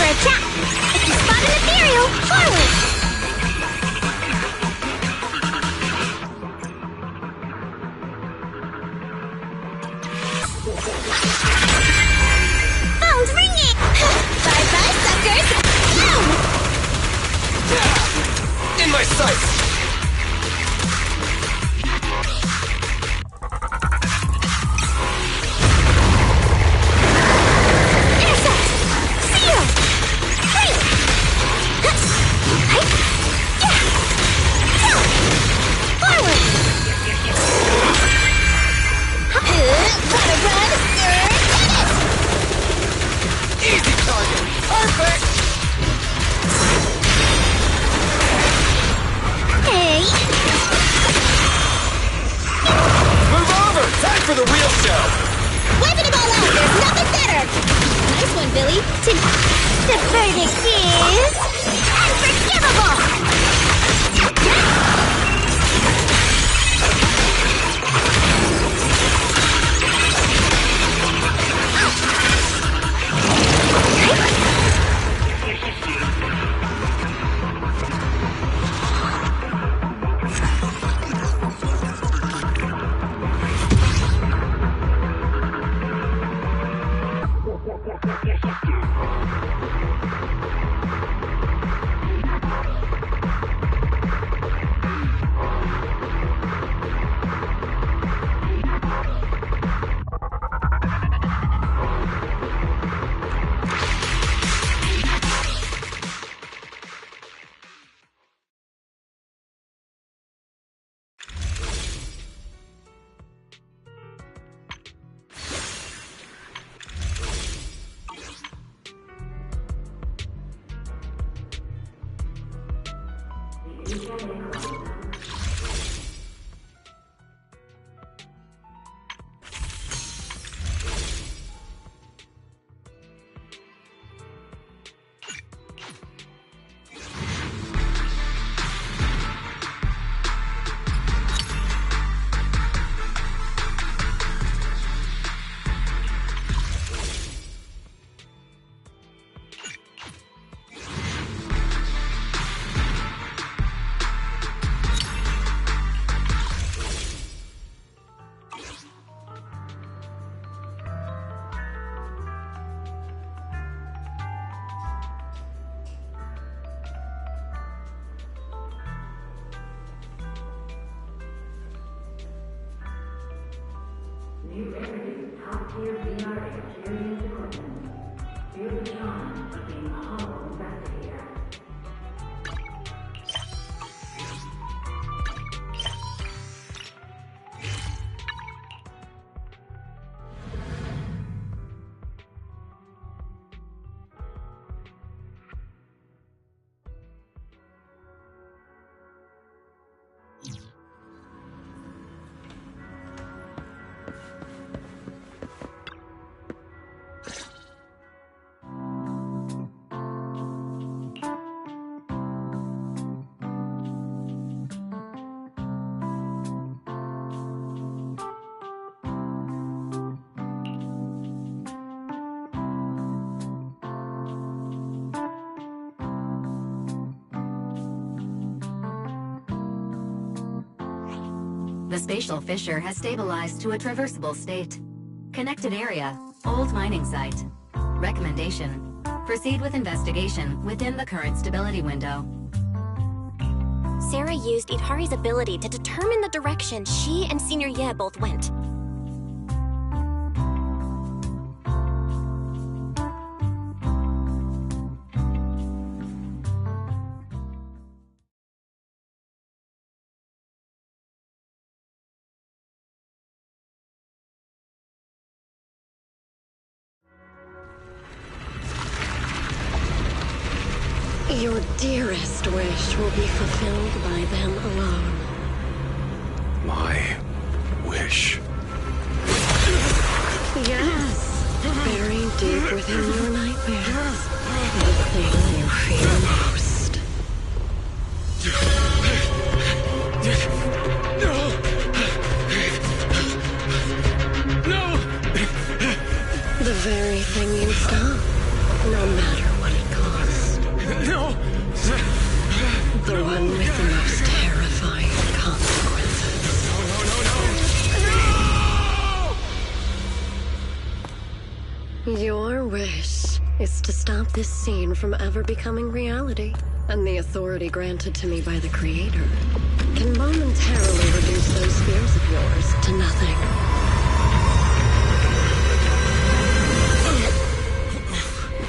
for a chat. If you spot an ethereal, forward! Phone's ringing! Bye-bye, suckers! Boom! In my sights! Intercept! Seal! Free! Forward! Wanna run? Get it! Easy target! Perfect! Hey! Move over! Time for the real show! Wiping them all out! There's nothing better! Nice one, Billy. The verdict is... unforgivable! New everything top-tier VR experience equipment. Feel the charm of being hollow back here. The spatial fissure has stabilized to a traversable state. Connected area, old mining site. Recommendation: proceed with investigation within the current stability window. Sarah used Itari's ability to determine the direction she and Senior Ye both went. Your dearest wish will be fulfilled by them alone. My wish. Yes, buried deep within your nightmares. The thing you fear most. No! The very thing you stop, no matter what it costs. No! The one with the most terrifying consequences. No! Your wish is to stop this scene from ever becoming reality, and the authority granted to me by the Creator can momentarily reduce those fears of yours to nothing.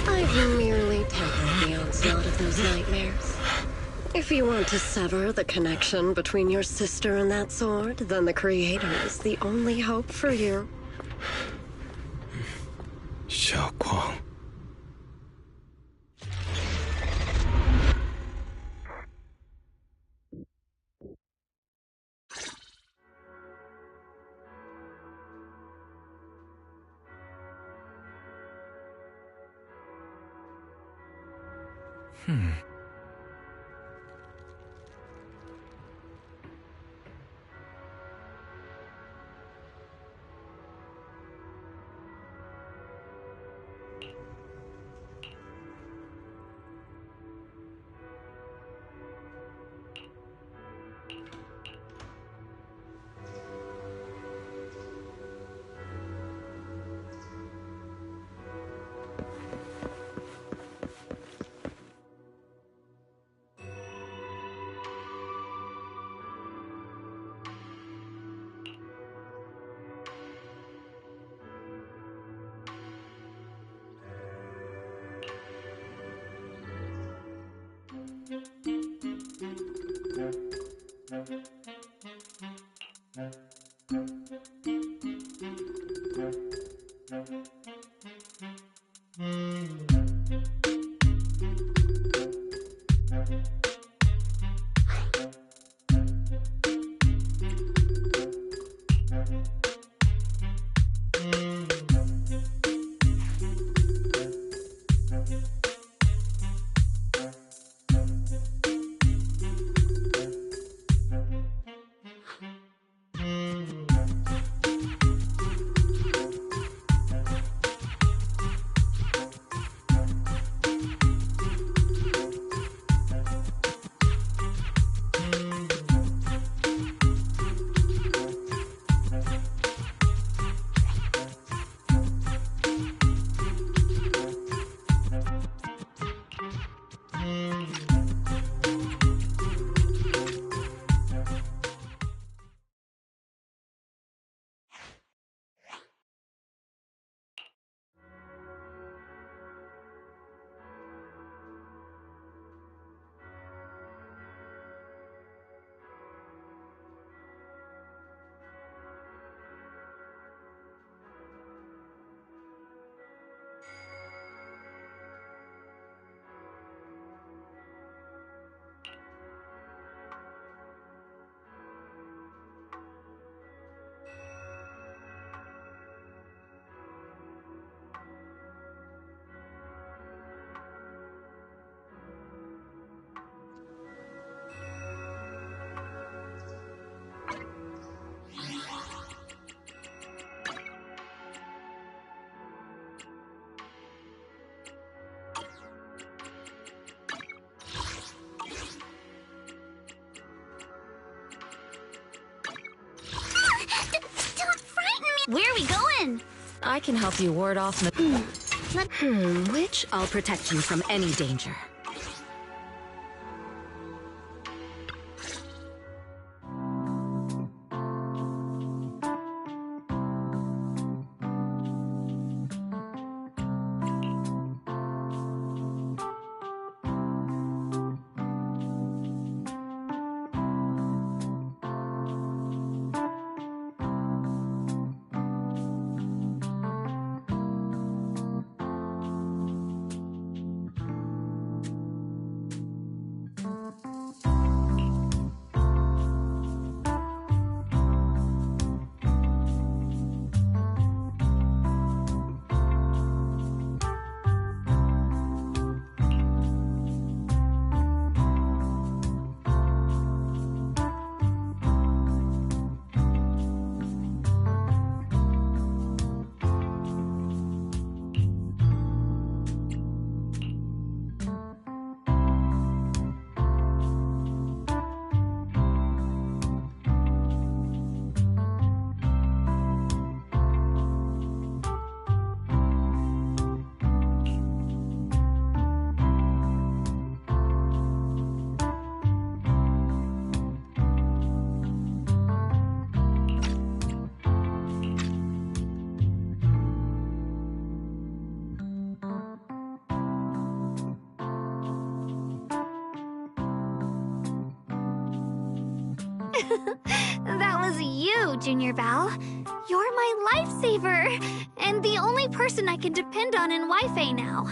I've merely tempered the onslaught of those nightmares. If you want to sever the connection between your sister and that sword, then the Creator is the only hope for you. 小光。Where are we going? I can help you ward off which I'll protect you from any danger. That was you, Junior Val. You're my lifesaver, and the only person I can depend on in Wi-Fi now.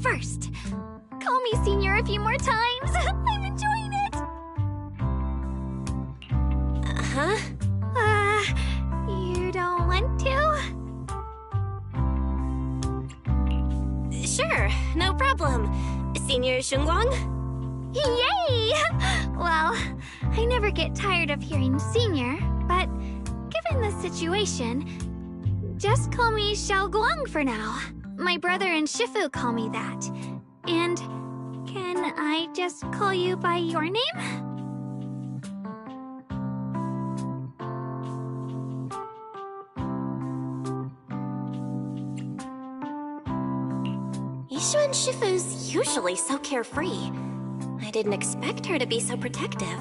First, call me Senior a few more times. I'm enjoying it. Huh? You don't want to? Sure, no problem. Senior Shunguang? Yay! Well, I never get tired of hearing Senior, but given the situation, just call me Xiaoguang for now. My brother and Shifu call me that. And can I just call you by your name? Yishu and Shifu's usually so carefree. I didn't expect her to be so protective.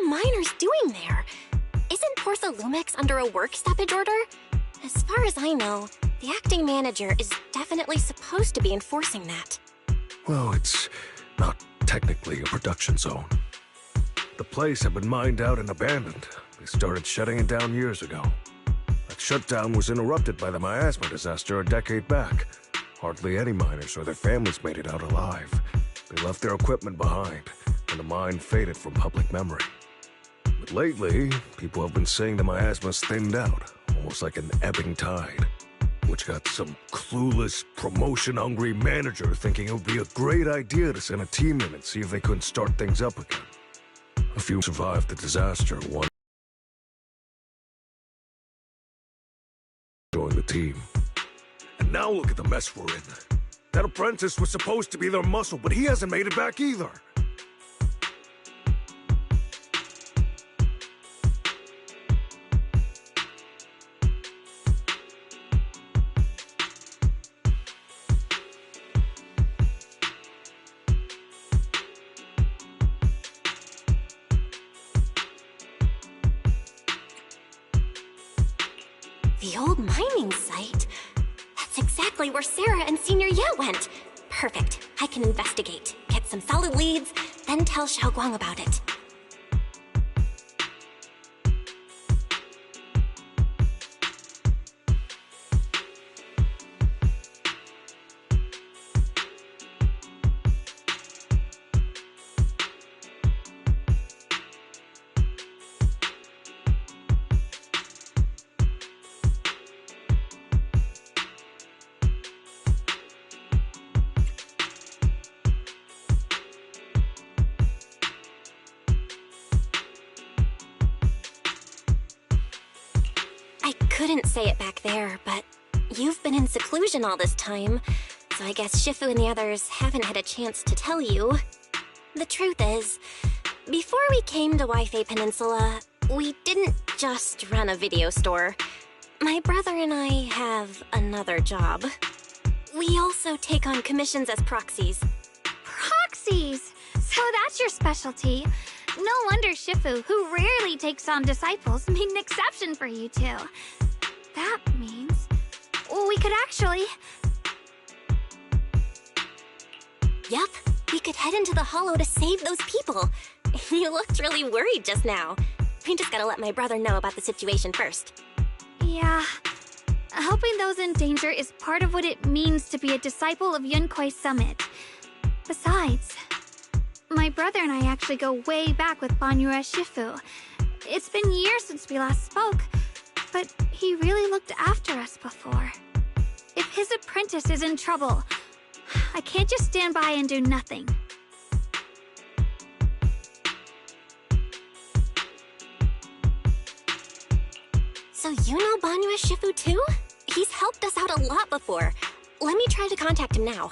Miners doing there? Isn't Portha Lumix under a work stoppage order? As far as I know, the acting manager is definitely supposed to be enforcing that. Well, it's not technically a production zone. The place had been mined out and abandoned. They started shutting it down years ago. That shutdown was interrupted by the miasma disaster a decade back. Hardly any miners or their families made it out alive. They left their equipment behind, and the mine faded from public memory. But lately, people have been saying the miasma's thinned out, almost like an ebbing tide, which got some clueless, promotion-hungry manager thinking it would be a great idea to send a team in and see if they couldn't start things up again. A few survived the disaster, one joined the team. And now look at the mess we're in. That apprentice was supposed to be their muscle, but he hasn't made it back either. The old mining site? That's exactly where Sarah and Senior Ye went. Perfect. I can investigate, get some solid leads, then tell Xiaoguang about it. Couldn't say it back there, but you've been in seclusion all this time, so I guess Shifu and the others haven't had a chance to tell you. The truth is, before we came to Wi-Fi Peninsula, we didn't just run a video store. My brother and I have another job. We also take on commissions as proxies. Proxies! So that's your specialty. No wonder Shifu, who rarely takes on disciples, made an exception for you two. That means we could actually... Yup, we could head into the hollow to save those people. You looked really worried just now. I just gotta let my brother know about the situation first. Yeah. Helping those in danger is part of what it means to be a disciple of Yunkoi Summit. Besides, my brother and I actually go way back with Banyura Shifu. It's been years since we last spoke, but he really looked after us before. If his apprentice is in trouble, I can't just stand by and do nothing. So you know Banyura Shifu too? He's helped us out a lot before. Let me try to contact him now.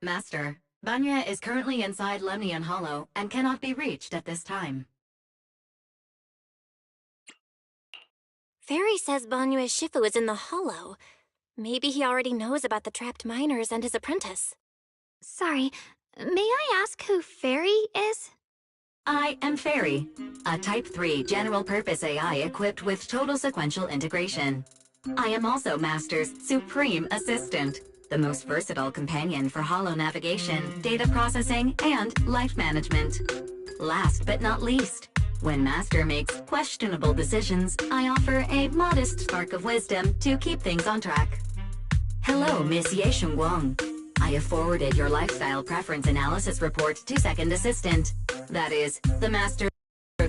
Master, Banya is currently inside Lemnian Hollow and cannot be reached at this time. Fairy says Banyura Shifu is in the hollow. Maybe he already knows about the trapped miners and his apprentice. Sorry, may I ask who Fairy is? I am Fairy, a Type 3 general-purpose AI equipped with total sequential integration. I am also Master's supreme assistant, the most versatile companion for hollow navigation, data processing, and life management. Last but not least, when Master makes questionable decisions, I offer a modest spark of wisdom to keep things on track. Hello, Miss Ye Shengguang. I have forwarded your lifestyle preference analysis report to Second Assistant, that is, the Master's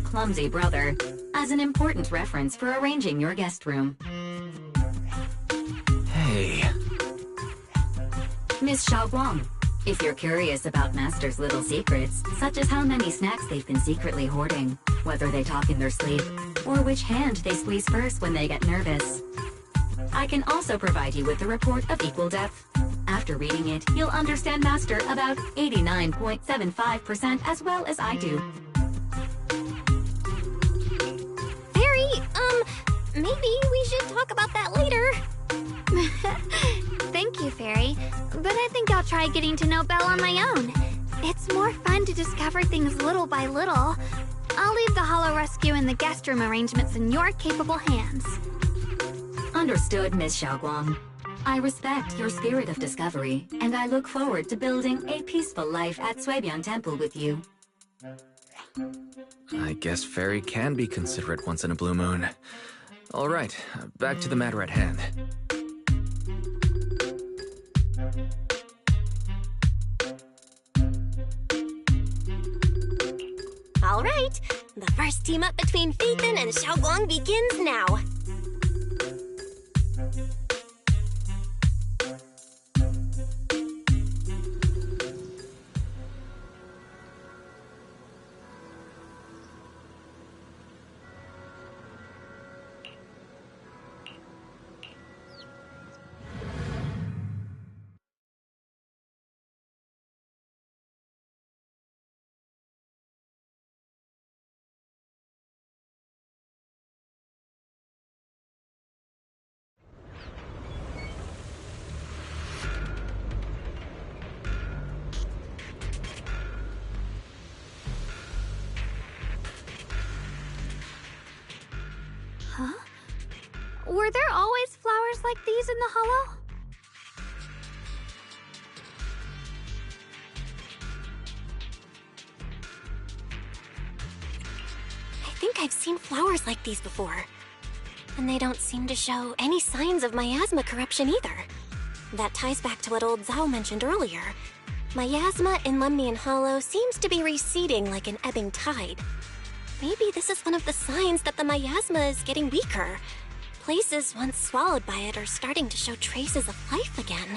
clumsy brother, as an important reference for arranging your guest room. Hey. Miss Xiaoguang, if you're curious about Master's little secrets, such as how many snacks they've been secretly hoarding, whether they talk in their sleep, or which hand they squeeze first when they get nervous, I can also provide you with a report of equal depth. After reading it, you'll understand Master about 89.75% as well as I do. Fairy, maybe we should talk about that later. Thank you, Fairy, but I think I'll try getting to know Belle on my own. It's more fun to discover things little by little. I'll leave the hollow rescue and the guest room arrangements in your capable hands. Understood, Miss Xiaoguang. I respect your spirit of discovery, and I look forward to building a peaceful life at Suibian Temple with you. I guess Fairy can be considerate once in a blue moon. All right, back to the matter at hand. All right, the first team up between Phaethon and Xiaoguang begins now. Huh? Were there always flowers like these in the hollow? I think I've seen flowers like these before. And they don't seem to show any signs of miasma corruption either. That ties back to what old Zhao mentioned earlier. Miasma in Lemnian Hollow seems to be receding like an ebbing tide. Maybe this is one of the signs that the miasma is getting weaker. Places once swallowed by it are starting to show traces of life again.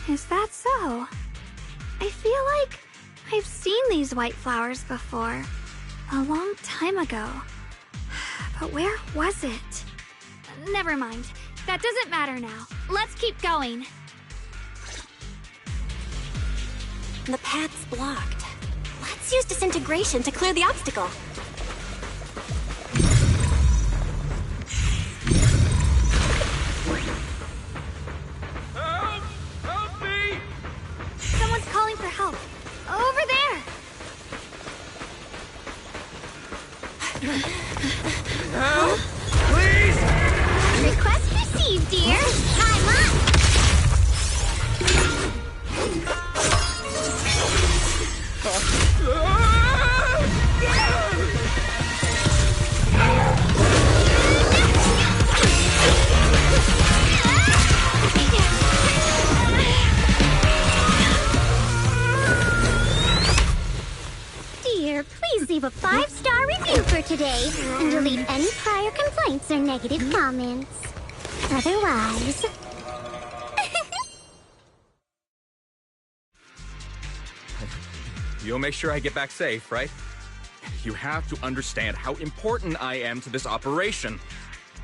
Is that so? I feel like I've seen these white flowers before. A long time ago. But where was it? Never mind. That doesn't matter now. Let's keep going. The path's blocked. Let's use disintegration to clear the obstacle. Help! Help me! Someone's calling for help. Over there! Help! Please! Request received, dear. I'm up! Dear, please leave a 5-star review for today and delete any prior complaints or negative comments. Otherwise... You'll make sure I get back safe, right? You have to understand how important I am to this operation.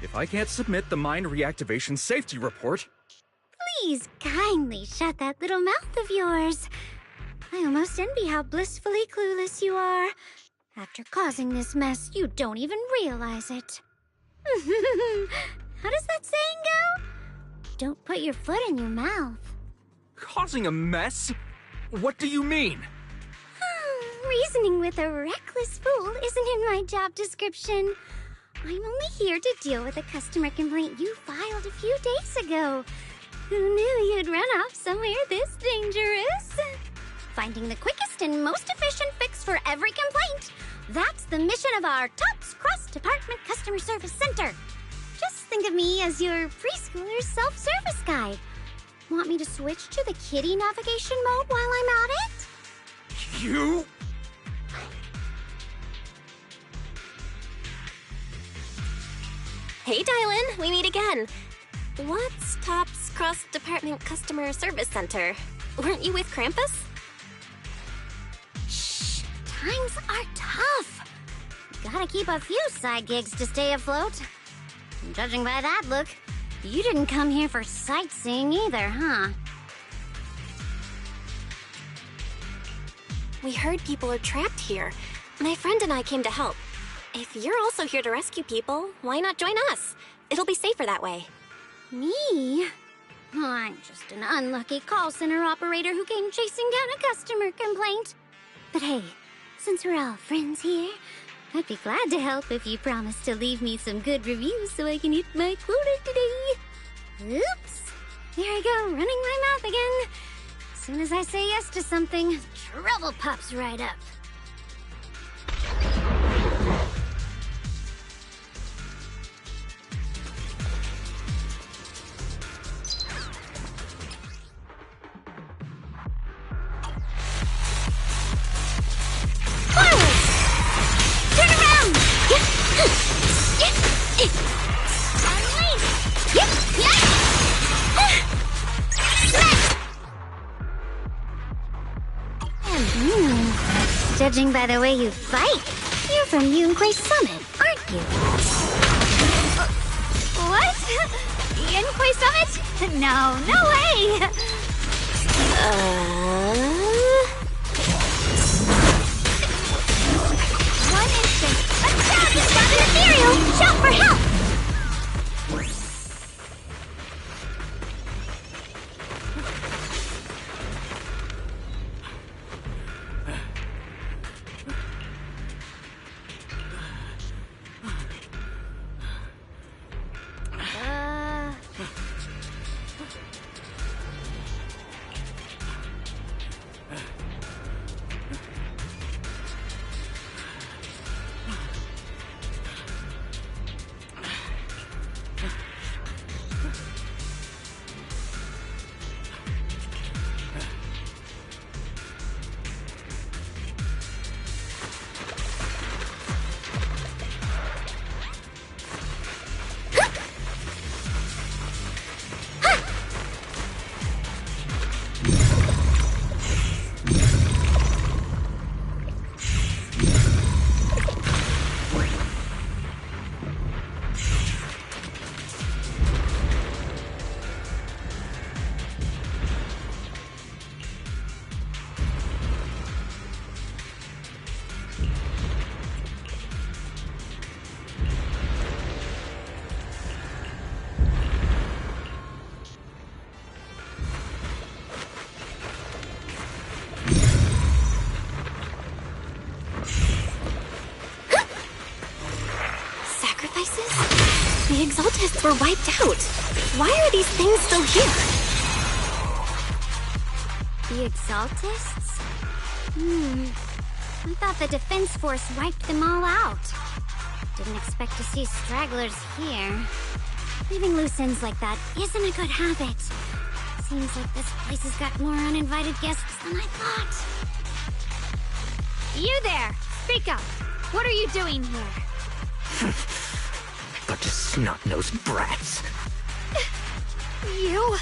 If I can't submit the mine reactivation safety report... Please kindly shut that little mouth of yours. I almost envy how blissfully clueless you are. After causing this mess, you don't even realize it. How does that saying go? Don't put your foot in your mouth. Causing a mess? What do you mean? Reasoning with a reckless fool isn't in my job description. I'm only here to deal with a customer complaint you filed a few days ago. Who knew you'd run off somewhere this dangerous? Finding the quickest and most efficient fix for every complaint. That's the mission of our TOPS Cross-Department Customer Service Center. Just think of me as your preschooler's self-service guide. Want me to switch to the kiddie navigation mode while I'm at it? You... Hey, Dylan, we meet again. What's TOPS Cross-Department Customer Service Center? Weren't you with Krampus? Shh, times are tough. Gotta keep a few side gigs to stay afloat. Judging by that look, you didn't come here for sightseeing either, huh? We heard people are trapped here. My friend and I came to help. If you're also here to rescue people, why not join us? It'll be safer that way. Me? I'm just an unlucky call center operator who came chasing down a customer complaint. But hey, since we're all friends here, I'd be glad to help if you promise to leave me some good reviews so I can hit my quota today. Oops. There I go, running my mouth again. As soon as I say yes to something, trouble pops right up. Judging by the way you fight, you're from Yunquay Summit, aren't you? What? Yunquay Summit? No, no way! One instant. A child just got an ethereal! Shout for help! sacrifices? The Exaltists were wiped out. Why are these things still here? The Exaltists? I thought the Defense Force wiped them all out. Didn't expect to see stragglers here. Leaving loose ends like that isn't a good habit. Seems like this place has got more uninvited guests than I thought. You there! Speak up! What are you doing here? Bunch of snot-nosed brats. You...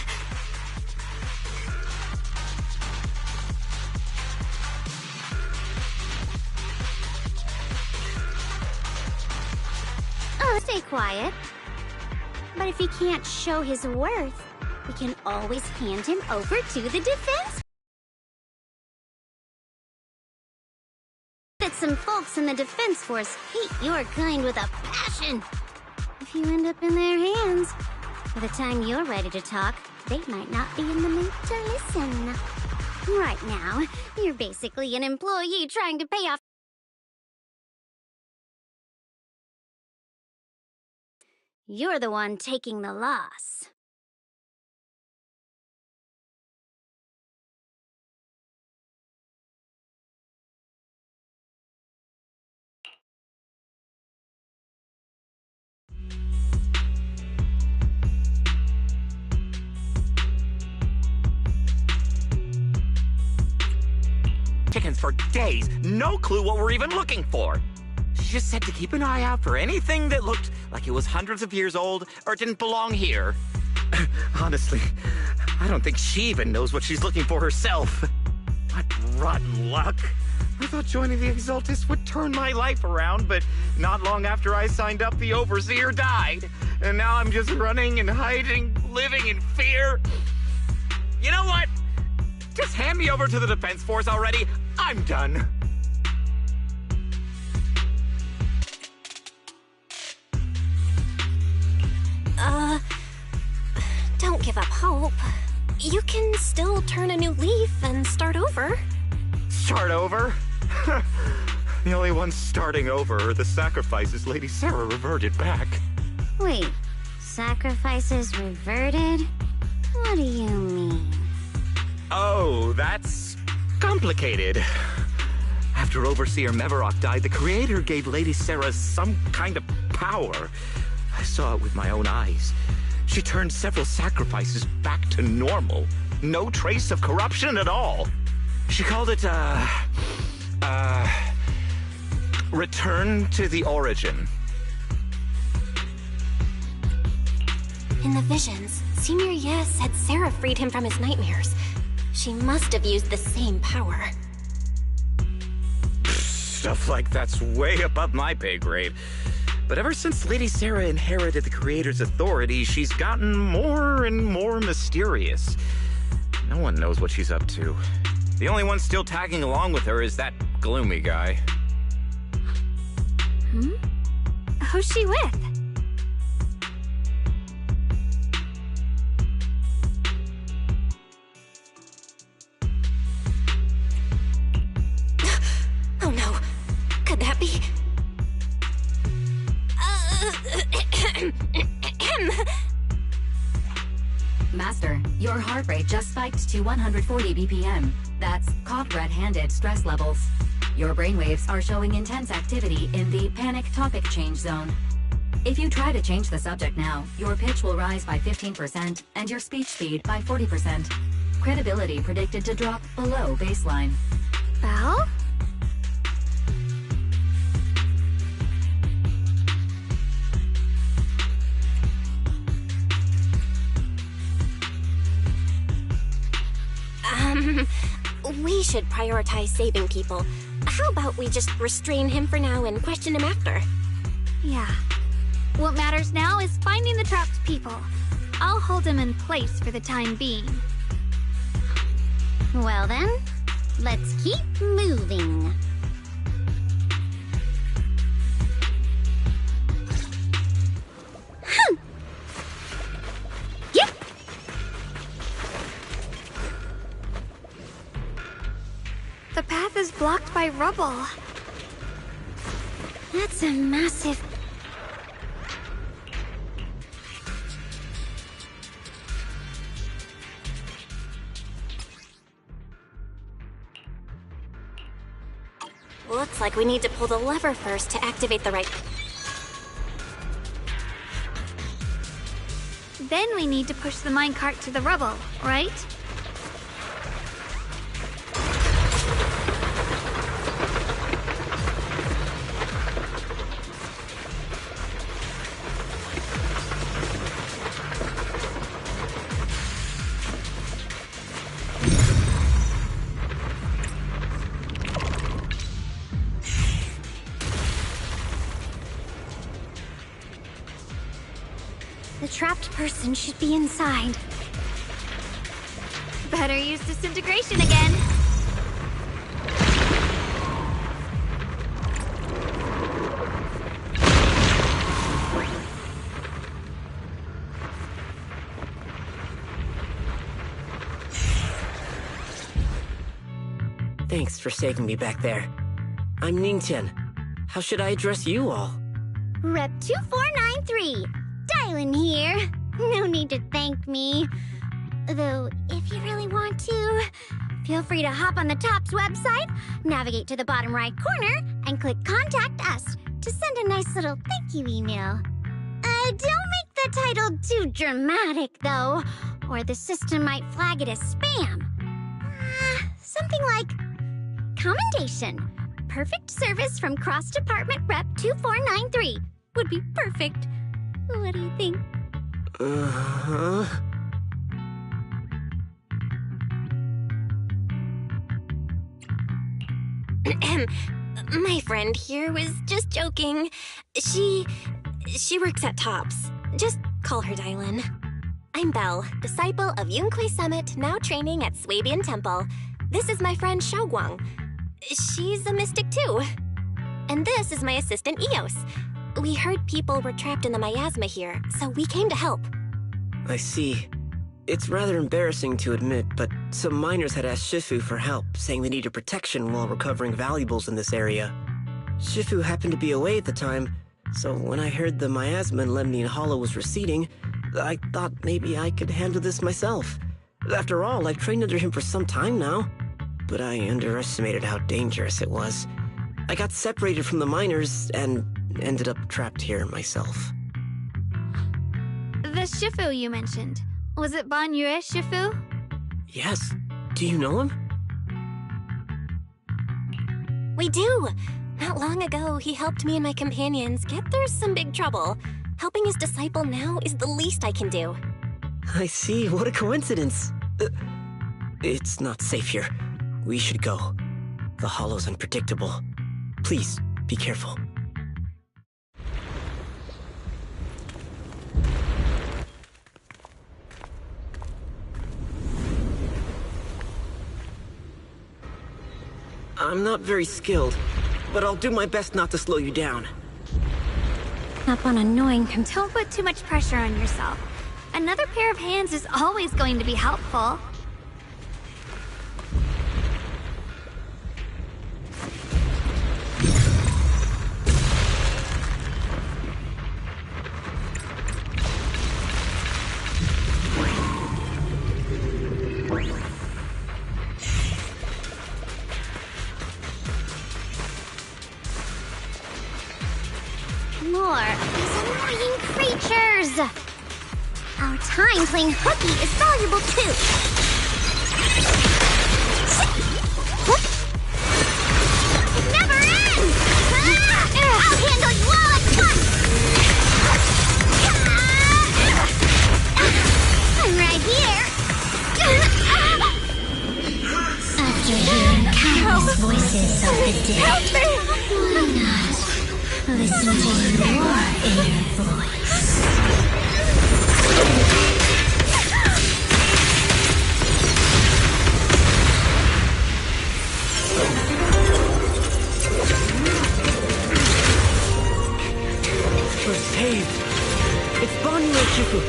Oh, stay quiet. But if he can't show his worth, we can always hand him over to the defense. That some folks in the Defense Force hate your kind with a passion. If you end up in their hands, by the time you're ready to talk, they might not be in the mood to listen. Right now, you're basically an employee trying to pay off. You're the one taking the loss. Chickens for days. No clue what we're even looking for. She just said to keep an eye out for anything that looked like it was hundreds of years old or didn't belong here. Honestly, I don't think she even knows what she's looking for herself. What rotten luck. I thought joining the Exaltists would turn my life around, but not long after I signed up, the Overseer died. And now I'm just running and hiding, living in fear. You know what? Just hand me over to the Defense Force already. I'm done. Don't give up hope. You can still turn a new leaf and start over. Start over? The only ones starting over are the sacrifices Lady Sarah reverted back. Wait, sacrifices reverted? What do you mean? Oh, that's complicated. After Overseer Mevarok died, the Creator gave Lady Sarah some kind of power. I saw it with my own eyes. She turned several sacrifices back to normal. No trace of corruption at all. She called it, return to the origin. In the visions, Senior Ye said Sarah freed him from his nightmares. She must have used the same power. Stuff like that's way above my pay grade. But ever since Lady Sarah inherited the Creator's authority, she's gotten more and more mysterious. No one knows what she's up to. The only one still tagging along with her is that gloomy guy. Who's she with? Oh no. Could that be? Master, your heart rate just spiked to 140 BPM. That's caught red-handed stress levels. Your brainwaves are showing intense activity in the panic topic change zone. If you try to change the subject now, your pitch will rise by 15% and your speech speed by 40%. Credibility predicted to drop below baseline. Well? We should prioritize saving people. How about we just restrain him for now and question him after? Yeah. What matters now is finding the trapped people. I'll hold him in place for the time being. Well then, let's keep moving. Yep. The path is blocked by rubble. That's a massive... Looks like we need to pull the lever first to activate the right... Then we need to push the minecart to the rubble, right? The trapped person should be inside. Better use disintegration again. Thanks for saving me back there. I'm Ningtian. How should I address you all? Rep 2493. Dylan here. No need to thank me. Though, if you really want to, feel free to hop on the TOPS website, navigate to the bottom right corner, and click Contact Us to send a nice little thank you email. Don't make the title too dramatic, though, or the system might flag it as spam. Something like, Commendation. Perfect service from Cross Department Rep 2493 would be perfect. What do you think? Uh-huh. My friend here was just joking. She works at TOPS. Just call her Dylan. I'm Belle, disciple of Yunque Summit, now training at Swabian Temple. This is my friend Xiaoguang. She's a mystic too. And this is my assistant Eos. We heard people were trapped in the miasma here, so we came to help. I see. It's rather embarrassing to admit, but some miners had asked Shifu for help, saying they needed protection while recovering valuables in this area. Shifu happened to be away at the time, so when I heard the miasma in Lemnian Hollow was receding, I thought maybe I could handle this myself. After all, I've trained under him for some time now. But I underestimated how dangerous it was. I got separated from the miners and ended up trapped here myself. The Shifu you mentioned. Was it Ban Yue Shifu? Yes. Do you know him? We do! Not long ago, he helped me and my companions get through some big trouble. Helping his disciple now is the least I can do. I see. What a coincidence. It's not safe here. We should go. The hollow's unpredictable. Please, be careful. I'm not very skilled, but I'll do my best not to slow you down. Up on annoying Don't put too much pressure on yourself. Another pair of hands is always going to be helpful. more of these annoying creatures! Our time playing hooky is valuable too! It never ends! I'll handle you all at once! I'm right here! After hearing countless voices of the dead, why not listen to your inner voice? We're saved! It's Bonnie and Shifu!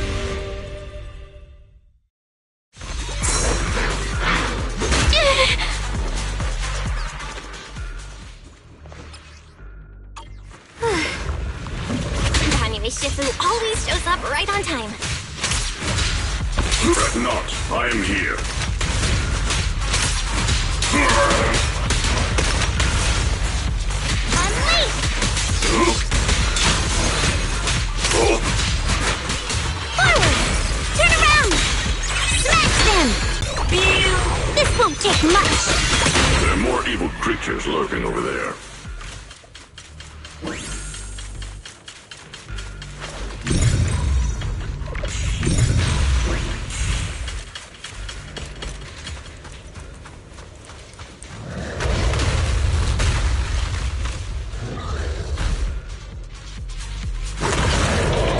Shifu always shows up right on time. Fret not, I am here. Forward! Turn around! Smash them! This won't take much! There are more evil creatures lurking over there.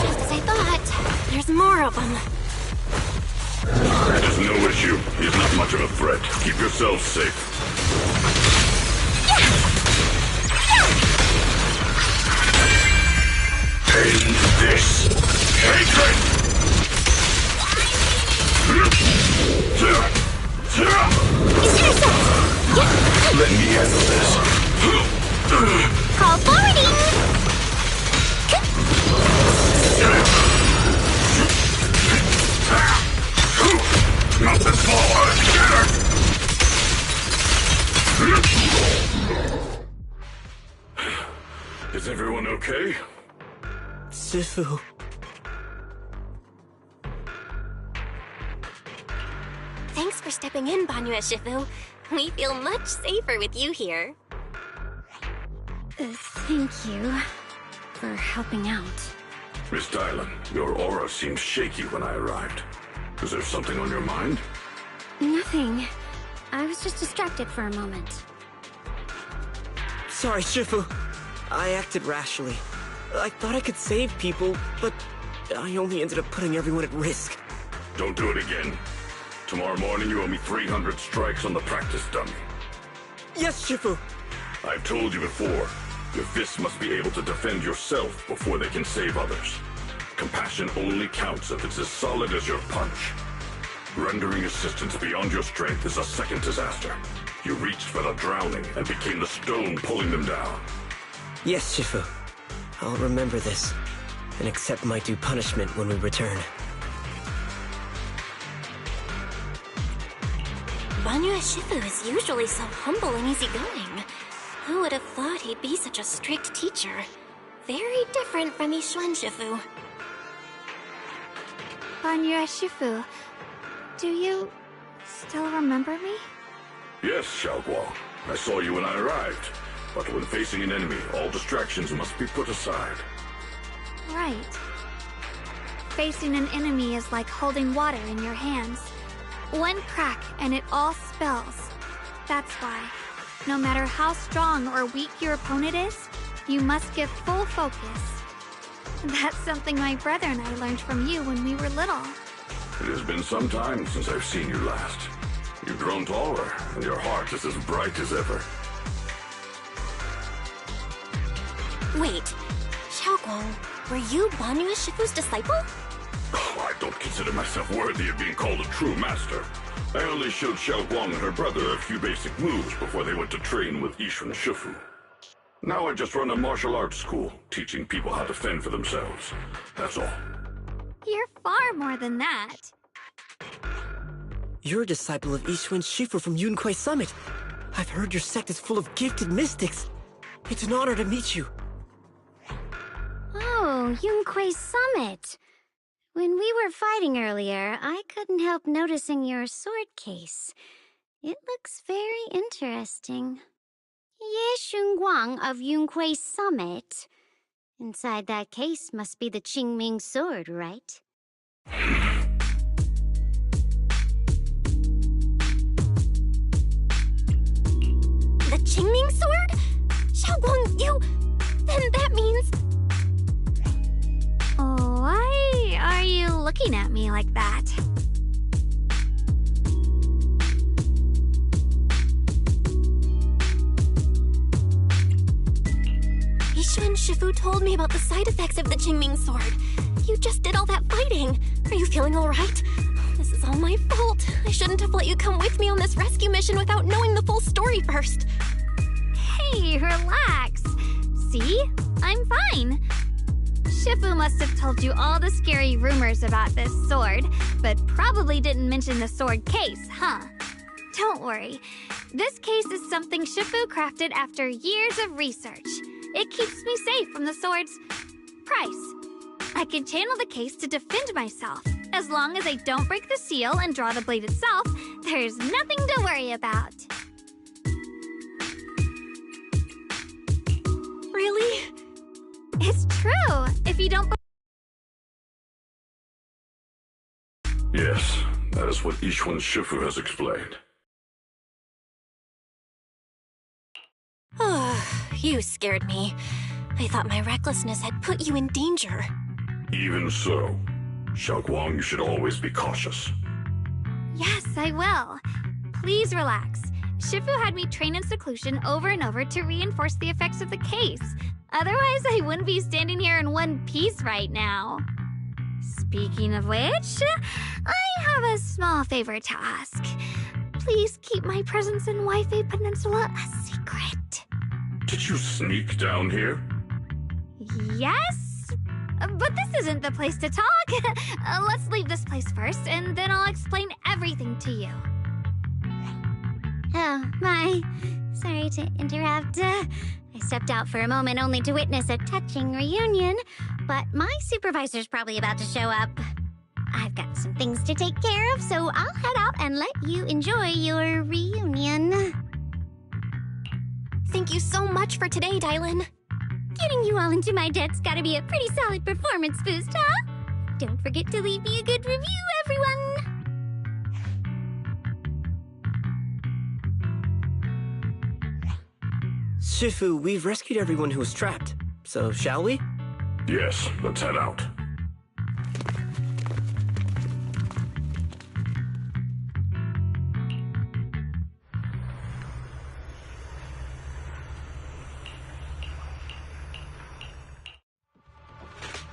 Just as I thought. There's more of them. It is no issue. He's not much of a threat. Keep yourselves safe. End this hatred! Let me handle this. Call forwarding! Not this far! Get her! Is everyone okay? Shifu. Thanks for stepping in, Banyue Shifu. We feel much safer with you here. Thank you for helping out. Miss Dylan, your aura seemed shaky when I arrived. Is there something on your mind? Nothing. I was just distracted for a moment. Sorry, Shifu. I acted rashly. I thought I could save people, but I only ended up putting everyone at risk. Don't do it again. Tomorrow morning you owe me 300 strikes on the practice dummy. Yes, Shifu. I've told you before, your fists must be able to defend yourself before they can save others. Compassion only counts if it's as solid as your punch. Rendering assistance beyond your strength is a second disaster. You reached for the drowning and became the stone pulling them down. Yes, Shifu. I'll remember this and accept my due punishment when we return. Banyue Shifu is usually so humble and easygoing. Who would have thought he'd be such a strict teacher? Very different from Yishuan Shifu. Banyue Shifu, do you still remember me? Yes, Xiaoguang. I saw you when I arrived. But when facing an enemy, all distractions must be put aside. Right. Facing an enemy is like holding water in your hands. One crack and it all spills. That's why, no matter how strong or weak your opponent is, you must give full focus. That's something my brother and I learned from you when we were little. It has been some time since I've seen you last. You've grown taller, and your heart is as bright as ever. Wait, Xiaoguang, were you Banyue Shifu's disciple? Oh, I don't consider myself worthy of being called a true master. I only showed Xiaoguang and her brother a few basic moves before they went to train with Yishuan Shifu. Now I just run a martial arts school, teaching people how to fend for themselves. That's all. You're far more than that. You're a disciple of Yishuan Shifu from Yunquai Summit. I've heard your sect is full of gifted mystics. It's an honor to meet you. Oh, Yunquai Summit. When we were fighting earlier, I couldn't help noticing your sword case. It looks very interesting. Ye Shunguang of Yunquai Summit. Inside that case must be the Qingming sword, right? The Qingming sword? Xiaoguang, you... Then that means... Why are you looking at me like that? Yishuan Shifu told me about the side effects of the Qingming sword. You just did all that fighting. Are you feeling all right? This is all my fault. I shouldn't have let you come with me on this rescue mission without knowing the full story first. Hey, relax. See? I'm fine. Shifu must have told you all the scary rumors about this sword, but probably didn't mention the sword case, huh? Don't worry. This case is something Shifu crafted after years of research. It keeps me safe from the sword's price. I can channel the case to defend myself. As long as I don't break the seal and draw the blade itself, there's nothing to worry about. Really? It's true. If you don't Yes, that is what Ishwan's Shifu has explained. You scared me. I thought my recklessness had put you in danger. Even so, Xiaoguang, you should always be cautious. Yes, I will. Please relax. Shifu had me train in seclusion over and over to reinforce the effects of the case. Otherwise, I wouldn't be standing here in one piece right now. Speaking of which, I have a small favor to ask. Please keep my presence in Wi-Fi Peninsula a secret. Did you sneak down here? Yes? But this isn't the place to talk. Let's leave this place first, and then I'll explain everything to you. Oh, my. Sorry to interrupt. I stepped out for a moment only to witness a touching reunion, but my supervisor's probably about to show up. I've got some things to take care of, so I'll head out and let you enjoy your reunion. Thank you so much for today, Dylan. Getting you all into my debt's gotta be a pretty solid performance boost, huh? Don't forget to leave me a good review, everyone! Shifu, we've rescued everyone who was trapped, so shall we? Yes, let's head out.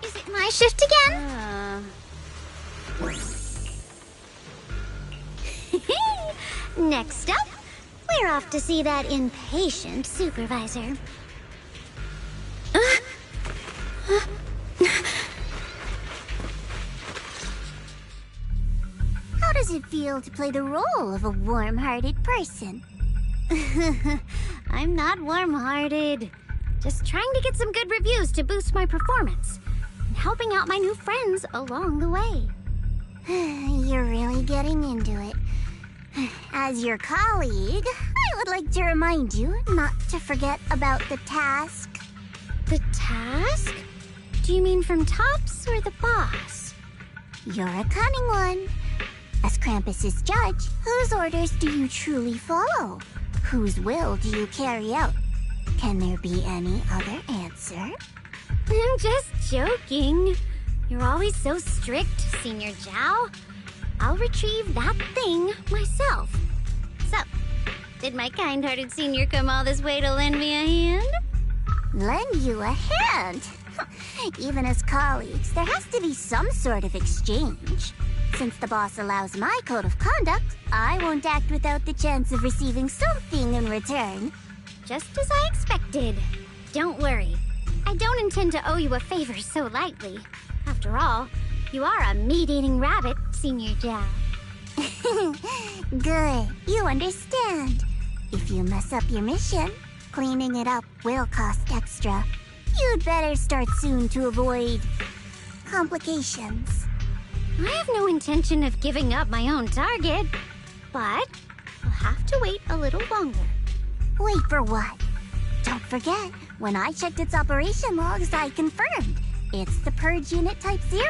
Is it my shift again? Next up, we're off to see that impatient supervisor. How does it feel to play the role of a warm-hearted person? I'm not warm-hearted. Just trying to get some good reviews to boost my performance. And helping out my new friends along the way. You're really getting into it. As your colleague, I would like to remind you not to forget about the task. The task? Do you mean from Tops or the boss? You're a cunning one. As Krampus's judge, whose orders do you truly follow? Whose will do you carry out? Can there be any other answer? I'm just joking. You're always so strict, Senior Zhao. I'll retrieve that thing myself. So, did my kind-hearted senior come all this way to lend me a hand? Lend you a hand? Even as colleagues, there has to be some sort of exchange. Since the boss allows my code of conduct, I won't act without the chance of receiving something in return. Just as I expected. Don't worry. I don't intend to owe you a favor so lightly. After all, you are a meat-eating rabbit, Senior Zhao. Good. You understand. If you mess up your mission, cleaning it up will cost extra. You'd better start soon to avoid complications. I have no intention of giving up my own target, but I'll have to wait a little longer. Wait for what? Don't forget, when I checked its operation logs, I confirmed. It's the Purge Unit Type 0.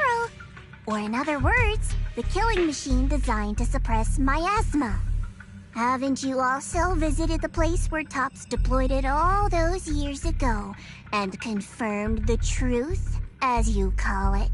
Or in other words, the killing machine designed to suppress miasma. Haven't you also visited the place where Tops deployed it all those years ago and confirmed the truth, as you call it?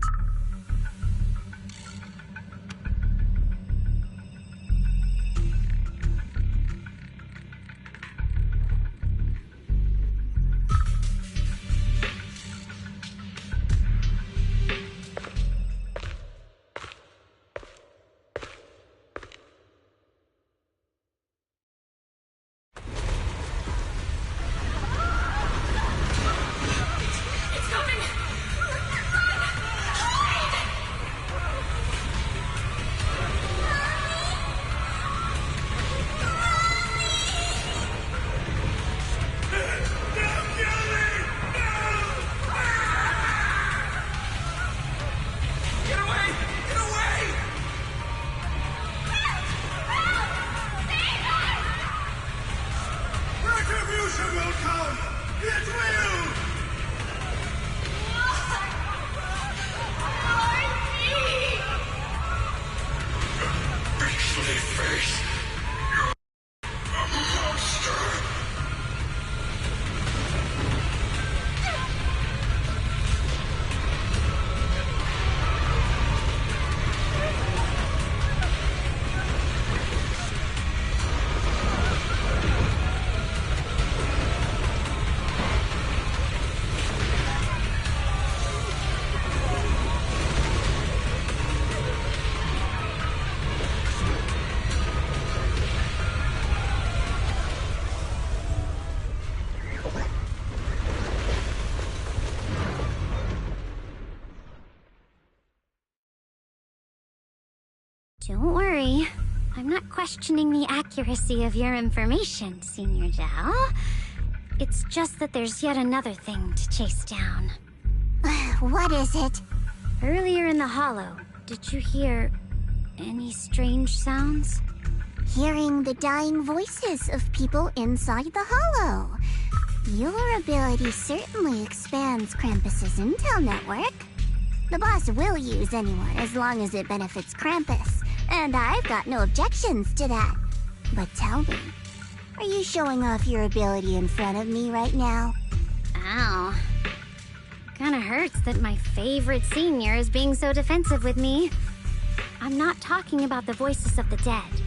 Don't worry. I'm not questioning the accuracy of your information, Senior Zhao. It's just that there's yet another thing to chase down. What is it? Earlier in the hollow, did you hear any strange sounds? Hearing the dying voices of people inside the hollow. Your ability certainly expands Krampus's intel network. The boss will use anyone as long as it benefits Krampus, and I've got no objections to that. But tell me, are you showing off your ability in front of me right now? Ow. Kinda hurts that my favorite senior is being so defensive with me. I'm not talking about the voices of the dead.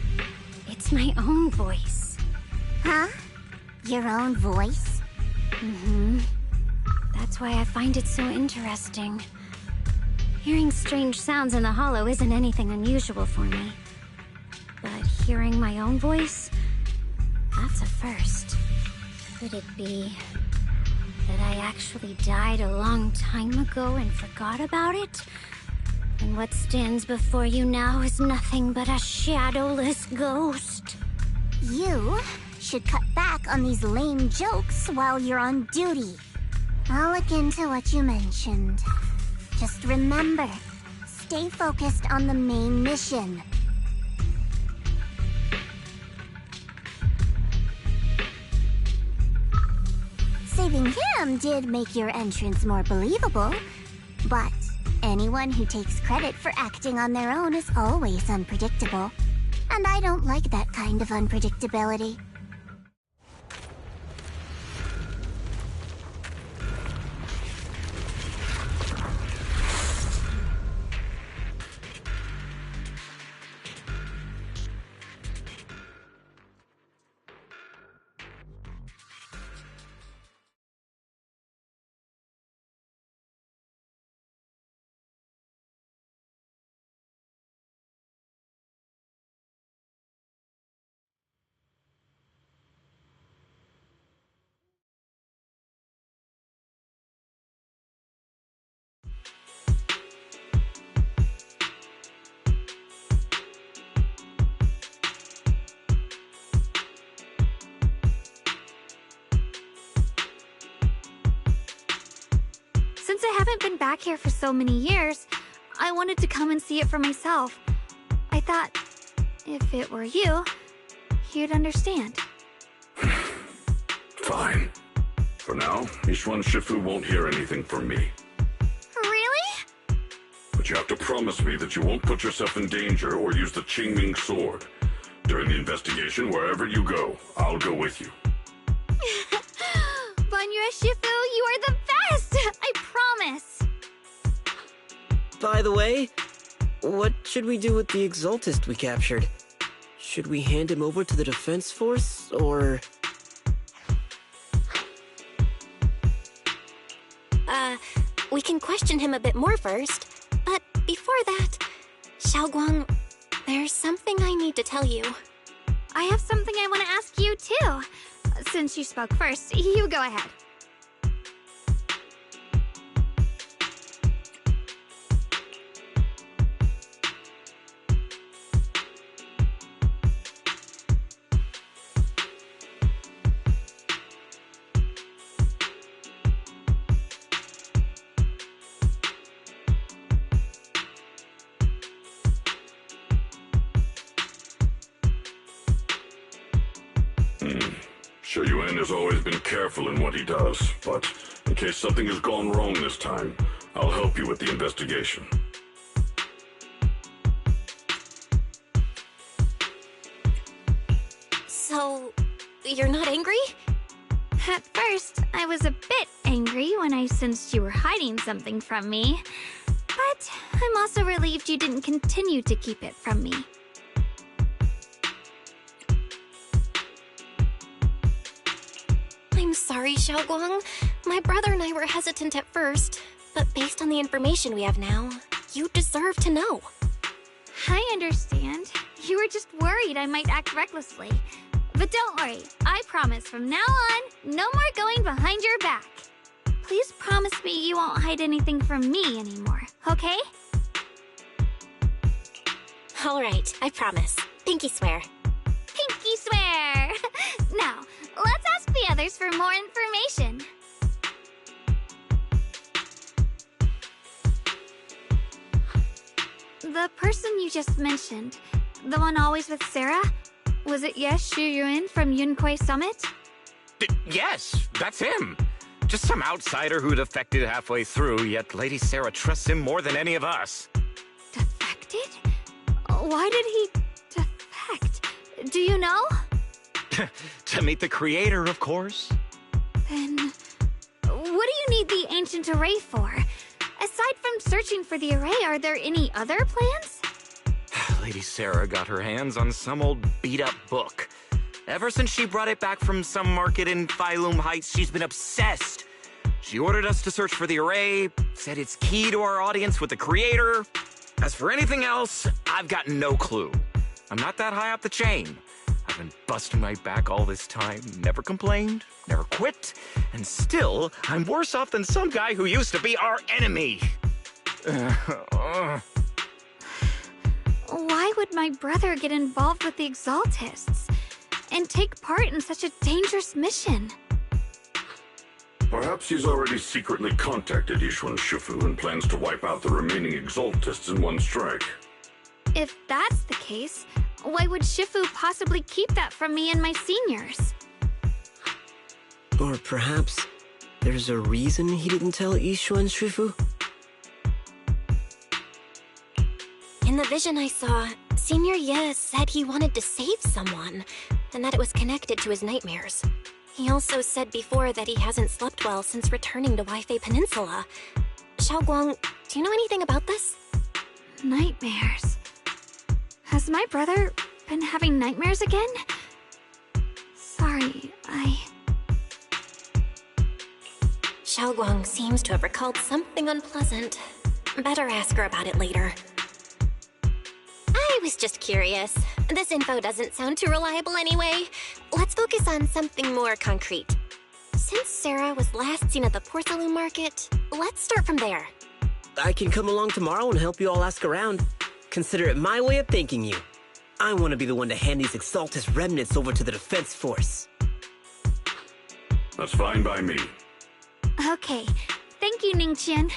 It's my own voice. Huh? Your own voice? Mm-hmm. That's why I find it so interesting. Hearing strange sounds in the hollow isn't anything unusual for me. But hearing my own voice, that's a first. Could it be that I actually died a long time ago and forgot about it? And what stands before you now is nothing but a shadowless ghost. You should cut back on these lame jokes while you're on duty. I'll look into what you mentioned. Just remember, stay focused on the main mission. Saving him did make your entrance more believable, but anyone who takes credit for acting on their own is always unpredictable. And I don't like that kind of unpredictability. Since I haven't been back here for so many years, I wanted to come and see it for myself. I thought, if it were you, you'd understand. Fine. For now, Ishwan Shifu won't hear anything from me. Really? But you have to promise me that you won't put yourself in danger or use the Qingming sword. During the investigation, wherever you go, I'll go with you. Banya Shifu, you are the best! I promise! By the way, what should we do with the Exaltist we captured? Should we hand him over to the defense force, or...? We can question him a bit more first. But before that, Xiaoguang, there's something I need to tell you. I have something I want to ask you, too. Since you spoke first, you go ahead. Shuyuan has always been careful in what he does, but in case something has gone wrong this time, I'll help you with the investigation. So, you're not angry? At first, I was a bit angry when I sensed you were hiding something from me. But I'm also relieved you didn't continue to keep it from me. I'm sorry, Xiaoguang. My brother and I were hesitant at first, but based on the information we have now, you deserve to know. I understand. You were just worried I might act recklessly. But don't worry, I promise from now on, no more going behind your back. Please promise me you won't hide anything from me anymore, okay? All right, I promise. Pinky swear. Pinky swear! Now, let's ask the others for more information. The person you just mentioned, the one always with Sarah, was it Yes Shuyuin from Yunquei Summit? Yes, that's him. Just some outsider who defected halfway through, yet Lady Sarah trusts him more than any of us. Defected? Why did he defect? Do you know? To meet the creator, of course. Then, what do you need the ancient array for? Aside from searching for the array, are there any other plans? Lady Sarah got her hands on some old beat-up book. Ever since she brought it back from some market in Phylum Heights, she's been obsessed. She ordered us to search for the array, said it's key to our audience with the creator. As for anything else, I've got no clue. I'm not that high up the chain. I've been busting my back all this time, never complained, never quit, and still, I'm worse off than some guy who used to be our enemy. Why would my brother get involved with the Exaltists and take part in such a dangerous mission? Perhaps he's already secretly contacted Yishuan Shifu and plans to wipe out the remaining Exaltists in one strike. If that's the case, why would Shifu possibly keep that from me and my seniors? Or perhaps there's a reason he didn't tell Yishuan Shifu? In the vision I saw, Senior Ye said he wanted to save someone, and that it was connected to his nightmares. He also said before that he hasn't slept well since returning to Waifei Peninsula. Xiaoguang, do you know anything about this? Nightmares. Has my brother been having nightmares again? Sorry, Xiaoguang seems to have recalled something unpleasant. Better ask her about it later. I was just curious. This info doesn't sound too reliable anyway. Let's focus on something more concrete. Since Sarah was last seen at the Porcelain Market, let's start from there. I can come along tomorrow and help you all ask around. Consider it my way of thanking you. I want to be the one to hand these Exaltus remnants over to the Defense Force. That's fine by me. Okay. Thank you, Ningqian.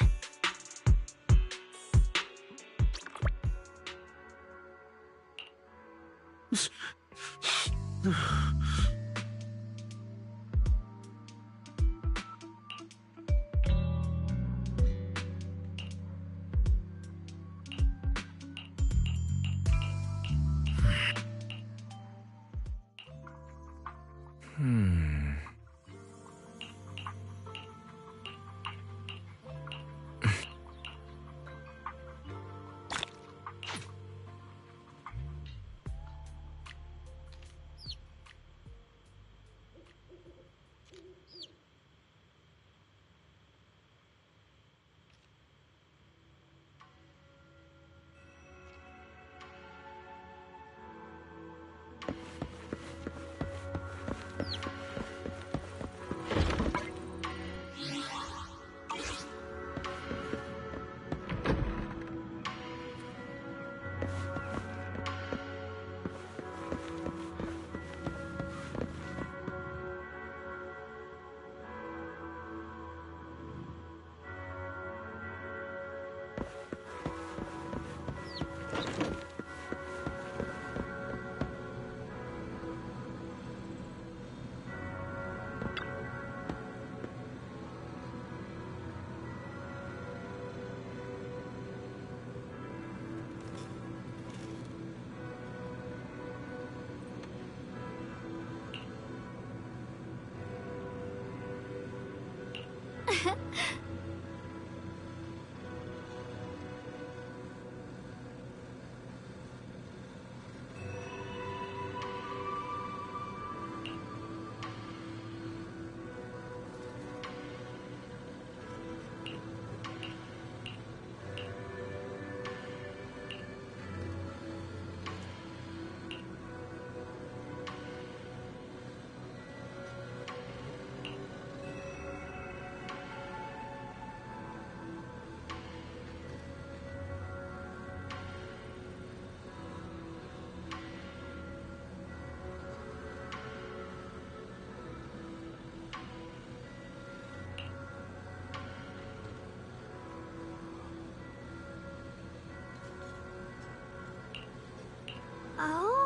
Oh?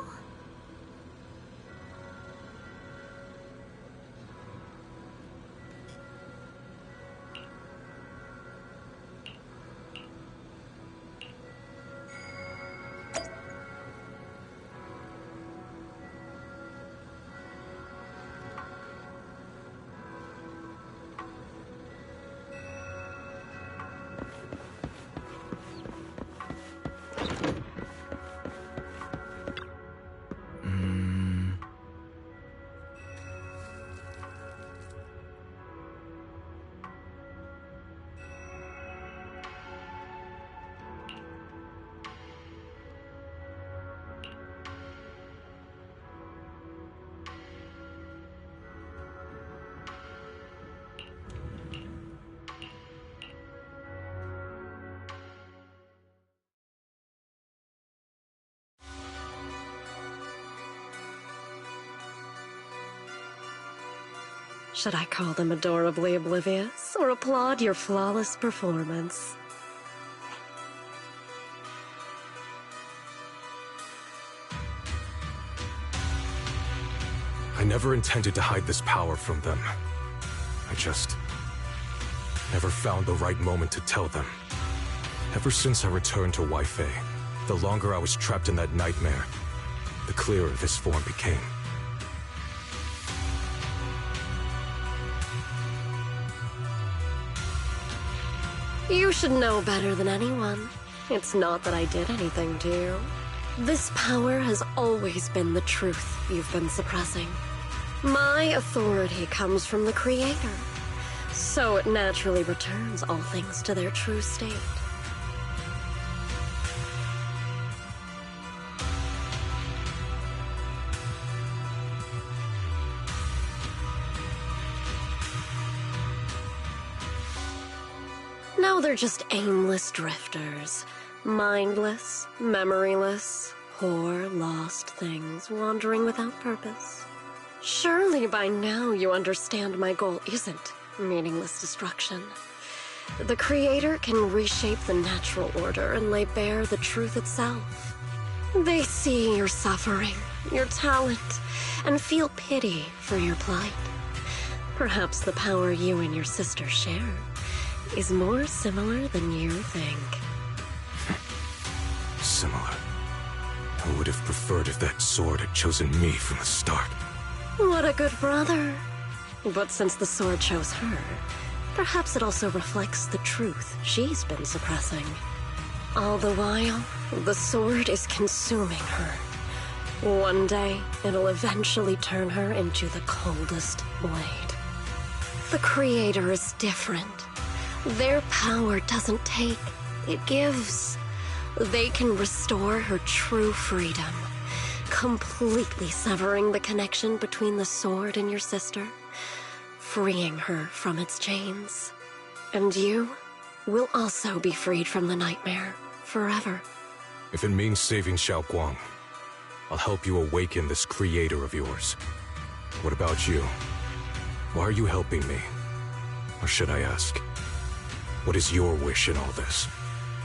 Should I call them adorably oblivious or applaud your flawless performance? I never intended to hide this power from them. I just never found the right moment to tell them. Ever since I returned to Wi-Fi, the longer I was trapped in that nightmare, the clearer this form became. You should know better than anyone. It's not that I did anything to you. This power has always been the truth you've been suppressing. My authority comes from the Creator, so it naturally returns all things to their true state. Now they're just aimless drifters, mindless, memoryless, poor, lost things wandering without purpose. Surely by now you understand my goal isn't meaningless destruction. The Creator can reshape the natural order and lay bare the truth itself. They see your suffering, your talent, and feel pity for your plight. Perhaps the power you and your sister share is more similar than you think. Similar? I would have preferred if that sword had chosen me from the start. What a good brother. But since the sword chose her, perhaps it also reflects the truth she's been suppressing. All the while, the sword is consuming her. One day, it'll eventually turn her into the coldest blade. The Creator is different. Their power doesn't take, it gives. They can restore her true freedom, completely severing the connection between the sword and your sister, freeing her from its chains. And you will also be freed from the nightmare forever. If it means saving Xiao Guang, I'll help you awaken this Creator of yours. What about you? Why are you helping me? Or should I ask, what is your wish in all this?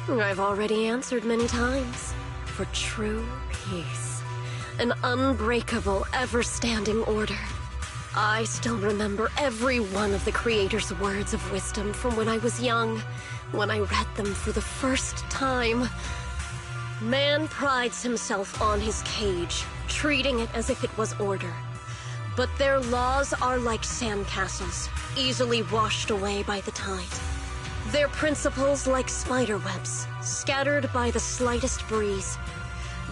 I've already answered many times. For true peace. An unbreakable, ever-standing order. I still remember every one of the Creator's words of wisdom from when I was young, when I read them for the first time. Man prides himself on his cage, treating it as if it was order. But their laws are like sandcastles, easily washed away by the tide. Their principles like spiderwebs, scattered by the slightest breeze.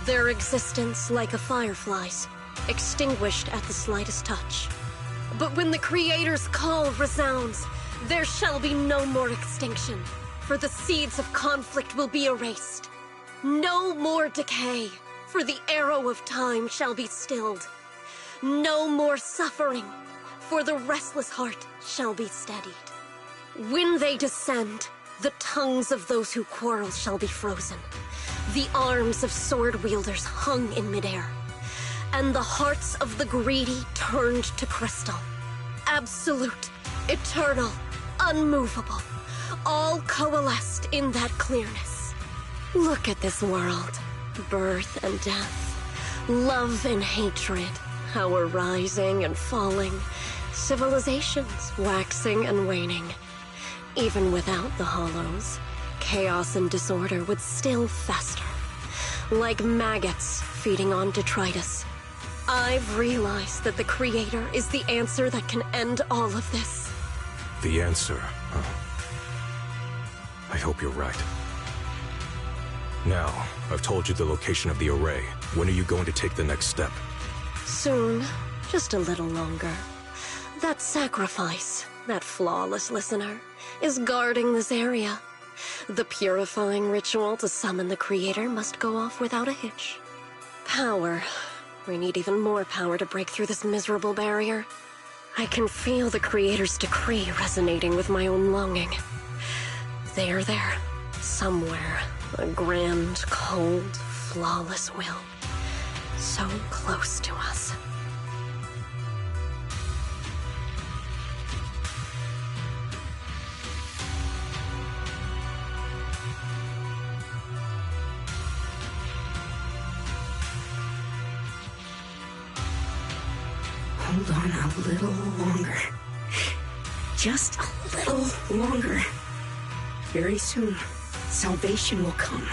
Their existence like a firefly's, extinguished at the slightest touch. But when the Creator's call resounds, there shall be no more extinction, for the seeds of conflict will be erased. No more decay, for the arrow of time shall be stilled. No more suffering, for the restless heart shall be steadied. When they descend, the tongues of those who quarrel shall be frozen, the arms of sword-wielders hung in midair, and the hearts of the greedy turned to crystal. Absolute, eternal, unmovable, all coalesced in that clearness. Look at this world, birth and death, Love and hatred, our rising and falling, civilizations waxing and waning. Even without the Hollows, chaos and disorder would still fester, like maggots feeding on detritus. I've realized that the Creator is the answer that can end all of this. The answer, huh? I hope you're right. Now, I've told you the location of the array. When are you going to take the next step? Soon. Just a little longer. That sacrifice, that flawless listener, is guarding this area. The purifying ritual to summon the Creator must go off without a hitch. Power. We need even more power to break through this miserable barrier. I can feel the Creator's decree resonating with my own longing. There, somewhere, a grand, cold, flawless will. So close to us. Hold on a little longer. Just a little longer. Very soon, salvation will come.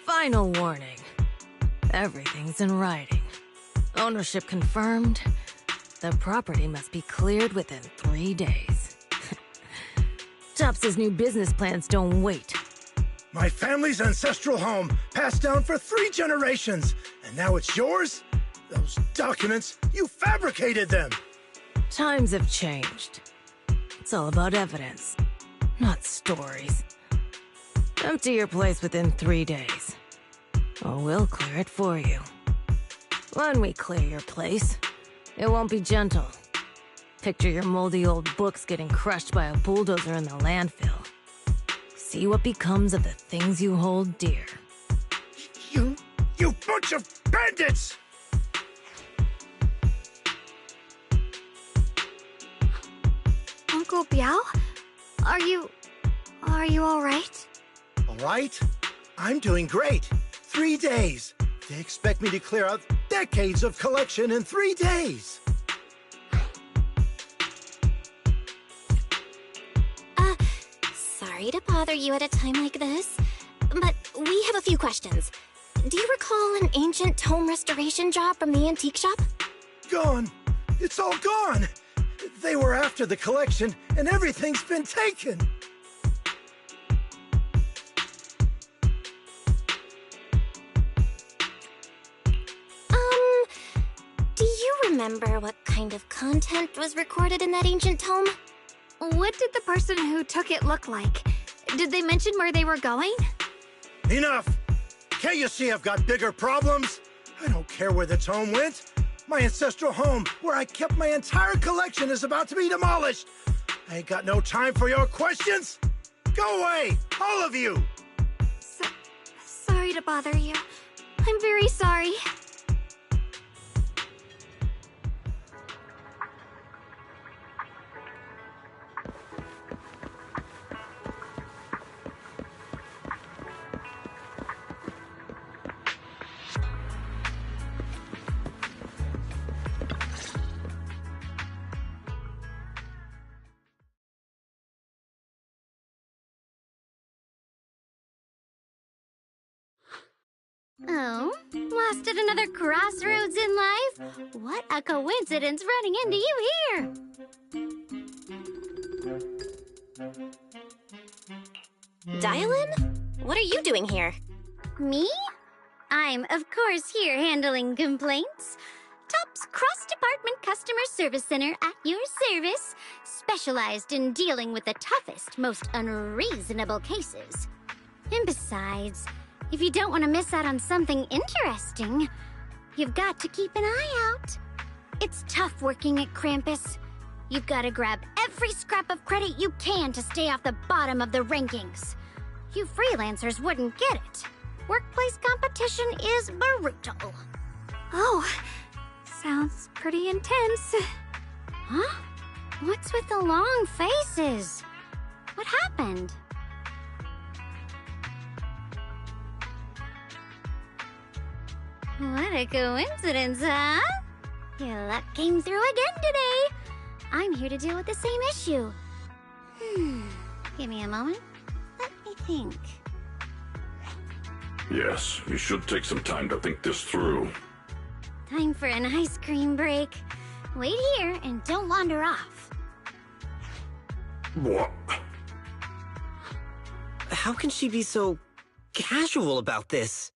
Final warning. Everything's in writing. Ownership confirmed. The property must be cleared within 3 days. Tops's new business plans don't wait. My family's ancestral home, passed down for 3 generations, and now it's yours? Those documents, you fabricated them! Times have changed. It's all about evidence, not stories. Empty your place within 3 days, or we'll clear it for you. When we clear your place, it won't be gentle. Picture your moldy old books getting crushed by a bulldozer in the landfill. See what becomes of the things you hold dear. You bunch of bandits! Uncle Biao? Are you all right? All right? I'm doing great. 3 days. They expect me to clear out decades of collection in 3 days. Sorry to bother you at a time like this, but we have a few questions. Do you recall an ancient tome restoration job from the antique shop? Gone. It's all gone. They were after the collection, and everything's been taken. Do you remember what kind of content was recorded in that ancient tome? What did the person who took it look like? Did they mention where they were going? Enough! Can't you see I've got bigger problems? I don't care where the tome went. My ancestral home, where I kept my entire collection, is about to be demolished. I ain't got no time for your questions. Go away, all of you! Sorry to bother you. I'm very sorry. Oh, lost at another crossroads in life? What a coincidence running into you here! Dial-in? What are you doing here? Me? I'm, of course, here handling complaints. TOP's cross-department customer service center at your service, specialized in dealing with the toughest, most unreasonable cases. And besides, if you don't want to miss out on something interesting, you've got to keep an eye out. It's tough working at Krampus. You've got to grab every scrap of credit you can to stay off the bottom of the rankings. You freelancers wouldn't get it. Workplace competition is brutal. Oh, sounds pretty intense. Huh? What's with the long faces? What happened? What a coincidence, huh? Your luck came through again today. I'm here to deal with the same issue. Give me a moment. Let me think. Yes, you should take some time to think this through. Time for an ice cream break. Wait here and don't wander off. What? How can she be so casual about this?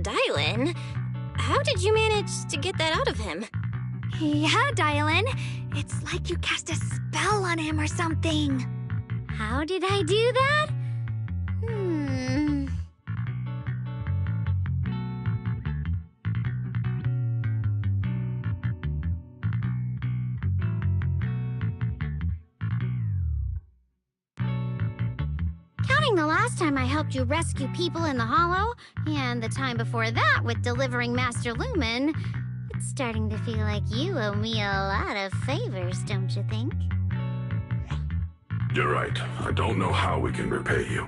Dial-in? How did you manage to get that out of him? Yeah, Dial-in. It's like you cast a spell on him or something. How did I do that? Counting the last time I helped you rescue people in the Hollow, and the time before that with delivering Master Lumen, it's starting to feel like you owe me a lot of favors, don't you think? You're right. I don't know how we can repay you.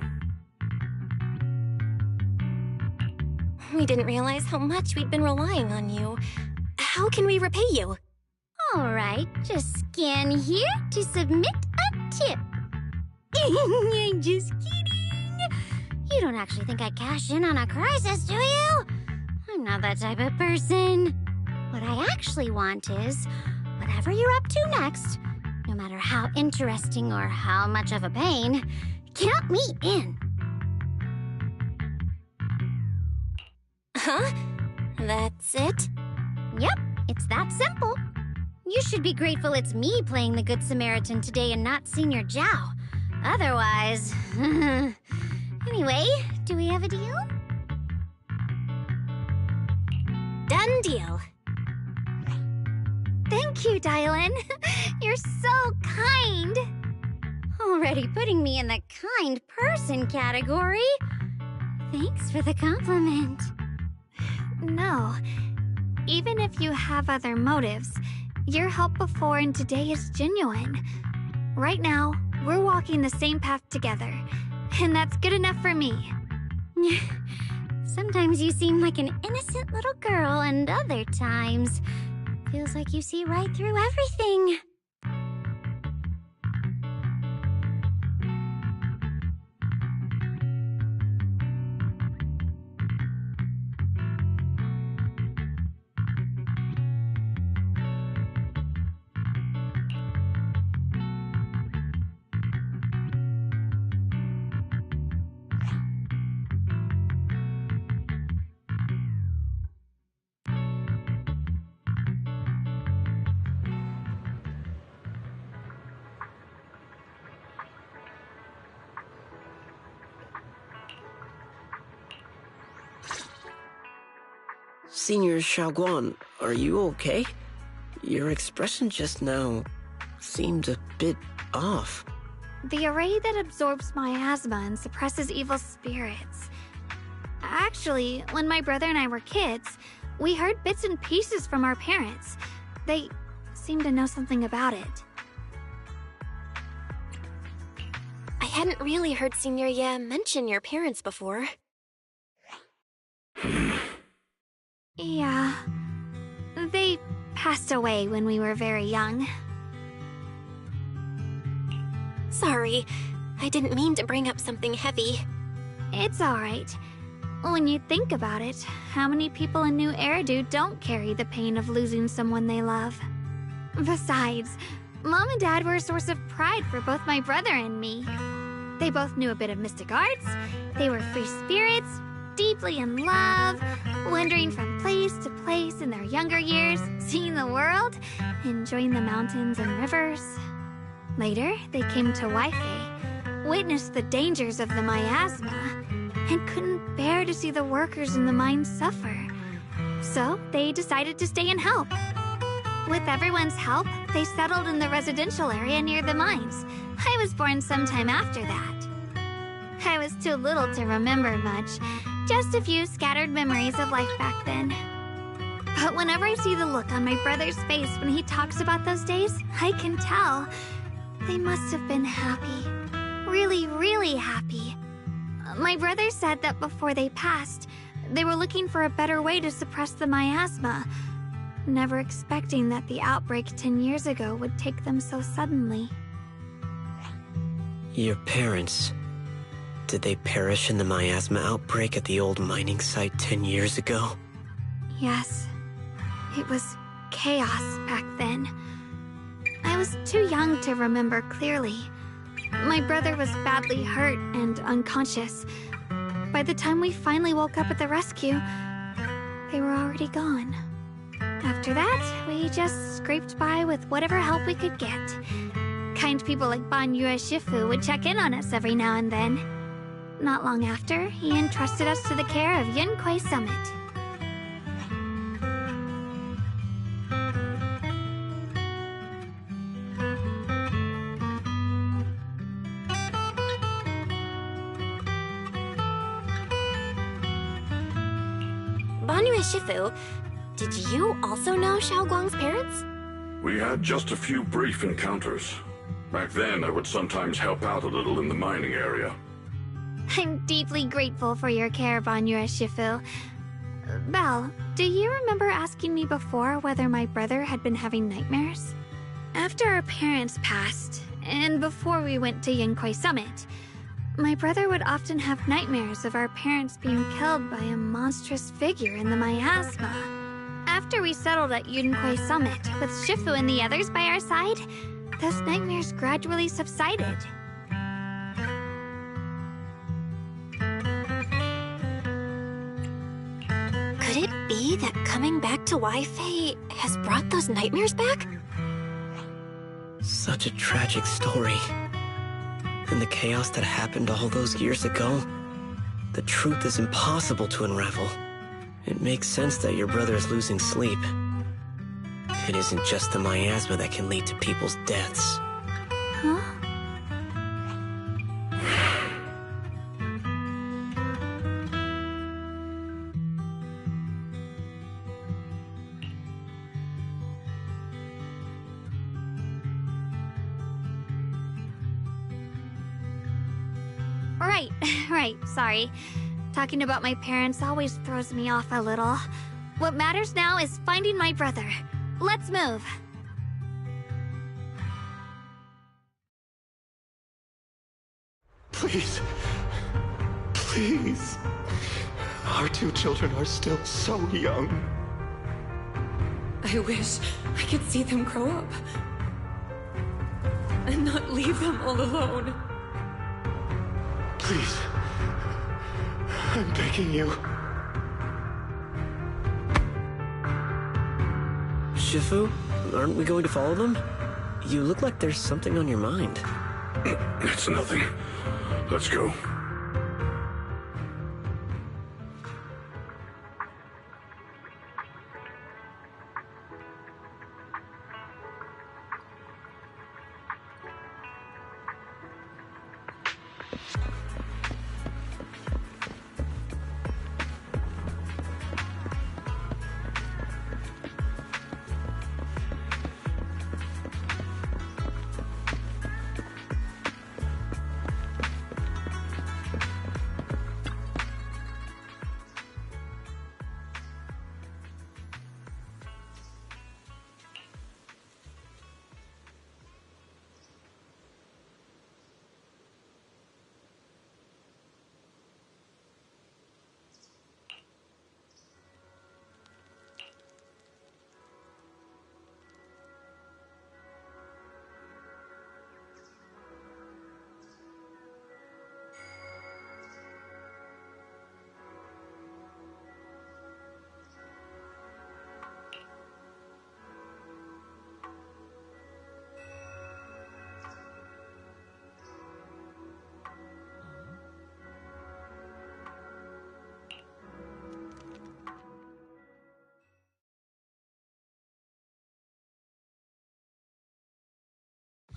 We didn't realize how much we'd been relying on you. How can we repay you? All right, just scan here to submit a tip. I'm just kidding. You don't actually think I cash in on a crisis, do you? I'm not that type of person. What I actually want is, whatever you're up to next, no matter how interesting or how much of a pain, count me in. Huh? That's it? Yep, it's that simple. You should be grateful it's me playing the Good Samaritan today and not Senior Zhao. Otherwise... Anyway, do we have a deal? Done deal. Thank you, Dial-in. You're so kind. Already putting me in the kind person category. Thanks for the compliment. No. Even if you have other motives, your help before and today is genuine. Right now, we're walking the same path together, and that's good enough for me. Sometimes you seem like an innocent little girl, and other times, feels like you see right through everything. Senior Xiaoguan, are you okay? Your expression just now seemed a bit off. The array that absorbs miasma and suppresses evil spirits. Actually, when my brother and I were kids, we heard bits and pieces from our parents. They seemed to know something about it. I hadn't really heard Senior Ye mention your parents before. Yeah. They passed away when we were very young. Sorry, I didn't mean to bring up something heavy. It's alright. When you think about it, how many people in New Eridu don't carry the pain of losing someone they love? Besides, Mom and Dad were a source of pride for both my brother and me. They both knew a bit of mystic arts, they were free spirits, deeply in love, wandering from place to place in their younger years, seeing the world, enjoying the mountains and rivers. Later, they came to Waifei, witnessed the dangers of the miasma, and couldn't bear to see the workers in the mines suffer. So, they decided to stay and help. With everyone's help, they settled in the residential area near the mines. I was born sometime after that. I was too little to remember much, just a few scattered memories of life back then. But whenever I see the look on my brother's face when he talks about those days, I can tell. They must have been happy. Really, really happy. My brother said that before they passed, they were looking for a better way to suppress the miasma, never expecting that the outbreak 10 years ago would take them so suddenly. Your parents, did they perish in the miasma outbreak at the old mining site 10 years ago? Yes. It was chaos back then. I was too young to remember clearly. My brother was badly hurt and unconscious. By the time we finally woke up at the rescue, they were already gone. After that, we just scraped by with whatever help we could get. Kind people like Ban Yue Shifu would check in on us every now and then. Not long after, he entrusted us to the care of Yunquei Summit. Ban Yue Shifu, did you also know Xiaoguang's parents? We had just a few brief encounters. Back then, I would sometimes help out a little in the mining area. I'm deeply grateful for your care, Ban Yue Shifu. Belle, do you remember asking me before whether my brother had been having nightmares? After our parents passed, and before we went to Yunquei Summit, my brother would often have nightmares of our parents being killed by a monstrous figure in the miasma. After we settled at Yunquei Summit, with Shifu and the others by our side, those nightmares gradually subsided. Could it be that coming back to Waifei has brought those nightmares back? Such a tragic story. And the chaos that happened all those years ago, the truth is impossible to unravel. It makes sense that your brother is losing sleep. It isn't just the miasma that can lead to people's deaths. Huh? Right, sorry. Talking about my parents always throws me off a little. What matters now is finding my brother. Let's move. Please. Please. Our two children are still so young. I wish I could see them grow up. And not leave them all alone. Please. I'm begging you. Shifu, aren't we going to follow them? You look like there's something on your mind. It's nothing. Let's go.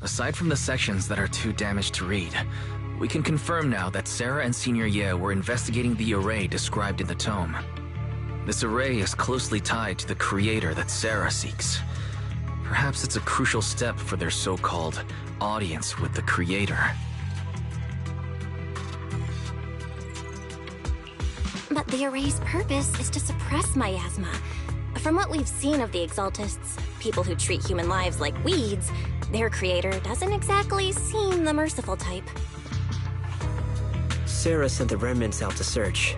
Aside from the sections that are too damaged to read, we can confirm now that Sarah and Senior Ye were investigating the array described in the tome. This array is closely tied to the creator that Sarah seeks. Perhaps it's a crucial step for their so-called audience with the creator. But the array's purpose is to suppress miasma. From what we've seen of the Exaltists, people who treat human lives like weeds, their creator doesn't exactly seem the merciful type. Sarah sent the remnants out to search.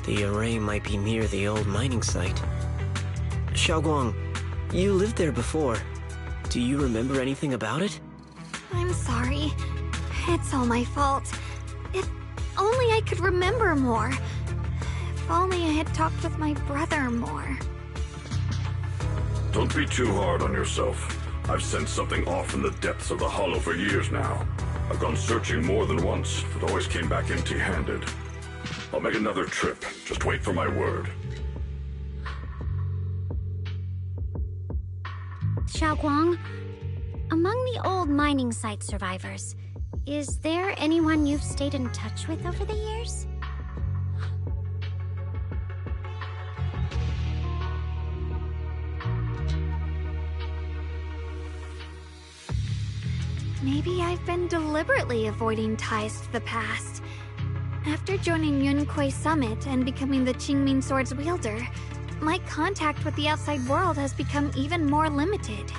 The array might be near the old mining site. Xiaoguang, you lived there before. Do you remember anything about it? I'm sorry. It's all my fault. If only I could remember more. If only I had talked with my brother more. Don't be too hard on yourself. I've sensed something off in the depths of the hollow for years now. I've gone searching more than once, but always came back empty-handed. I'll make another trip. Just wait for my word. Xiaoguang, among the old mining site survivors, is there anyone you've stayed in touch with over the years? Maybe I've been deliberately avoiding ties to the past. After joining Yunkuei Summit and becoming the Qingming Sword's wielder, my contact with the outside world has become even more limited.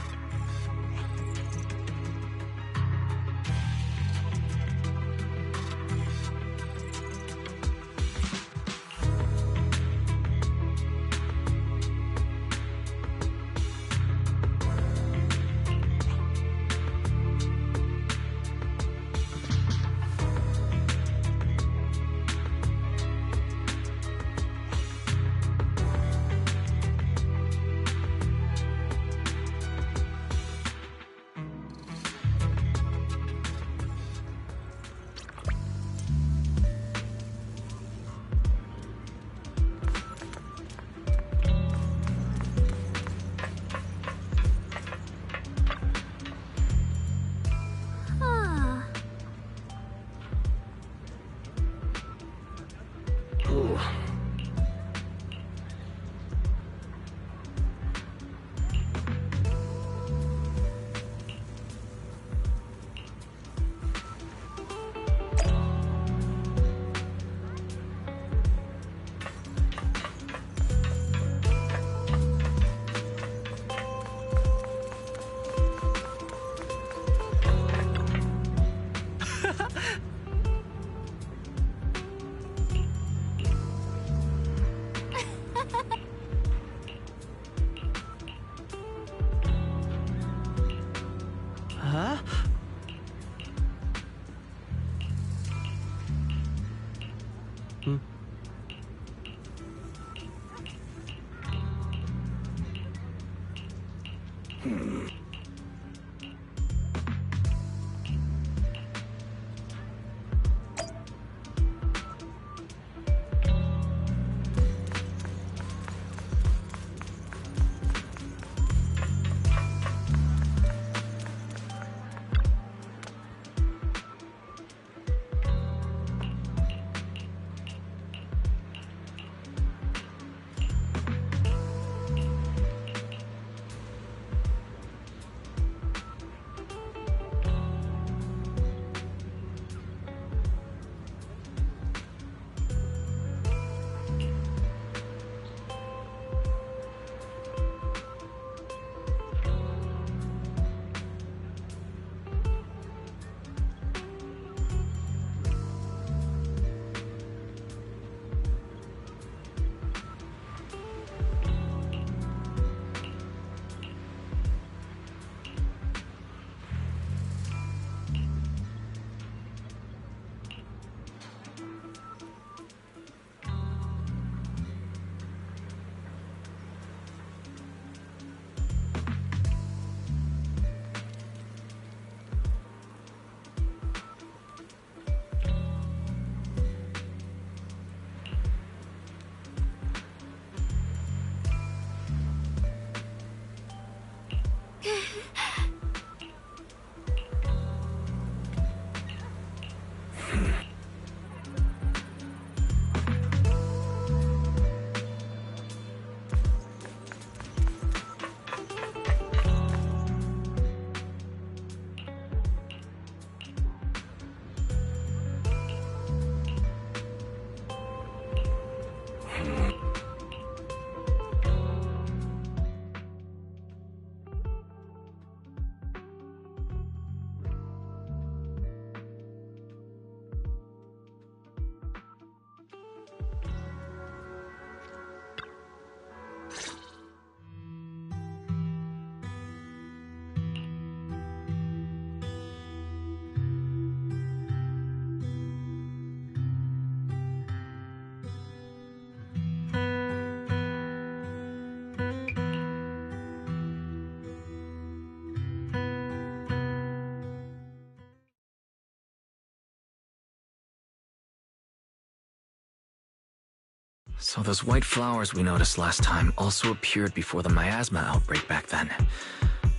So those white flowers we noticed last time also appeared before the miasma outbreak back then.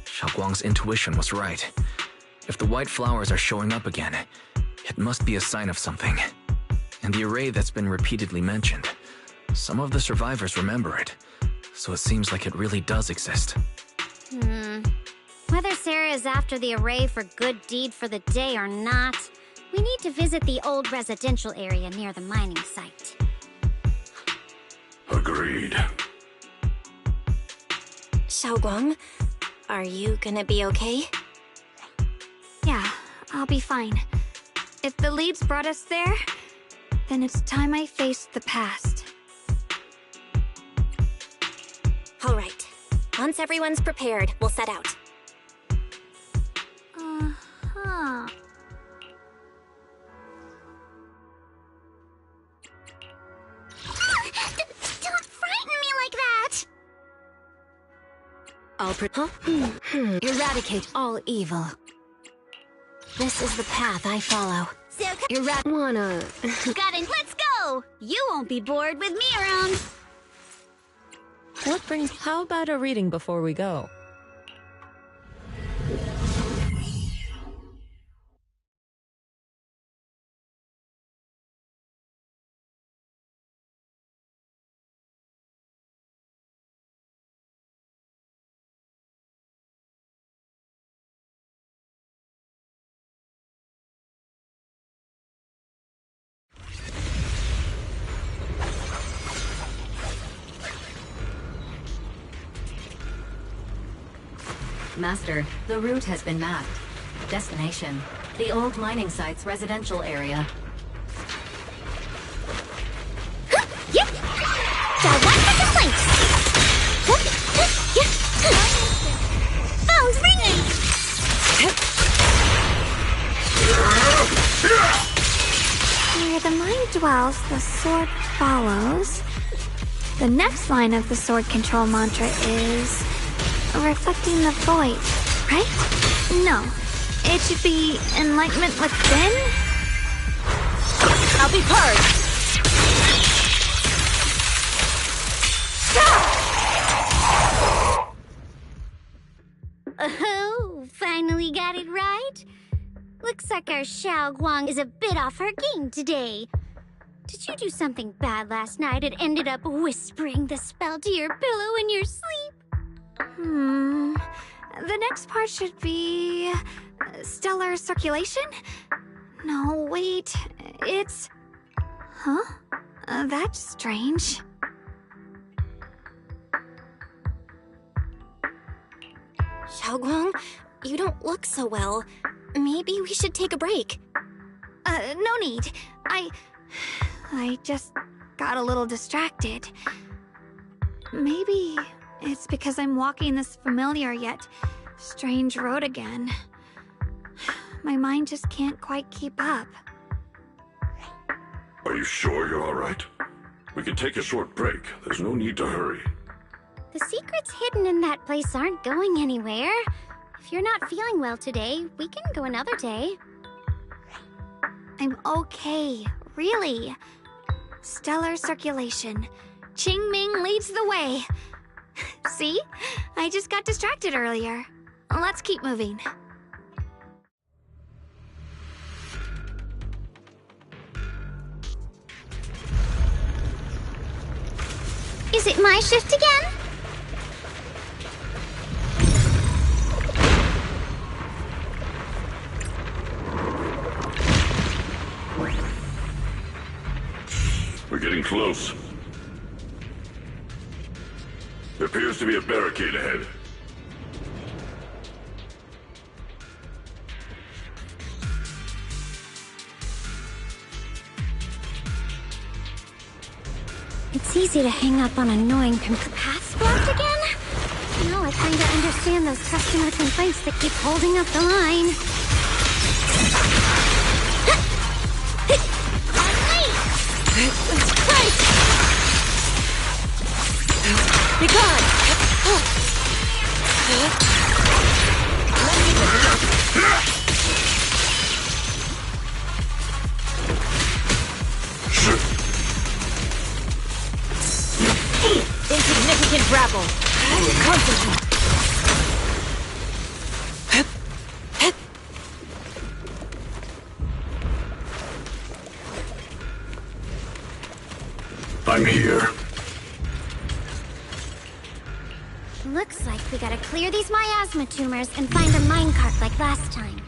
Xiaoguang's intuition was right. If the white flowers are showing up again, it must be a sign of something. And the array that's been repeatedly mentioned, some of the survivors remember it, so it seems like it really does exist. Whether Sarah is after the array for good deed for the day or not, we need to visit the old residential area near the mining site. Agreed. Xiaoguang, are you gonna be okay? Yeah, I'll be fine. If the leads brought us there, then it's time I faced the past. All right. Once everyone's prepared, we'll set out. Uh-huh. Don't frighten me like that! Eradicate all evil. This is the path I follow. Got it, let's go! You won't be bored with me around. How about a reading before we go? Master, the route has been mapped. Destination, the old mining site's residential area. Phone's ringing! Where the mind dwells, the sword follows. The next line of the sword control mantra is reflecting the void, right? No, it should be enlightenment within. I'll be purged! Oh, finally got it right. Looks like our Xiaoguang is a bit off her game today. Did you do something bad last night and ended up whispering the spell to your pillow in your sleep? The next part should be stellar circulation? No, wait, it's... Huh? That's strange. Xiaoguang, you don't look so well. Maybe we should take a break. No need. I just got a little distracted. Maybe it's because I'm walking this familiar yet strange road again. My mind just can't quite keep up. Are you sure you're all right? We can take a short break. There's no need to hurry. The secrets hidden in that place aren't going anywhere. If you're not feeling well today, we can go another day. I'm okay, really. Stellar circulation. Qing Ming leads the way. See? I just got distracted earlier. Let's keep moving. Is it my shift again? We're getting close. There appears to be a barricade ahead. It's easy to hang up on annoying paths blocked again? Now I kinda understand those customer complaints that keep holding up the line. Be gone! can grapple. Concentrate. I'm here. Looks like we gotta clear these miasma tumors and find a minecart like last time.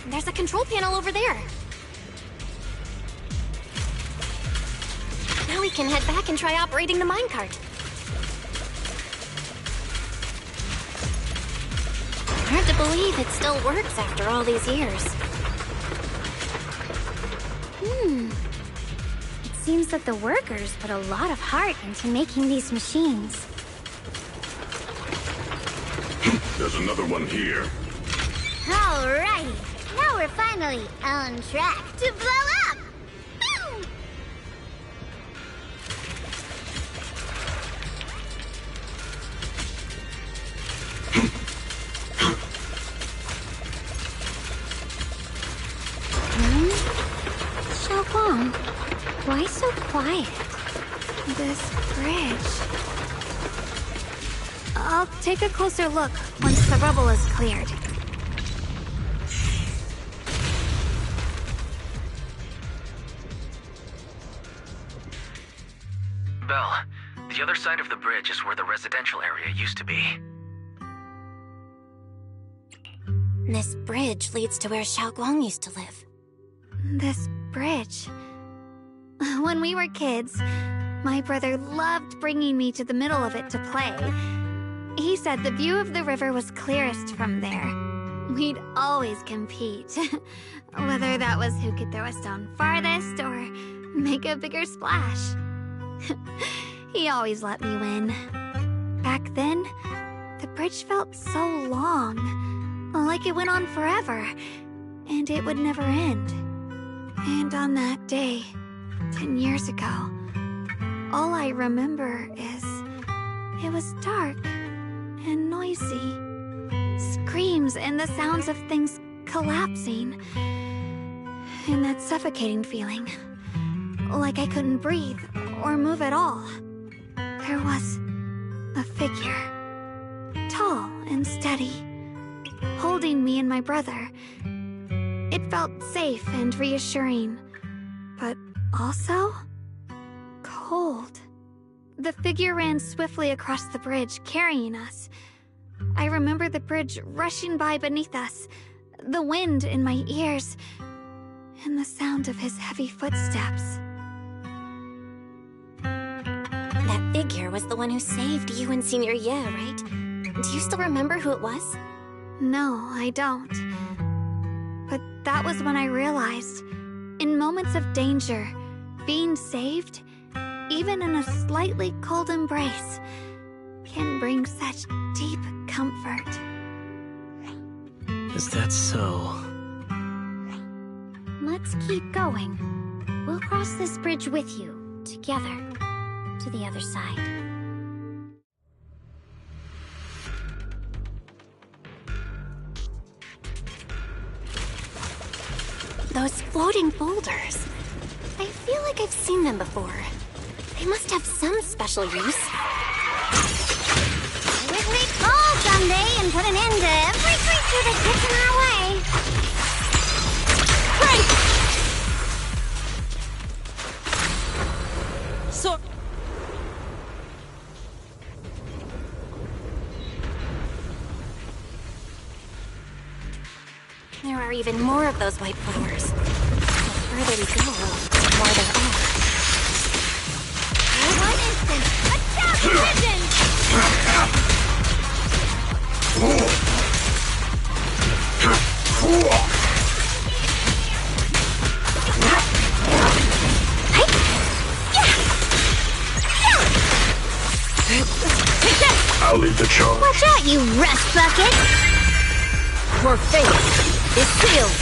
There's a control panel over there. Now we can head back and try operating the minecart. Hard to believe it still works after all these years. It seems that the workers put a lot of heart into making these machines. There's another one here. Alrighty, now we're finally on track to blow up! Boom! Xiaoguang, why so quiet? This bridge. I'll take a closer look once the rubble is cleared. Belle, the other side of the bridge is where the residential area used to be. This bridge leads to where Xiaoguang used to live. This bridge. When we were kids, my brother loved bringing me to the middle of it to play. He said the view of the river was clearest from there. We'd always compete. Whether that was who could throw a stone farthest or make a bigger splash. He always let me win. Back then, the bridge felt so long, like it went on forever, and it would never end. And on that day, 10 years ago, all I remember is it was dark and noisy. Screams and the sounds of things collapsing. And that suffocating feeling. Like I couldn't breathe or move at all. There was a figure. Tall and steady. Holding me and my brother. It felt safe and reassuring. But also cold. The figure ran swiftly across the bridge, carrying us. I remember the bridge rushing by beneath us, the wind in my ears, and the sound of his heavy footsteps. That figure was the one who saved you and Senior Ye, right? Do you still remember who it was? No, I don't. But that was when I realized, in moments of danger, being saved, even in a slightly cold embrace, can bring such deep comfort. Is that so? Let's keep going. We'll cross this bridge with you, together, to the other side. Those floating boulders. I feel like I've seen them before. They must have some special use. With me fall someday and put an end to every creature that gets in our way. Right! So... There are even more of those white flowers. The further we go, the more there are. One instant, attack vision! I'll lead the charge. Watch out, you rust bucket! Your fate is sealed!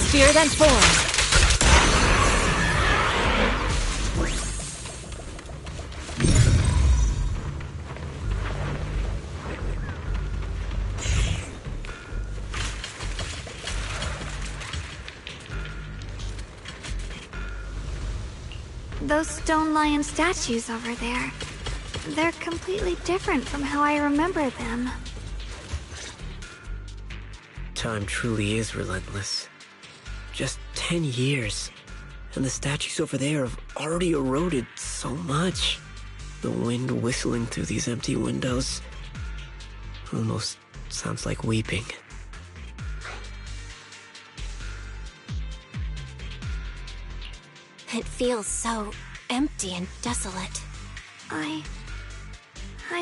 Sphere then form. Those stone lion statues over there. They're completely different from how I remember them. Time truly is relentless. Just 10 years, and the statues over there have already eroded so much. The wind whistling through these empty windows almost sounds like weeping. It feels so empty and desolate. I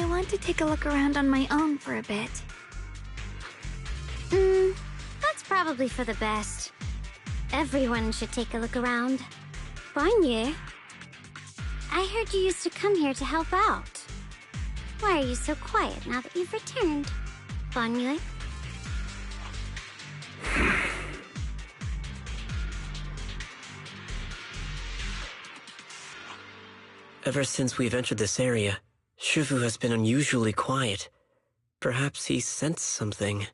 want to take a look around on my own for a bit. That's probably for the best. Everyone should take a look around. Bonnie, I heard you used to come here to help out. Why are you so quiet now that you've returned, Bonnie? Ever since we've entered this area, Shifu has been unusually quiet. Perhaps he sensed something.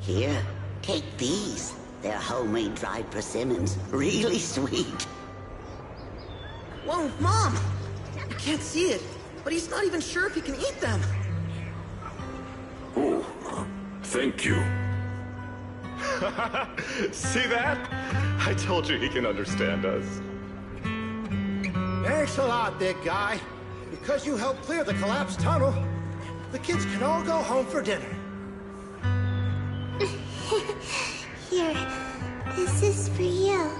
Here, take these. They're homemade dried persimmons. Really sweet. Whoa, Mom! I can't see it, but he's not even sure if he can eat them. Oh, thank you. See that? I told you he can understand us. Thanks a lot, big guy. Because you helped clear the collapsed tunnel, the kids can all go home for dinner. Here, this is for you.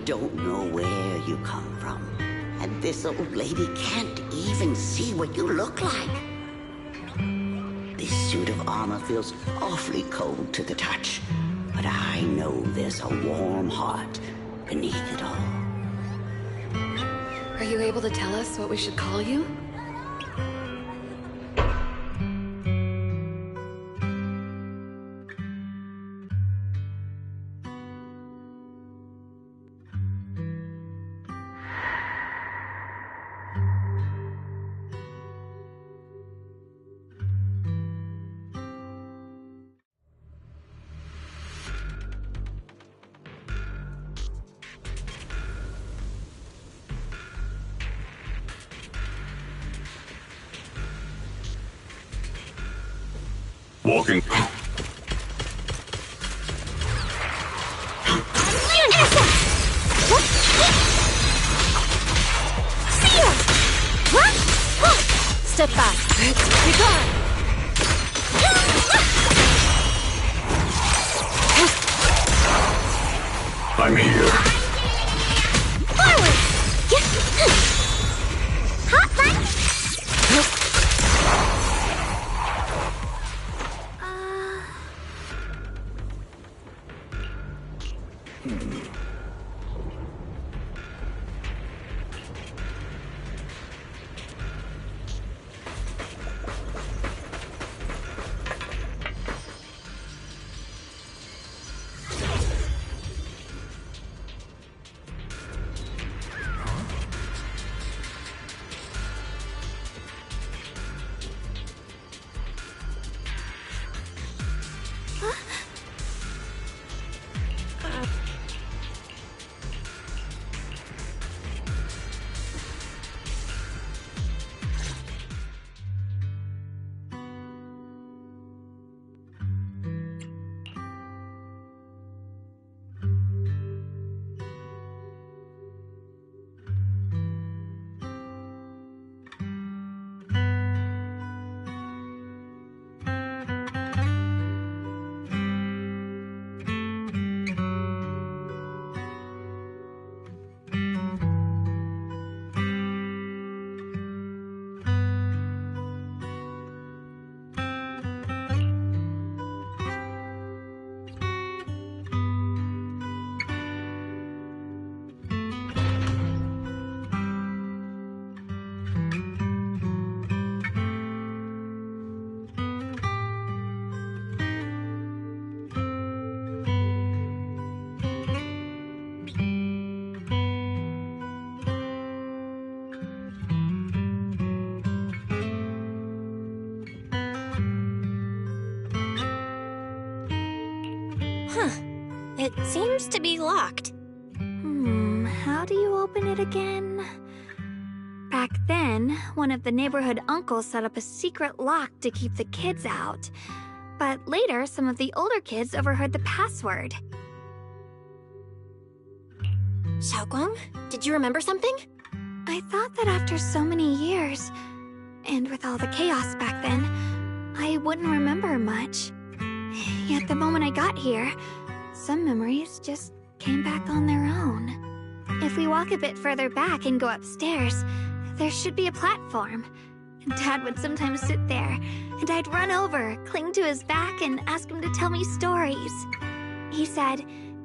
don't know where you come from. And this old lady can't even see what you look like. This suit of armor feels awfully cold to the touch. But I know there's a warm heart beneath it all. Are you able to tell us what we should call you? Walking. Step back. Be gone. I'm here. Forward! Hot fun! It seems to be locked. How do you open it again? Back then, one of the neighborhood uncles set up a secret lock to keep the kids out. But later, some of the older kids overheard the password. Xiaoguang, did you remember something? I thought that after so many years, and with all the chaos back then, I wouldn't remember much. Yet the moment I got here, some memories just came back on their own. If we walk a bit further back and go upstairs, there should be a platform. Dad would sometimes sit there, and I'd run over, cling to his back, and ask him to tell me stories. He said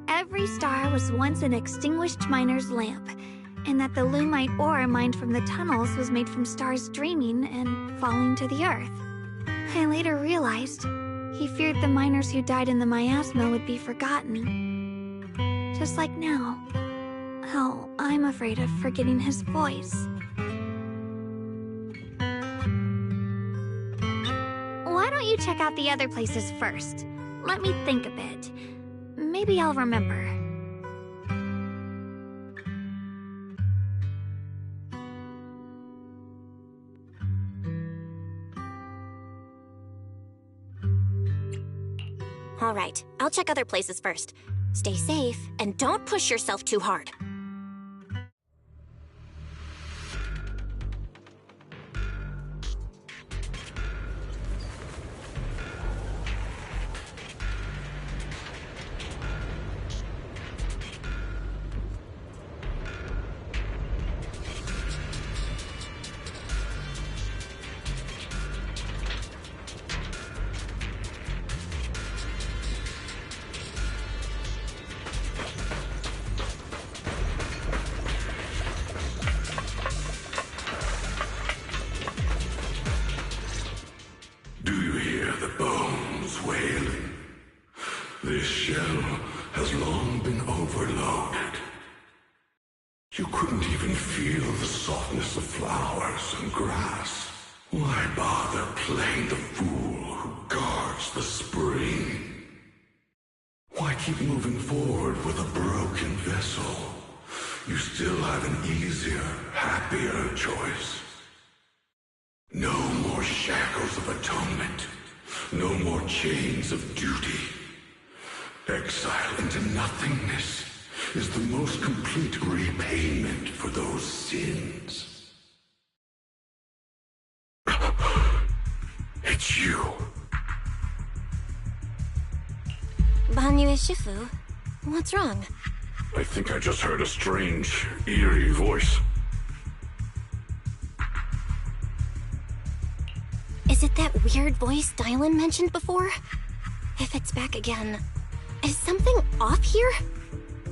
every star was once an extinguished miner's lamp, and that the lumite ore mined from the tunnels was made from stars dreaming and falling to the earth. I later realized he feared the miners who died in the miasma would be forgotten. Just like now, how I'm afraid of forgetting his voice. Why don't you check out the other places first? Let me think a bit. Maybe I'll remember. All right, I'll check other places first. Stay safe, and don't push yourself too hard. the bones wailing. This shell has long been overloaded. You couldn't even feel the softness of flowers and grass. Why bother playing the fool who guards the spring? Why keep moving forward with a broken vessel? You still have an easier, happier choice. No more shackles of atonement. No more chains of duty. Exile into nothingness is the most complete repayment for those sins. It's you. Banyu is Shifu. What's wrong? I think I just heard a strange, eerie voice. Is it that weird voice Dylan mentioned before? If it's back again, is something off here?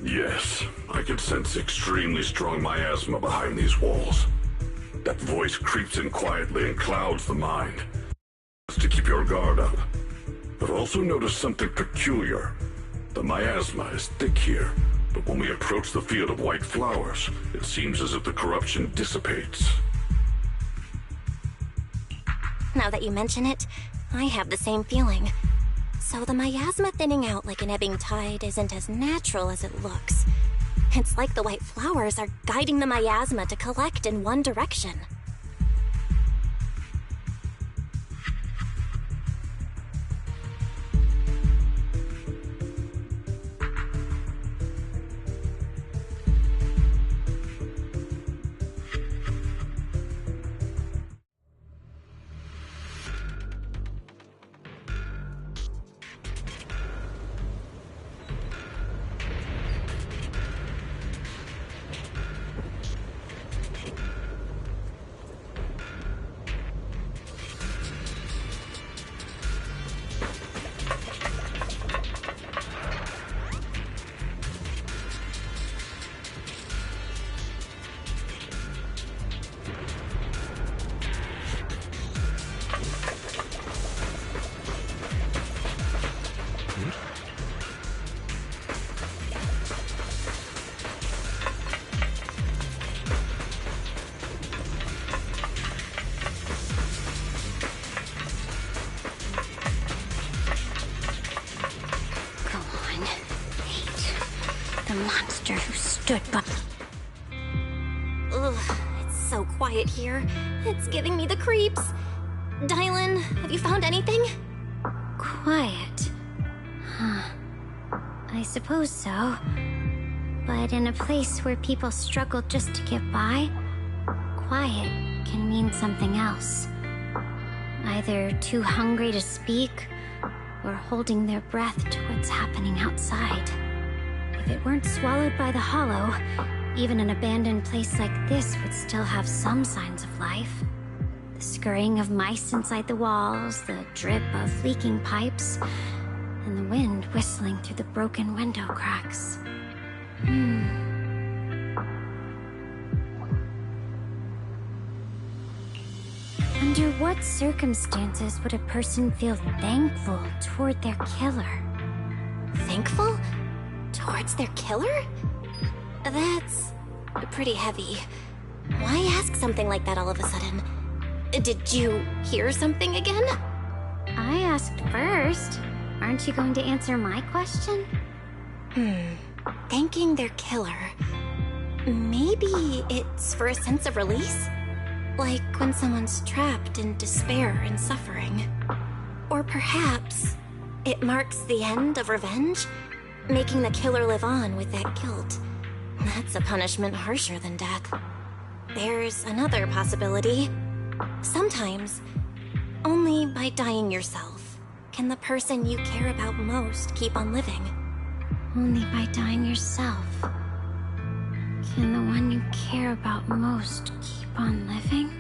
Yes, I can sense extremely strong miasma behind these walls. That voice creeps in quietly and clouds the mind. To keep your guard up. I've also noticed something peculiar. The miasma is thick here, but when we approach the field of white flowers, it seems as if the corruption dissipates. Now that you mention it, I have the same feeling. So the miasma thinning out like an ebbing tide isn't as natural as it looks. It's like the white flowers are guiding the miasma to collect in one direction. The monster who stood by. Ugh, it's so quiet here. It's giving me the creeps. Dylan, have you found anything? Quiet. Huh. I suppose so. But in a place where people struggle just to get by, quiet can mean something else. Either too hungry to speak, or holding their breath to what's happening outside. If it weren't swallowed by the hollow, even an abandoned place like this would still have some signs of life. The scurrying of mice inside the walls, the drip of leaking pipes, and the wind whistling through the broken window cracks. Under what circumstances would a person feel thankful toward their killer? Thankful? Towards their killer? That's pretty heavy. Why ask something like that all of a sudden? Did you hear something again? I asked first. Aren't you going to answer my question? Thanking their killer. Maybe it's for a sense of release? Like when someone's trapped in despair and suffering. Or perhaps it marks the end of revenge? Making the killer live on with that guilt. That's a punishment harsher than death. There's another possibility. Sometimes, only by dying yourself can the person you care about most keep on living. Only by dying yourself can the one you care about most keep on living?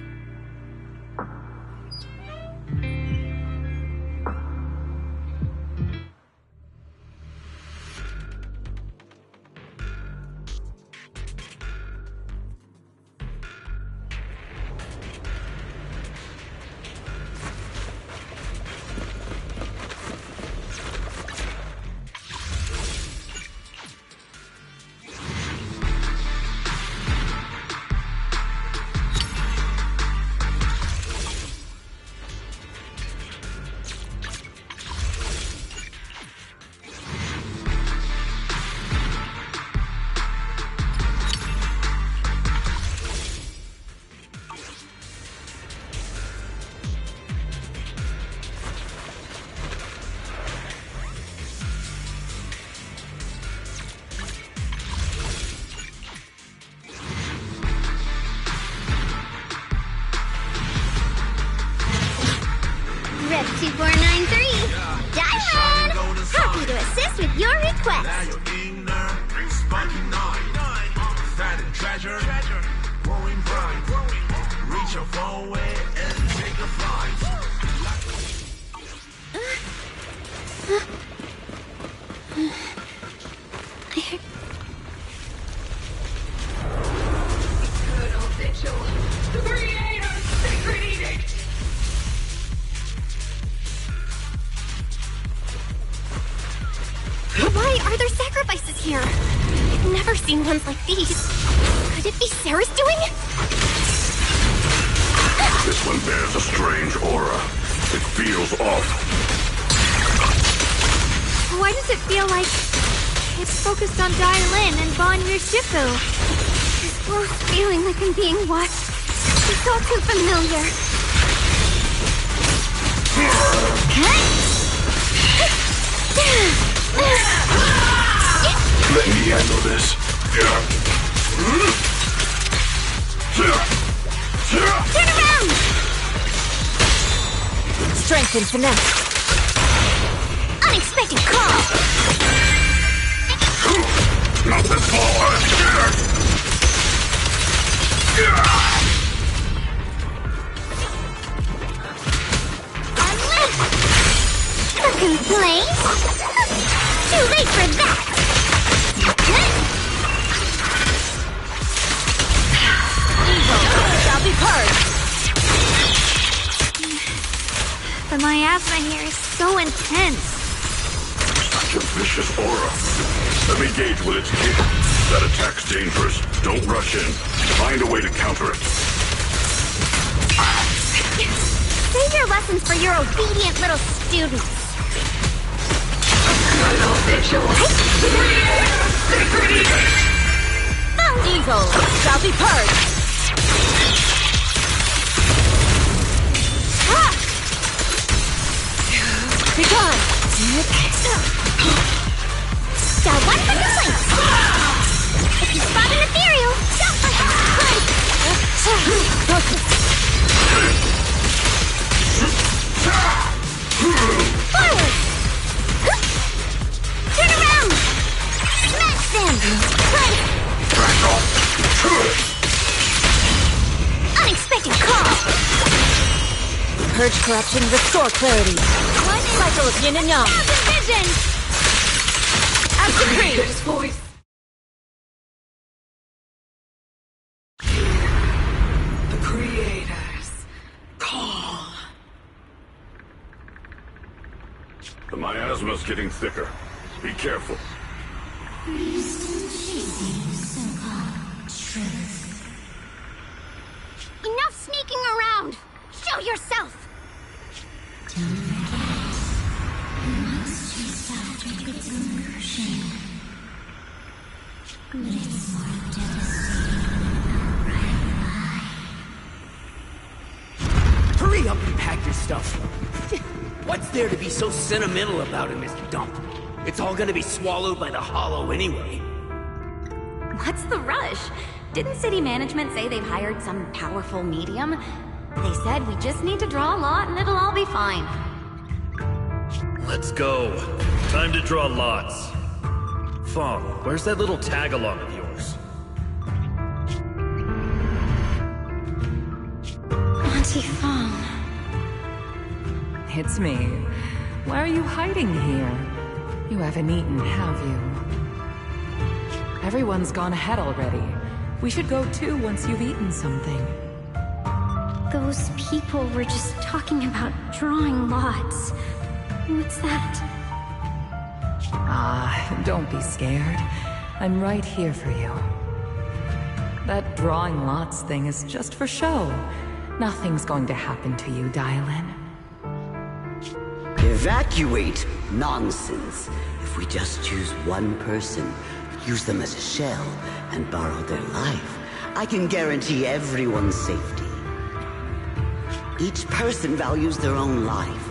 F2493. Diamond! Happy to assist with your request. Reach your phone way and take a flight. Eternal vigil. The Creator's sacred edict. Why are there sacrifices here? I've never seen ones like these. Could it be Sarah's doing? This one bears a strange aura. It feels off. Why does it feel like it's focused on Dai-Lin and Banyu Shifu? This gross feeling like I'm being watched. It's all too familiar. Let me handle this. Turn around! Strength and finesse. Unexpected call! Not this far! A complaint? Too late for that! Shall be purged. The miasma here is so intense. Such a vicious aura. Let me gauge with its kick. That attack's dangerous. Don't rush in. Find a way to counter it. Save your lessons for your obedient little students. Eternal vigil. The Creator's sacred edict. Evil shall be purged. Be gone. Got one for complaints. If you spot an ethereal, don't Forward! Turn around! Smash them! Unexpected call! Purge corruption, restore clarity. Cycle of yin and yang. Vision! As decreed. His voice. The Creator's call. The miasma's getting thicker. Be careful. Are you still chasing so-called truth? Enough sneaking around! Show yourself! Don't forget, you must chase after its illusion. But it's more devastating than a bright lie. Hurry up and pack your stuff. What's there to be so sentimental about it, Mr. Dump? It's all gonna be swallowed by the hollow anyway. What's the rush? Didn't city management say they've hired some powerful medium? They said we just need to draw a lot and it'll all be fine. Let's go. Time to draw lots. Fong, where's that little tag-along of yours? Auntie Fong. It's me. Why are you hiding here? You haven't eaten, have you? Everyone's gone ahead already. We should go too once you've eaten something. Those people were just talking about drawing lots. What's that? Don't be scared. I'm right here for you. That drawing lots thing is just for show. Nothing's going to happen to you, Dai-Lin. Evacuate? Nonsense. If we just choose one person, use them as a shell, and borrow their life, I can guarantee everyone's safety. Each person values their own life.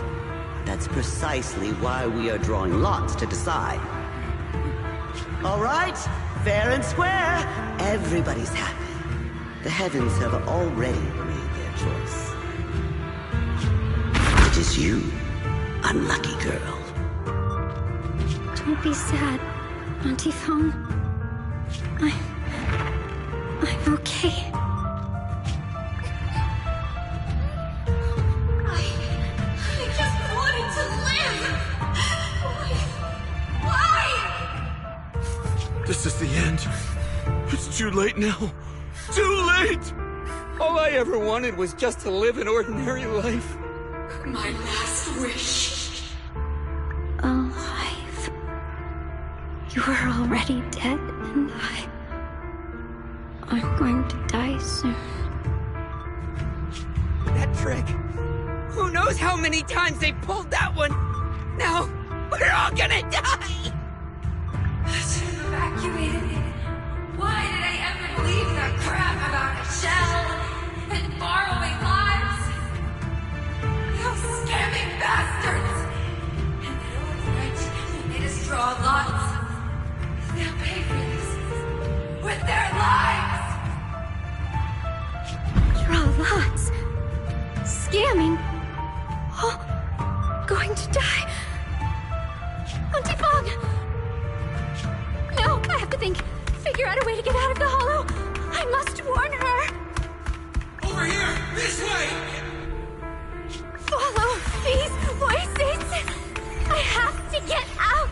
That's precisely why we are drawing lots to decide. All right, fair and square. Everybody's happy. The heavens have already made their choice. Which is you, unlucky girl. Don't be sad, Auntie Fong. I'm okay. I just wanted to live! Why? This is the end. It's too late now. Too late! All I ever wanted was just to live an ordinary life. My last wish. Alive. You were already dead, and I'm going to die soon. That trick. Who knows how many times they pulled that one? Now, we're all gonna die! Should have evacuated me. Why did I ever believe that crap about a shell and borrowing lives? Those scamming bastards! And they always right, they just draw lots. They'll pay for this with their lives! Draw lots. Scamming. Oh, going to die. Auntie Fong! No, I have to figure out a way to get out of the hollow. I must warn her. Over here! This way! Follow these voices. I have to get out.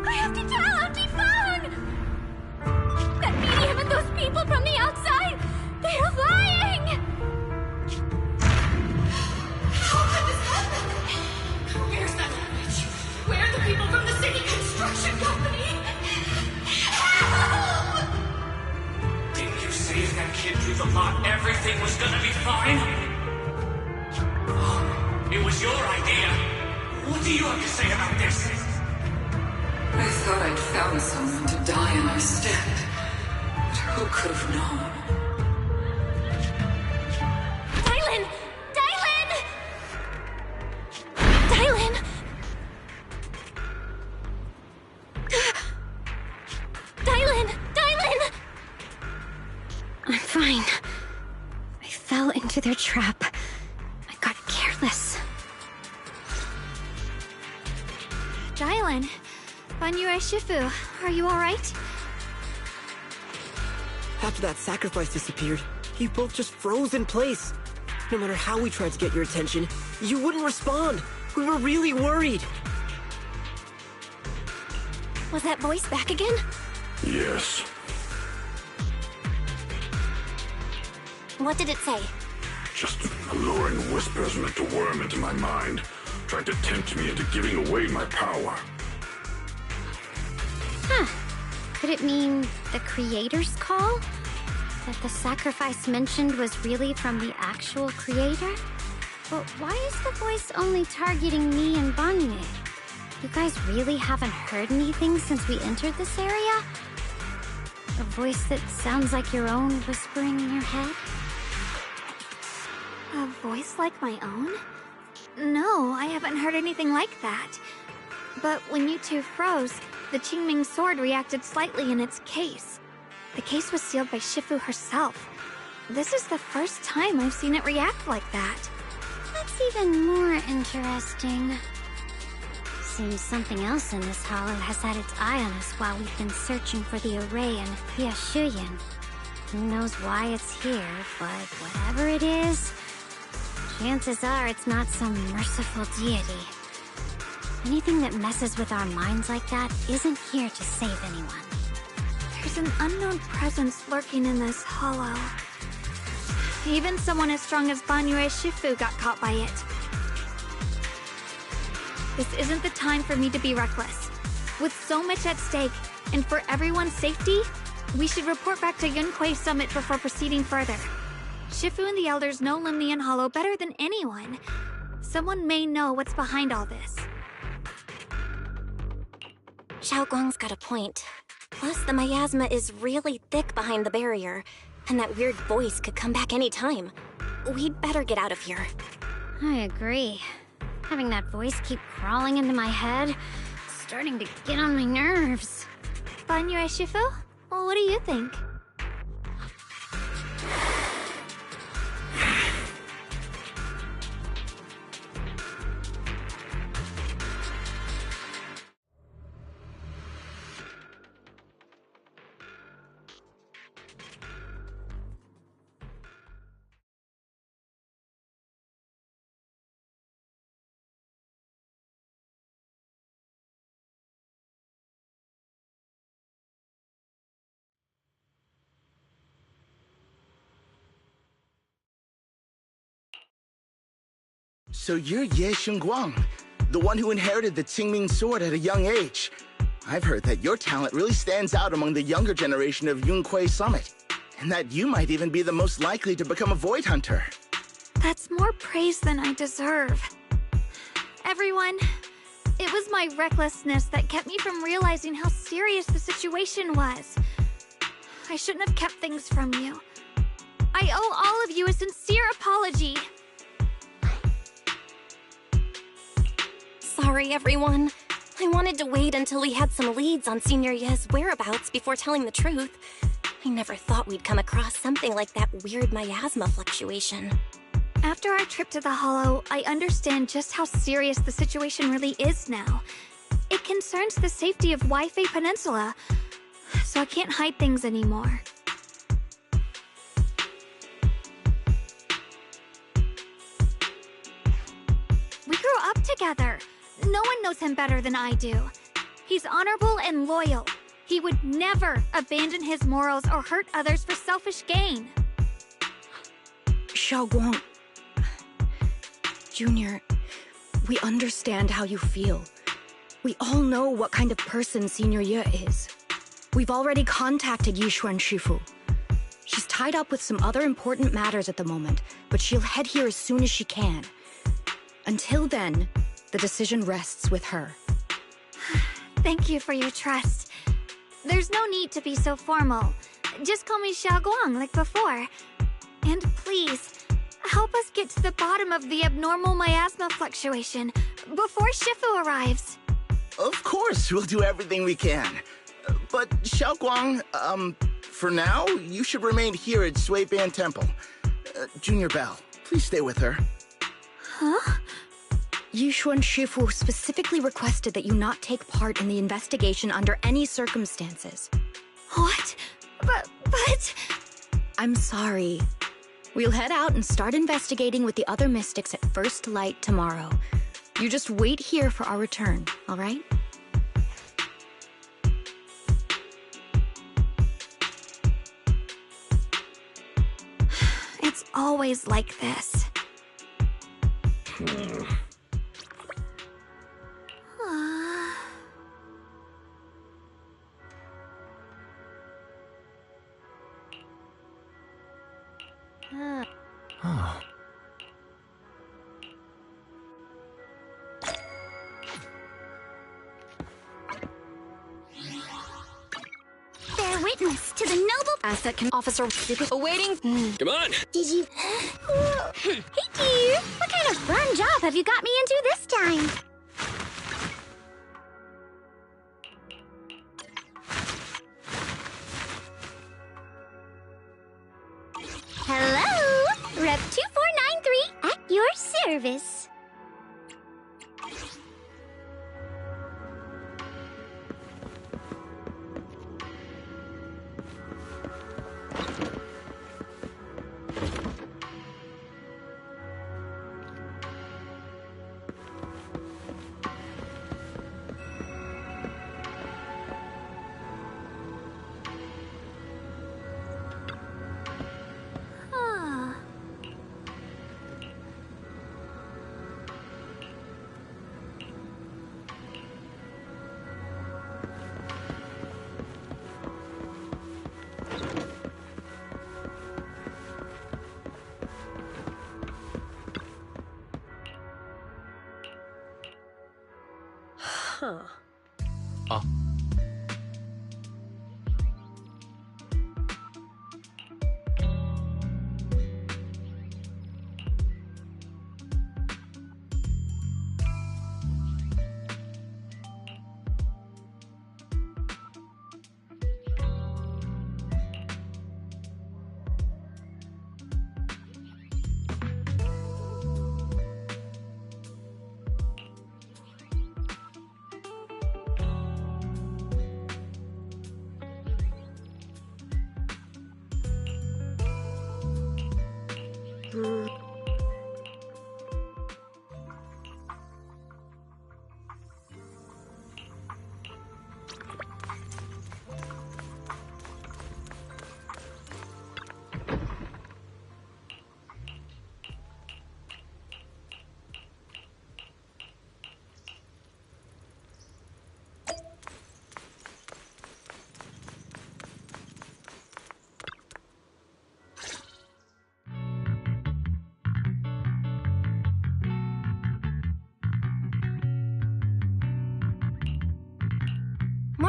I have to tell Auntie Fong. That medium and those people from the outside, they're lying. How could this happen? Where's that witch? Where are the people from the city construction company? Help! Didn't you say if that kid drew the lot, everything was gonna be fine? Oh, it was your idea. What do you have to say about this? I thought I'd found someone to die in my stead. But who could have known? Dylan! Dylan! Dylan! Dylan! I'm fine. I fell into their trap. I got careless. Dylan, Banyue Shifu, are you alright? After that sacrifice disappeared, you both just froze in place. No matter how we tried to get your attention, you wouldn't respond. We were really worried. Was that voice back again? Yes. What did it say? Just alluring whispers meant to worm into my mind, trying to tempt me into giving away my power. Huh. Could it mean the creator's call? That the sacrifice mentioned was really from the actual creator? But why is the voice only targeting me and Banyue? You guys really haven't heard anything since we entered this area? A voice that sounds like your own whispering in your head? A voice like my own? No, I haven't heard anything like that. But when you two froze, the Qingming sword reacted slightly in its case. The case was sealed by Shifu herself. This is the first time I've seen it react like that. That's even more interesting. Seems something else in this hollow has had its eye on us while we've been searching for the array in Piashuyan. Who knows why it's here, but whatever it is, chances are it's not some merciful deity. Anything that messes with our minds like that isn't here to save anyone. There's an unknown presence lurking in this hollow. Even someone as strong as Banyue Shifu got caught by it. This isn't the time for me to be reckless. With so much at stake, and for everyone's safety, we should report back to Yunquei Summit before proceeding further. Shifu and the elders know Limnian Hollow better than anyone. Someone may know what's behind all this. Xiaoguang's got a point. Plus, the miasma is really thick behind the barrier, and that weird voice could come back any time. We'd better get out of here. I agree. Having that voice keep crawling into my head, it's starting to get on my nerves. Banyue Shifu? Well, what do you think? So you're Ye Xingguang, the one who inherited the Qingming sword at a young age. I've heard that your talent really stands out among the younger generation of Yunque Summit, and that you might even be the most likely to become a Void Hunter. That's more praise than I deserve. Everyone, it was my recklessness that kept me from realizing how serious the situation was. I shouldn't have kept things from you. I owe all of you a sincere apology. Sorry, everyone. I wanted to wait until we had some leads on Senior Ye's whereabouts before telling the truth. I never thought we'd come across something like that weird miasma fluctuation. After our trip to the Hollow, I understand just how serious the situation really is now. It concerns the safety of Waifei Peninsula, so I can't hide things anymore. We grew up together. No one knows him better than I do. He's honorable and loyal. He would never abandon his morals or hurt others for selfish gain. Xiaoguang, Junior, we understand how you feel. We all know what kind of person Senior Ye is. We've already contacted Yishuan Shifu. She's tied up with some other important matters at the moment, but she'll head here as soon as she can. Until then, the decision rests with her. Thank you for your trust. There's no need to be so formal. Just call me Xiaoguang like before. And please, help us get to the bottom of the abnormal miasma fluctuation before Shifu arrives. Of course, we'll do everything we can. But Xiaoguang, for now, you should remain here at Suiban Temple. Junior Bell, please stay with her. Huh? Yishuan Shifu specifically requested that you not take part in the investigation under any circumstances. What? But... I'm sorry. We'll head out and start investigating with the other mystics at first light tomorrow. You just wait here for our return, all right? It's always like this. Bear witness to the noble Asset can officer awaiting. Come on! Did you... Hey, dear! What kind of fun job have you got me into this time? Hello! Rep 2493 at your service. Huh.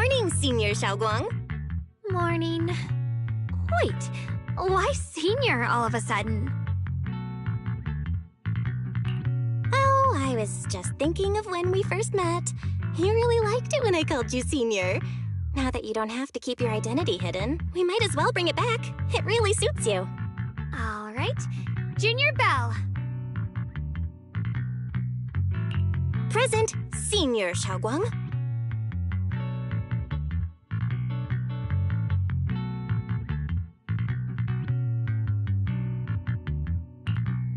morning, Senior Xiaoguang. Morning. Wait, why Senior all of a sudden? Oh, I was just thinking of when we first met. You really liked it when I called you Senior. Now that you don't have to keep your identity hidden, we might as well bring it back. It really suits you. All right. Junior Bell. Present, Senior Xiaoguang.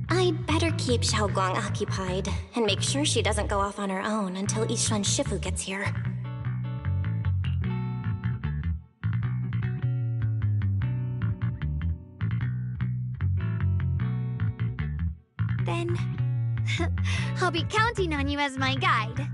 I'd better keep Xiaoguang occupied and make sure she doesn't go off on her own until Yishuan Shifu gets here. Then I'll be counting on you as my guide.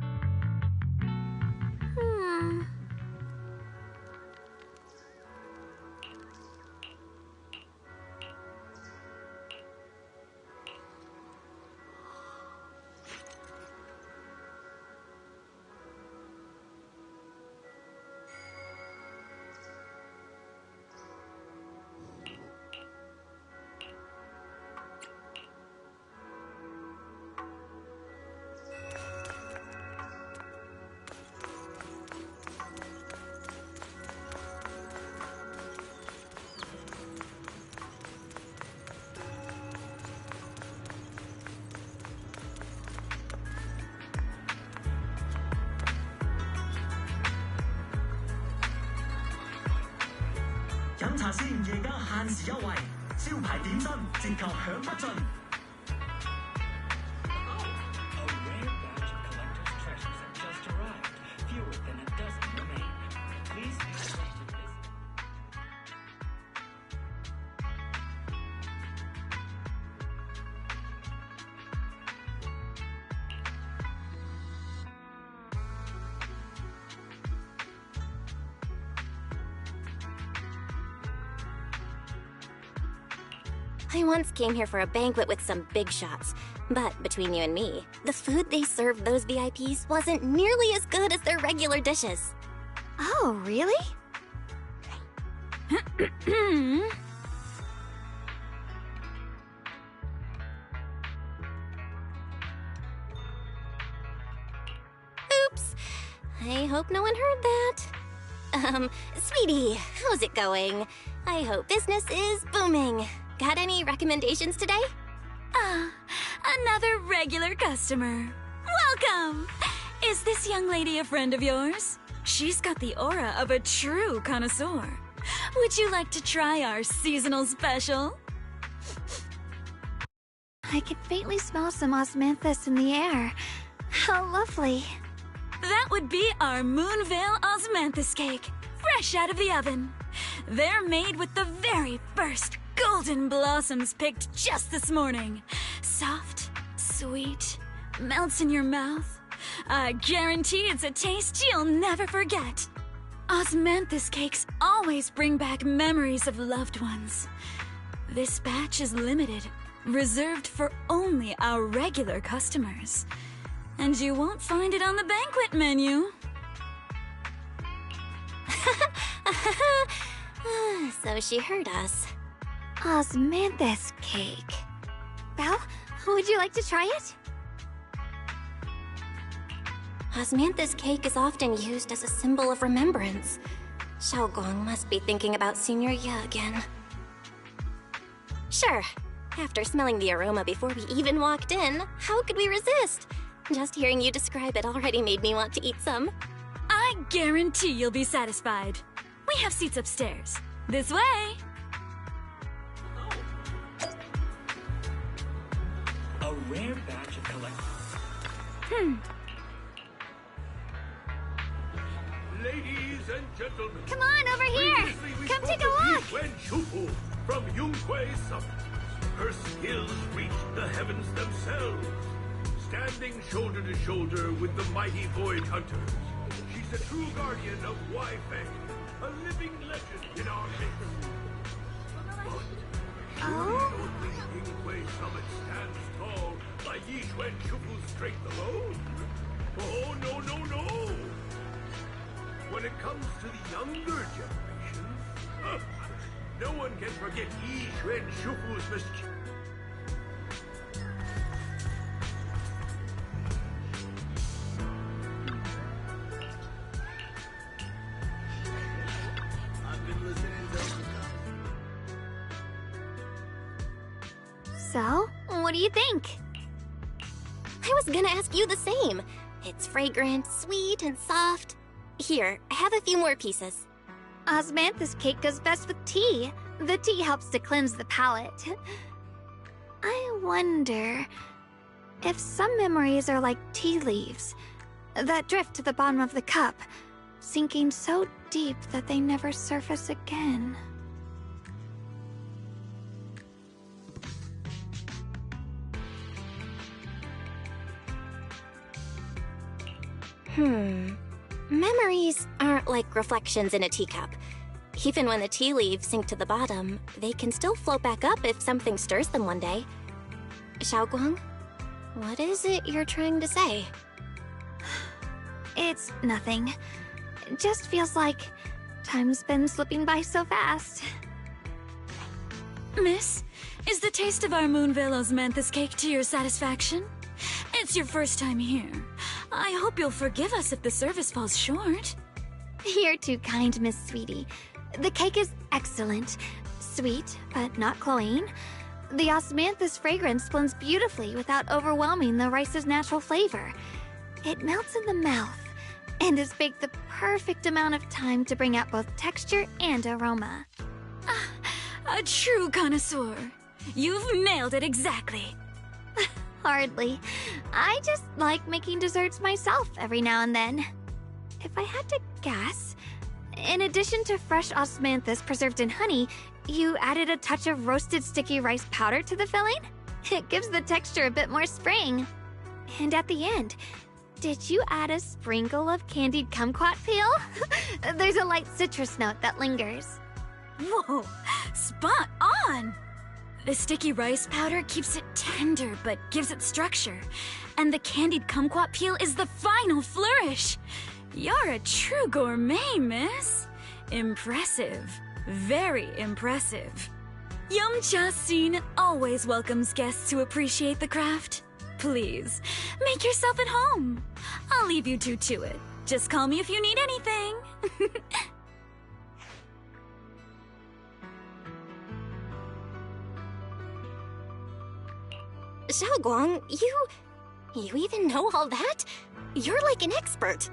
I once came here for a banquet with some big shots, but between you and me, the food they served those VIPs wasn't nearly as good as their regular dishes. Oh, really? Oops. I hope no one heard that. Sweetie, how's it going? I hope business is booming. Got any recommendations today? Another regular customer. Welcome! Is this young lady a friend of yours? She's got the aura of a true connoisseur. Would you like to try our seasonal special? I can faintly smell some osmanthus in the air. How lovely. That would be our Moonvale Osmanthus cake, fresh out of the oven. They're made with the very first golden blossoms picked just this morning. Soft, sweet, melts in your mouth. I guarantee it's a taste you'll never forget. Osmanthus cakes always bring back memories of loved ones. This batch is limited, reserved for only our regular customers. And you won't find it on the banquet menu. So she heard us. Osmanthus cake. Belle, would you like to try it? Osmanthus cake is often used as a symbol of remembrance. Xiaoguang must be thinking about Senior Ye again. Sure. After smelling the aroma before we even walked in, how could we resist? Just hearing you describe it already made me want to eat some. I guarantee you'll be satisfied. We have seats upstairs. This way! A rare batch of collectors. Ladies and gentlemen, come on over here! Come take a look! Yishuan Shifu from Yunhui Summit. Her skills reach the heavens themselves. Standing shoulder to shoulder with the mighty Void Hunters. She's a true guardian of Weifeng, a living legend in our midst. But only Yunhui Summit stands tall by Yishuan Shifu's strength alone? Oh, no, no, no! when it comes to the younger generation, no one can forget Yi Xuan Shufu's mischief. So, what do you think? I was gonna ask you the same. It's fragrant, sweet, and soft. Here, have a few more pieces. Osmanthus cake goes best with tea. The tea helps to cleanse the palate. I wonder if some memories are like tea leaves that drift to the bottom of the cup, sinking so deep that they never surface again. Memories aren't like reflections in a teacup. Even when the tea leaves sink to the bottom, they can still float back up if something stirs them one day. Xiaoguang, what is it you're trying to say? It's nothing. It just feels like time's been slipping by so fast. Miss, is the taste of our Moonvale Osmanthus cake to your satisfaction? It's your first time here. I hope you'll forgive us if the service falls short. You're too kind, Miss Sweetie. The cake is excellent. Sweet, but not cloying. The osmanthus fragrance blends beautifully without overwhelming the rice's natural flavor. It melts in the mouth and is baked the perfect amount of time to bring out both texture and aroma. A true connoisseur. You've nailed it exactly. Hardly. I just like making desserts myself every now and then. If I had to guess, in addition to fresh osmanthus preserved in honey, you added a touch of roasted sticky rice powder to the filling? It gives the texture a bit more spring. And at the end, did you add a sprinkle of candied kumquat peel? There's a light citrus note that lingers. Whoa, spot on! The sticky rice powder keeps it tender but gives it structure. And the candied kumquat peel is the final flourish. You're a true gourmet, miss. Impressive. Very impressive. Yum-Cha Scene always welcomes guests who appreciate the craft. Please, make yourself at home. I'll leave you two to it. Just call me if you need anything. Xiaoguang, you even know all that? You're like an expert.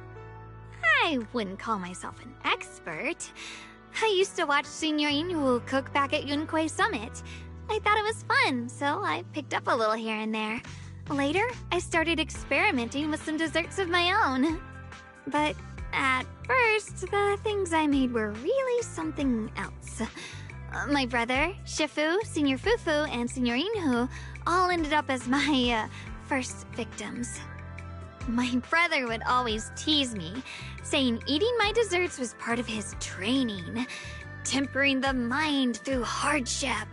I wouldn't call myself an expert. I used to watch Senior Yinhu cook back at Yunquay Summit. I thought it was fun, so I picked up a little here and there. Later, I started experimenting with some desserts of my own. But at first, the things I made were really something else. My brother, Shifu, Senior Fufu, and Senior Yinhu all ended up as my first victims. My brother would always tease me, saying eating my desserts was part of his training, tempering the mind through hardship.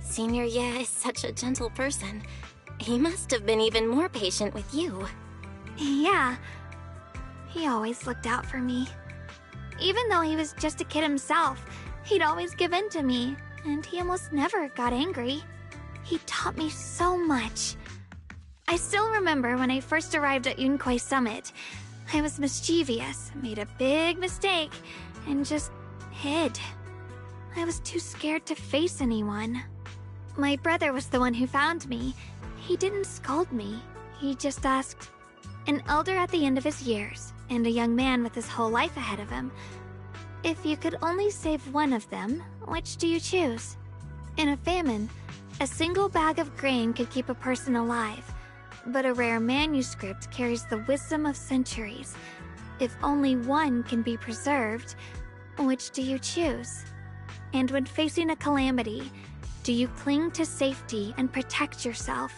Senior Ye is such a gentle person. He must have been even more patient with you. Yeah, he always looked out for me. Even though he was just a kid himself, he'd always give in to me, and he almost never got angry. He taught me so much. I still remember when I first arrived at Yunquay Summit. I was mischievous, made a big mistake, and just hid. I was too scared to face anyone. My brother was the one who found me. He didn't scold me. He just asked, an elder at the end of his years, and a young man with his whole life ahead of him, if you could only save one of them, which do you choose? In a famine, a single bag of grain could keep a person alive, but a rare manuscript carries the wisdom of centuries. If only one can be preserved, which do you choose? And when facing a calamity, do you cling to safety and protect yourself?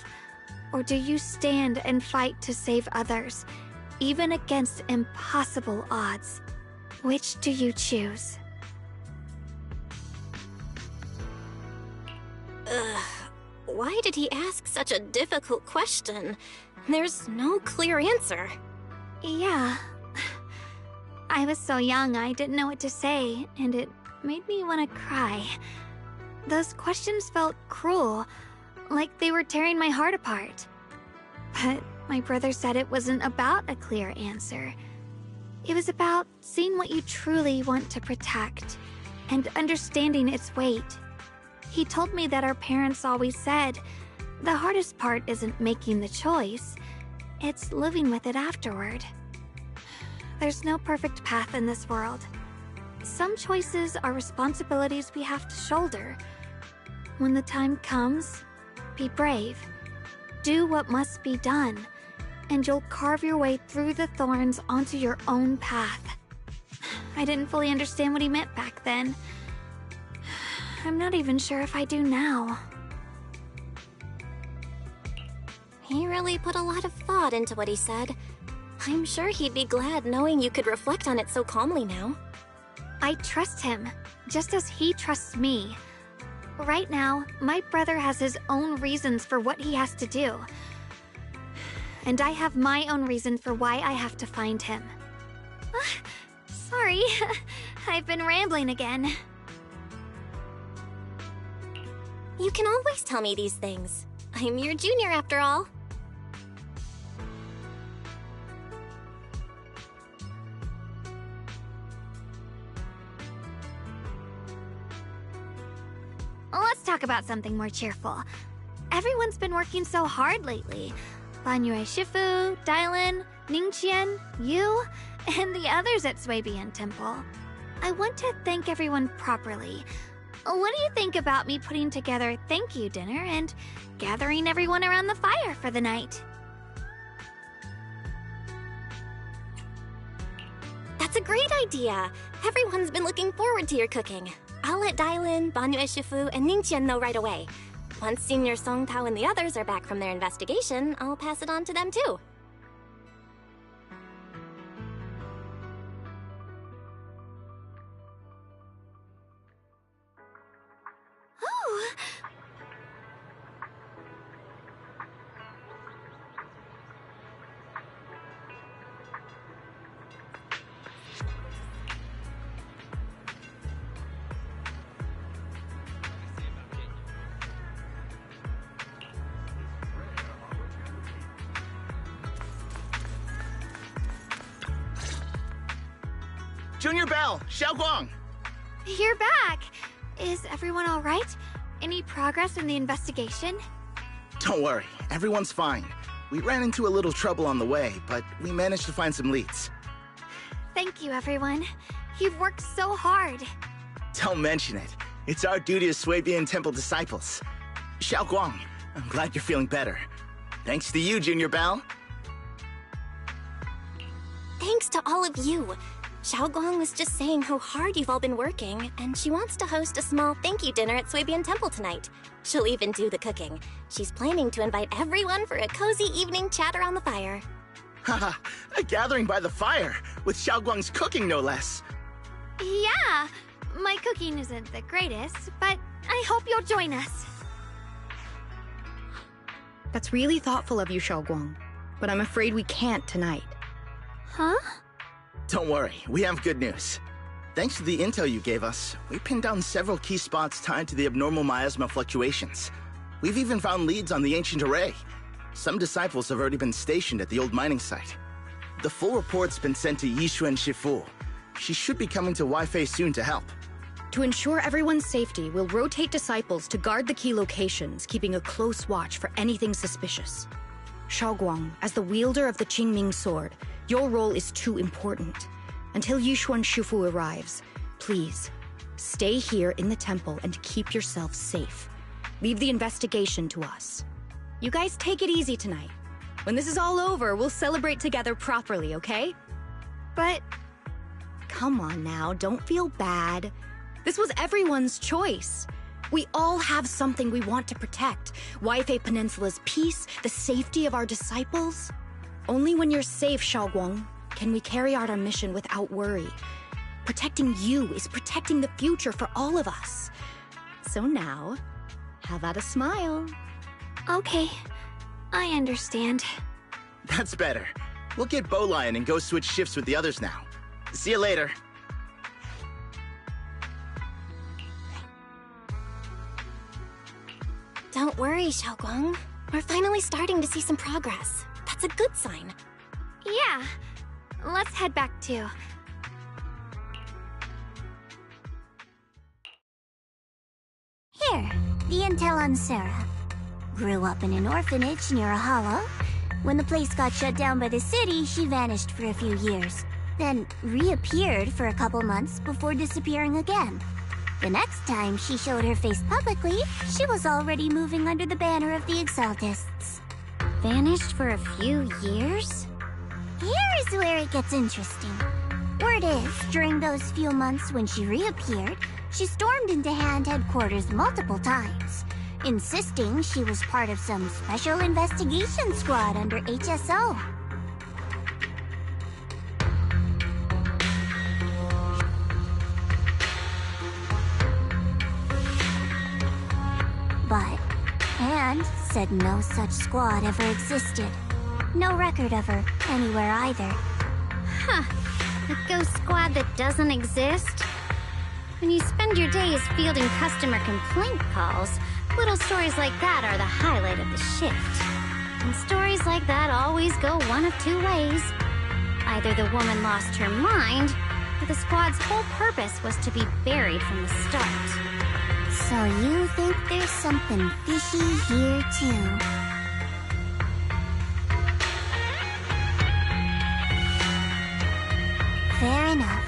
Or do you stand and fight to save others, even against impossible odds? Which do you choose? Why did he ask such a difficult question? There's no clear answer. Yeah. I was so young I didn't know what to say, and it made me want to cry. Those questions felt cruel, like they were tearing my heart apart. But my brother said it wasn't about a clear answer. It was about seeing what you truly want to protect, and understanding its weight. He told me that our parents always said, the hardest part isn't making the choice, it's living with it afterward. There's no perfect path in this world. Some choices are responsibilities we have to shoulder. When the time comes, be brave. Do what must be done, and you'll carve your way through the thorns onto your own path. I didn't fully understand what he meant back then. I'm not even sure if I do now. He really put a lot of thought into what he said. I'm sure he'd be glad knowing you could reflect on it so calmly now. I trust him, just as he trusts me. Right now, my brother has his own reasons for what he has to do. And I have my own reason for why I have to find him. Sorry, I've been rambling again. You can always tell me these things. I'm your junior after all. Let's talk about something more cheerful. Everyone's been working so hard lately. Banyue Shifu, Dylan, Ningqian, you, and the others at Swabian Temple. I want to thank everyone properly. What do you think about me putting together a thank you dinner and gathering everyone around the fire for the night? That's a great idea. Everyone's been looking forward to your cooking. I'll let Dylan, Banyue Shifu, and Ningqian know right away. Once Senior Song Tao and the others are back from their investigation, I'll pass it on to them too. Oh! Junior Bell, Xiaoguang! You're back! Is everyone all right? Any progress in the investigation? Don't worry, everyone's fine. We ran into a little trouble on the way, but we managed to find some leads. Thank you, everyone. You've worked so hard. Don't mention it. It's our duty as Swabian Temple disciples. Xiaoguang, I'm glad you're feeling better. Thanks to you, Junior Bell. Thanks to all of you. Xiaoguang was just saying how hard you've all been working, and she wants to host a small thank you dinner at Swabian Temple tonight. She'll even do the cooking. She's planning to invite everyone for a cozy evening chat around the fire. Haha, a gathering by the fire, with Xiaoguang's cooking no less. Yeah, my cooking isn't the greatest, but I hope you'll join us. That's really thoughtful of you, Xiaoguang, but I'm afraid we can't tonight. Huh? Don't worry, we have good news. Thanks to the intel you gave us, we pinned down several key spots tied to the abnormal miasma fluctuations. We've even found leads on the ancient array. Some disciples have already been stationed at the old mining site. The full report's been sent to Yishuan Shifu. She should be coming to Waifei soon to help. To ensure everyone's safety, we'll rotate disciples to guard the key locations, keeping a close watch for anything suspicious. Xiaoguang, as the wielder of the Qingming sword, your role is too important. Until Yishuan Shifu arrives, please, stay here in the temple and keep yourself safe. Leave the investigation to us. You guys take it easy tonight. When this is all over, we'll celebrate together properly, okay? But... Come on now, don't feel bad. This was everyone's choice. We all have something we want to protect. Waifei Peninsula's peace, the safety of our disciples. Only when you're safe, Xiaoguang, can we carry out our mission without worry. Protecting you is protecting the future for all of us. So now, Have at a smile. Okay, I understand. That's better. We'll get Bowline and go switch shifts with the others now. See you later. Don't worry, Xiaoguang. We're finally starting to see some progress. That's a good sign. Yeah, let's head back too. Here, the intel on Sarah. Grew up in an orphanage near a hollow. When the place got shut down by the city, she vanished for a few years. Then reappeared for a couple months before disappearing again. The next time she showed her face publicly, she was already moving under the banner of the Exaltists. Vanished for a few years? Here's where it gets interesting. Word is, during those few months when she reappeared, she stormed into Hand headquarters multiple times, insisting she was part of some special investigation squad under HSO. But Hand said no such squad ever existed. No record of her anywhere either. Huh. A ghost squad that doesn't exist? When you spend your days fielding customer complaint calls, little stories like that are the highlight of the shift. And stories like that always go one of two ways. Either the woman lost her mind, or the squad's whole purpose was to be buried from the start. So you think there's something fishy here too? Fair enough.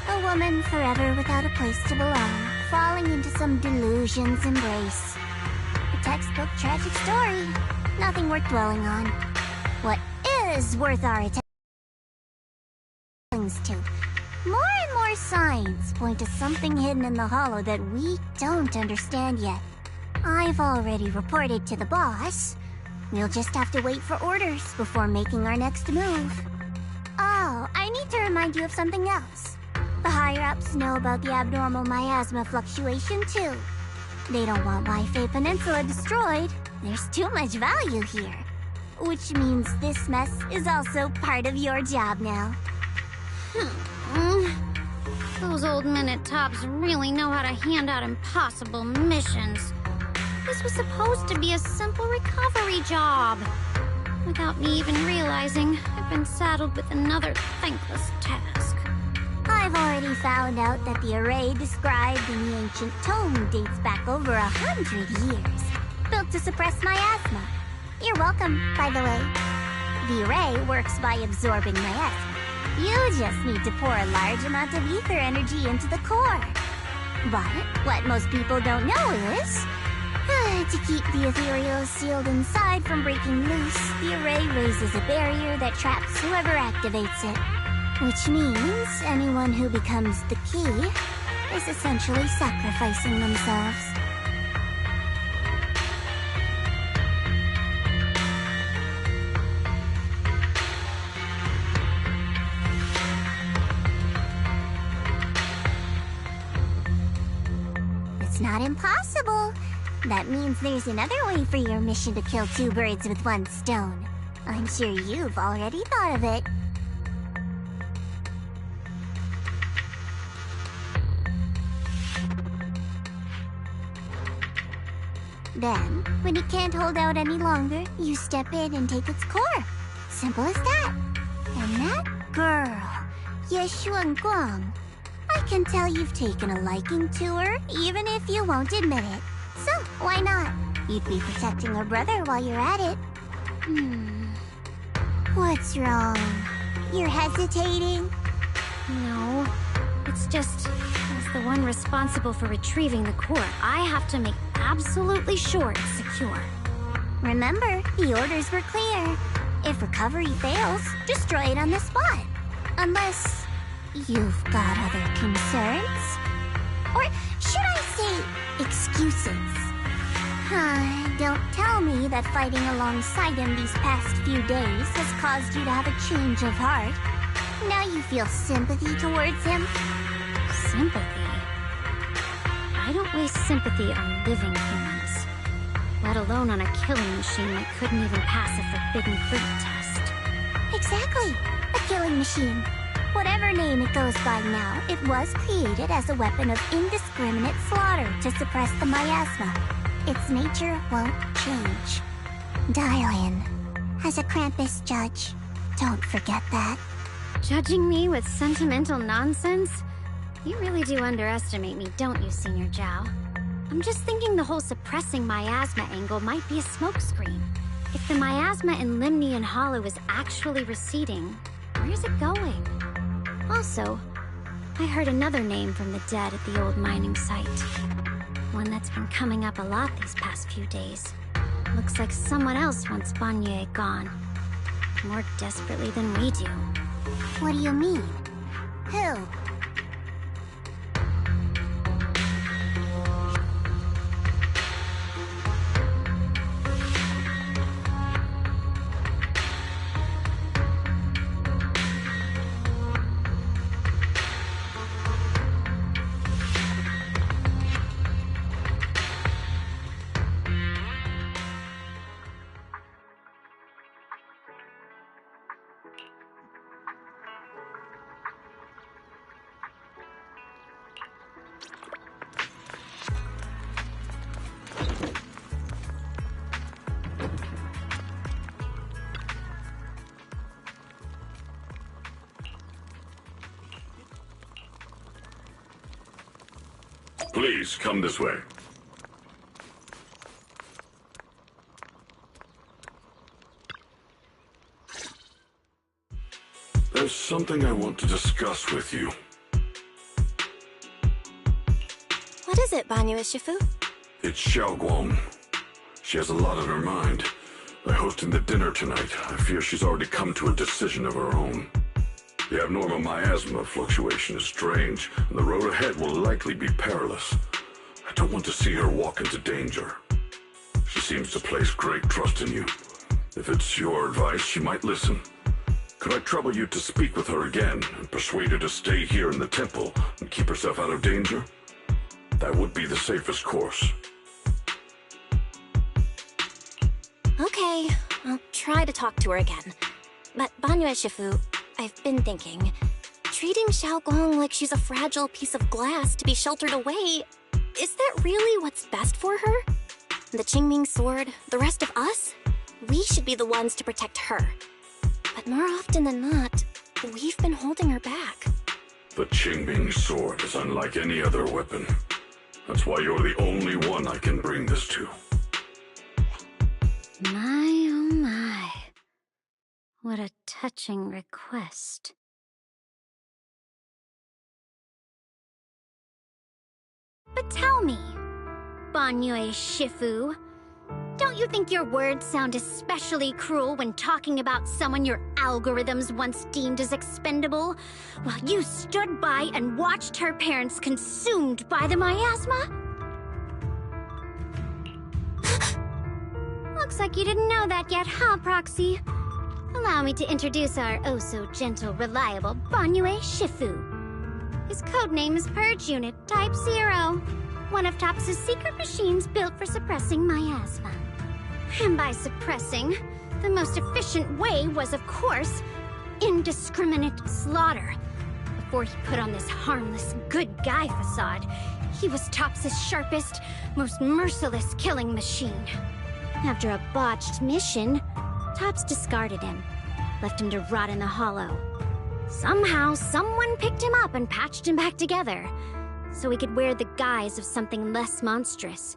A woman forever without a place to belong, falling into some delusion's embrace. A textbook tragic story. Nothing worth dwelling on. What is worth our attention to? More and more signs point to something hidden in the hollow that we don't understand yet. I've already reported to the boss. We'll just have to wait for orders before making our next move. Oh, I need to remind you of something else. The higher-ups know about the abnormal miasma fluctuation, too. They don't want Waifei Peninsula destroyed. There's too much value here. Which means this mess is also part of your job now. Those old minute-tops really know how to hand out impossible missions. This was supposed to be a simple recovery job. Without me even realizing, I've been saddled with another thankless task. I've already found out that the array described in the ancient tome dates back over 100 years. Built to suppress miasma. You're welcome, by the way. The array works by absorbing miasma. You just need to pour a large amount of ether energy into the core. But what most people don't know is, to keep the ethereal sealed inside from breaking loose, the array raises a barrier that traps whoever activates it. Which means anyone who becomes the key is essentially sacrificing themselves. It's not impossible. That means there's another way for your mission to kill two birds with one stone. I'm sure you've already thought of it. Then, when it can't hold out any longer, you step in and take its core. Simple as that. And that girl, Yeshuan Guang, I can tell you've taken a liking to her, even if you won't admit it. So, why not? You'd be protecting her brother while you're at it. What's wrong? You're hesitating? No, it's just, as the one responsible for retrieving the core, I have to make absolutely sure it's secure. Remember, the orders were clear. If recovery fails, destroy it on the spot. Unless you've got other concerns? Or should I say, excuses? Don't tell me that fighting alongside him these past few days has caused you to have a change of heart. Now you feel sympathy towards him? Sympathy? I don't waste sympathy on living humans. let alone on a killing machine that couldn't even pass a forbidden fruit test. Exactly. A killing machine. Whatever name it goes by now, it was created as a weapon of indiscriminate slaughter to suppress the miasma. Its nature won't change. Dial in. As a Krampus judge, don't forget that. Judging me with sentimental nonsense? You really do underestimate me, don't you, Senior Zhao? I'm just thinking the whole suppressing miasma angle might be a smokescreen. If the miasma in Limnian Hollow is actually receding, where's it going? Also, I heard another name from the dead at the old mining site. One that's been coming up a lot these past few days. Looks like someone else wants Banyue gone. More desperately than we do. What do you mean? Who? Please, come this way. There's something I want to discuss with you. What is it, Banyue Shifu? It's Xiaoguang. She has a lot on her mind. By hosting the dinner tonight, I fear she's already come to a decision of her own. The abnormal miasma fluctuation is strange, and the road ahead will likely be perilous. I don't want to see her walk into danger. She seems to place great trust in you. If it's your advice, she might listen. Could I trouble you to speak with her again and persuade her to stay here in the temple and keep herself out of danger? That would be the safest course. Okay, I'll try to talk to her again. But Banyue Shifu, I've been thinking, treating Xiaoguang like she's a fragile piece of glass to be sheltered away, is that really what's best for her? The Qingming sword, the rest of us? We should be the ones to protect her. But more often than not, we've been holding her back. The Qingming sword is unlike any other weapon. That's why you're the only one I can bring this to. My, oh my. What a touching request. But tell me, Banyue Shifu, don't you think your words sound especially cruel when talking about someone your algorithms once deemed as expendable, while you stood by and watched her parents consumed by the miasma? Looks like you didn't know that yet, huh, Proxy? Allow me to introduce our oh-so-gentle, reliable Banyue Shifu. His codename is Purge Unit Type 0, one of TOPS' secret machines built for suppressing miasma. And by suppressing, the most efficient way was, of course, indiscriminate slaughter. Before he put on this harmless, good guy facade, he was TOPS' sharpest, most merciless killing machine. After a botched mission, TOPS discarded him, left him to rot in the hollow. Somehow, someone picked him up and patched him back together, so he could wear the guise of something less monstrous,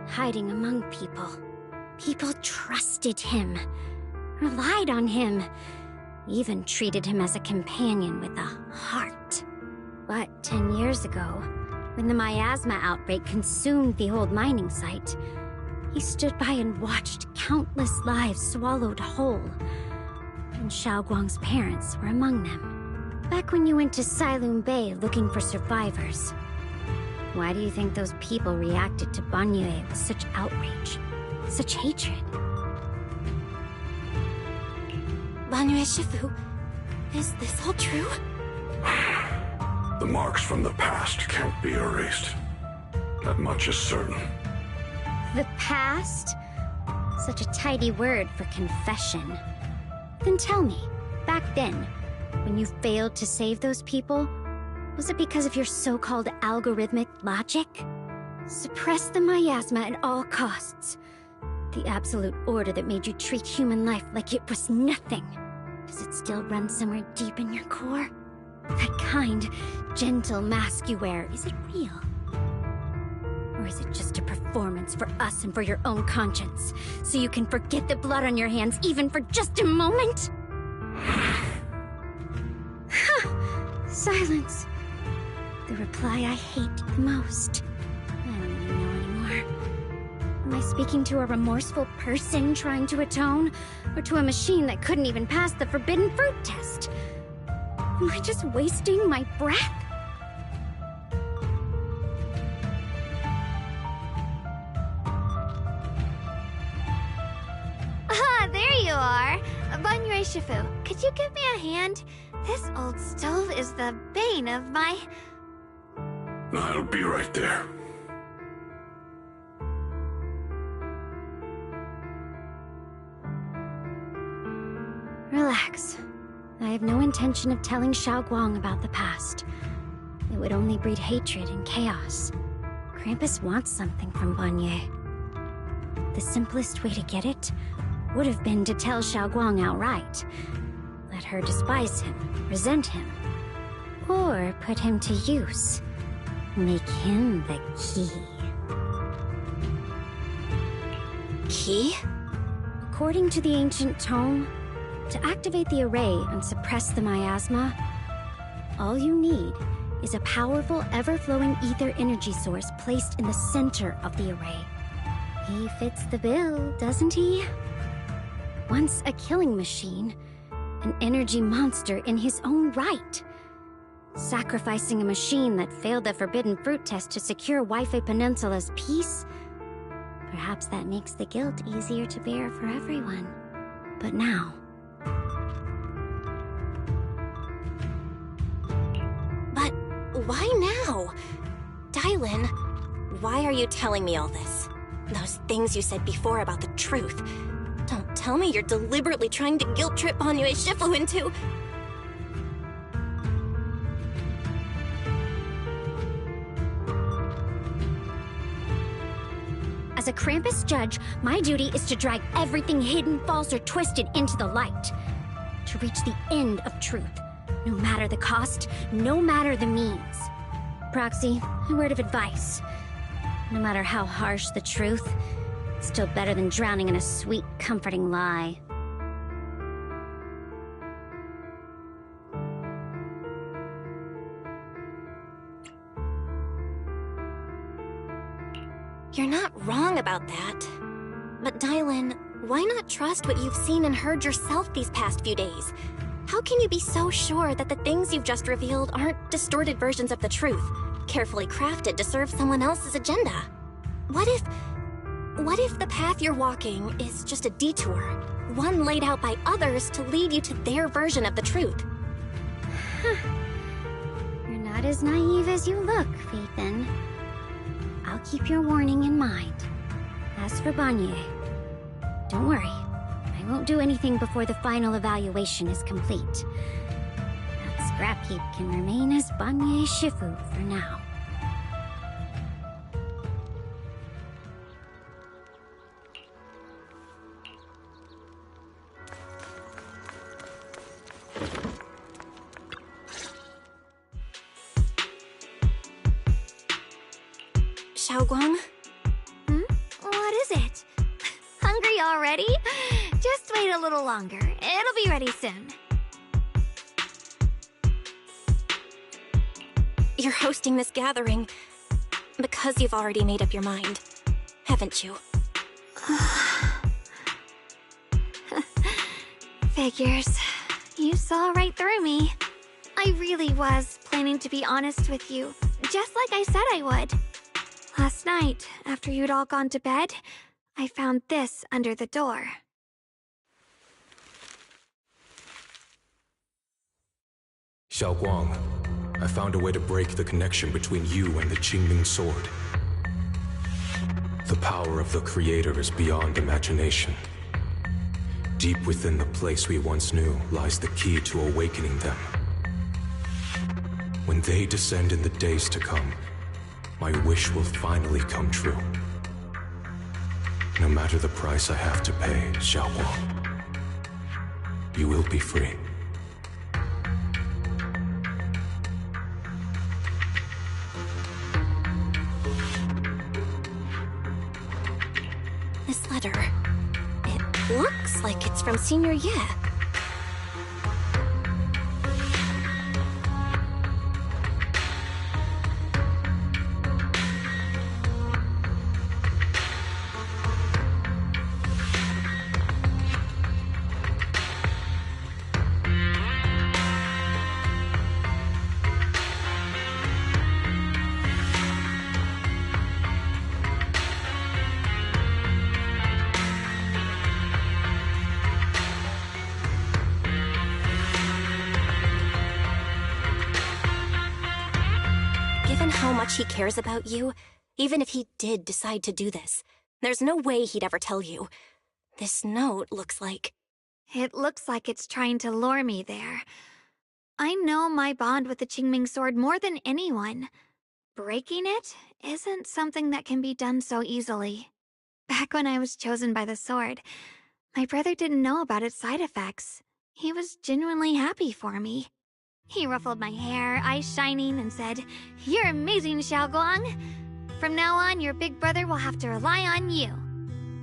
hiding among people. People trusted him, relied on him, even treated him as a companion with a heart. But 10 years ago, when the miasma outbreak consumed the old mining site, he stood by and watched countless lives swallowed whole. And Xiaoguang's parents were among them. Back when you went to Silum Bay looking for survivors. Why do you think those people reacted to Banyue with such outrage? Such hatred? Banyue Shifu, is this all true? The marks from the past can't be erased. That much is certain. The past? Such a tidy word for confession. Then tell me, back then, when you failed to save those people, was it because of your so-called algorithmic logic? Suppress the miasma at all costs. The absolute order that made you treat human life like it was nothing. Does it still run somewhere deep in your core? That kind, gentle mask you wear, is it real? Or is it just a performance for us and for your own conscience, so you can forget the blood on your hands even for just a moment? Silence. The reply I hate the most. I don't even know anymore. Am I speaking to a remorseful person trying to atone? Or to a machine that couldn't even pass the forbidden fruit test? Am I just wasting my breath? Ah, there you are! Banyue Shifu, could you give me a hand? This old stove is the bane of my... I'll be right there. Relax. I have no intention of telling Xiaoguang about the past. It would only breed hatred and chaos. Krampus wants something from Banyue. The simplest way to get it would have been to tell Xiaoguang outright. Let her despise him, resent him, or put him to use. Make him the key. Key? According to the ancient tome, to activate the array and suppress the miasma, all you need is a powerful, ever-flowing ether energy source placed in the center of the array. He fits the bill, doesn't he? Once a killing machine, an energy monster in his own right. Sacrificing a machine that failed the forbidden fruit test to secure Wi-Fi Peninsula's peace? Perhaps that makes the guilt easier to bear for everyone. But now... But why now? Dylin, why are you telling me all this? Those things you said before about the truth. Don't tell me you're deliberately trying to guilt-trip Banyue Shifu into... As a Krampus judge, my duty is to drag everything hidden, false, or twisted into the light. To reach the end of truth. No matter the cost, no matter the means. Proxy, a word of advice. No matter how harsh the truth, it's still better than drowning in a sweet, comforting lie. You're not wrong about that. But Dylin, why not trust what you've seen and heard yourself these past few days? How can you be so sure that the things you've just revealed aren't distorted versions of the truth, carefully crafted to serve someone else's agenda? What if the path you're walking is just a detour, one laid out by others to lead you to their version of the truth? You're not as naive as you look, Phaethan. I'll keep your warning in mind. As for Banyue, don't worry. I won't do anything before the final evaluation is complete. That scrap heap can remain as Banyue Shifu for now. Xiaoguang? What is it? Hungry already? Just wait a little longer. It'll be ready soon. You're hosting this gathering because you've already made up your mind, haven't you? Figures. You saw right through me. I really was planning to be honest with you, just like I said I would. Last night, after you'd all gone to bed, I found this under the door. Xiaoguang, I found a way to break the connection between you and the Qingming sword. The power of the Creator is beyond imagination. Deep within the place we once knew lies the key to awakening them. When they descend in the days to come, my wish will finally come true. No matter the price I have to pay, Xiaoguang, you will be free. This letter, it looks like it's from Senior Ye. Given how much he cares about you, even if he did decide to do this, there's no way he'd ever tell you. This note looks like... It looks like it's trying to lure me there. I know my bond with the Qingming sword more than anyone. Breaking it isn't something that can be done so easily. Back when I was chosen by the sword, my brother didn't know about its side effects. He was genuinely happy for me. He ruffled my hair, eyes shining, and said, "You're amazing, Xiaoguang. From now on, your big brother will have to rely on you."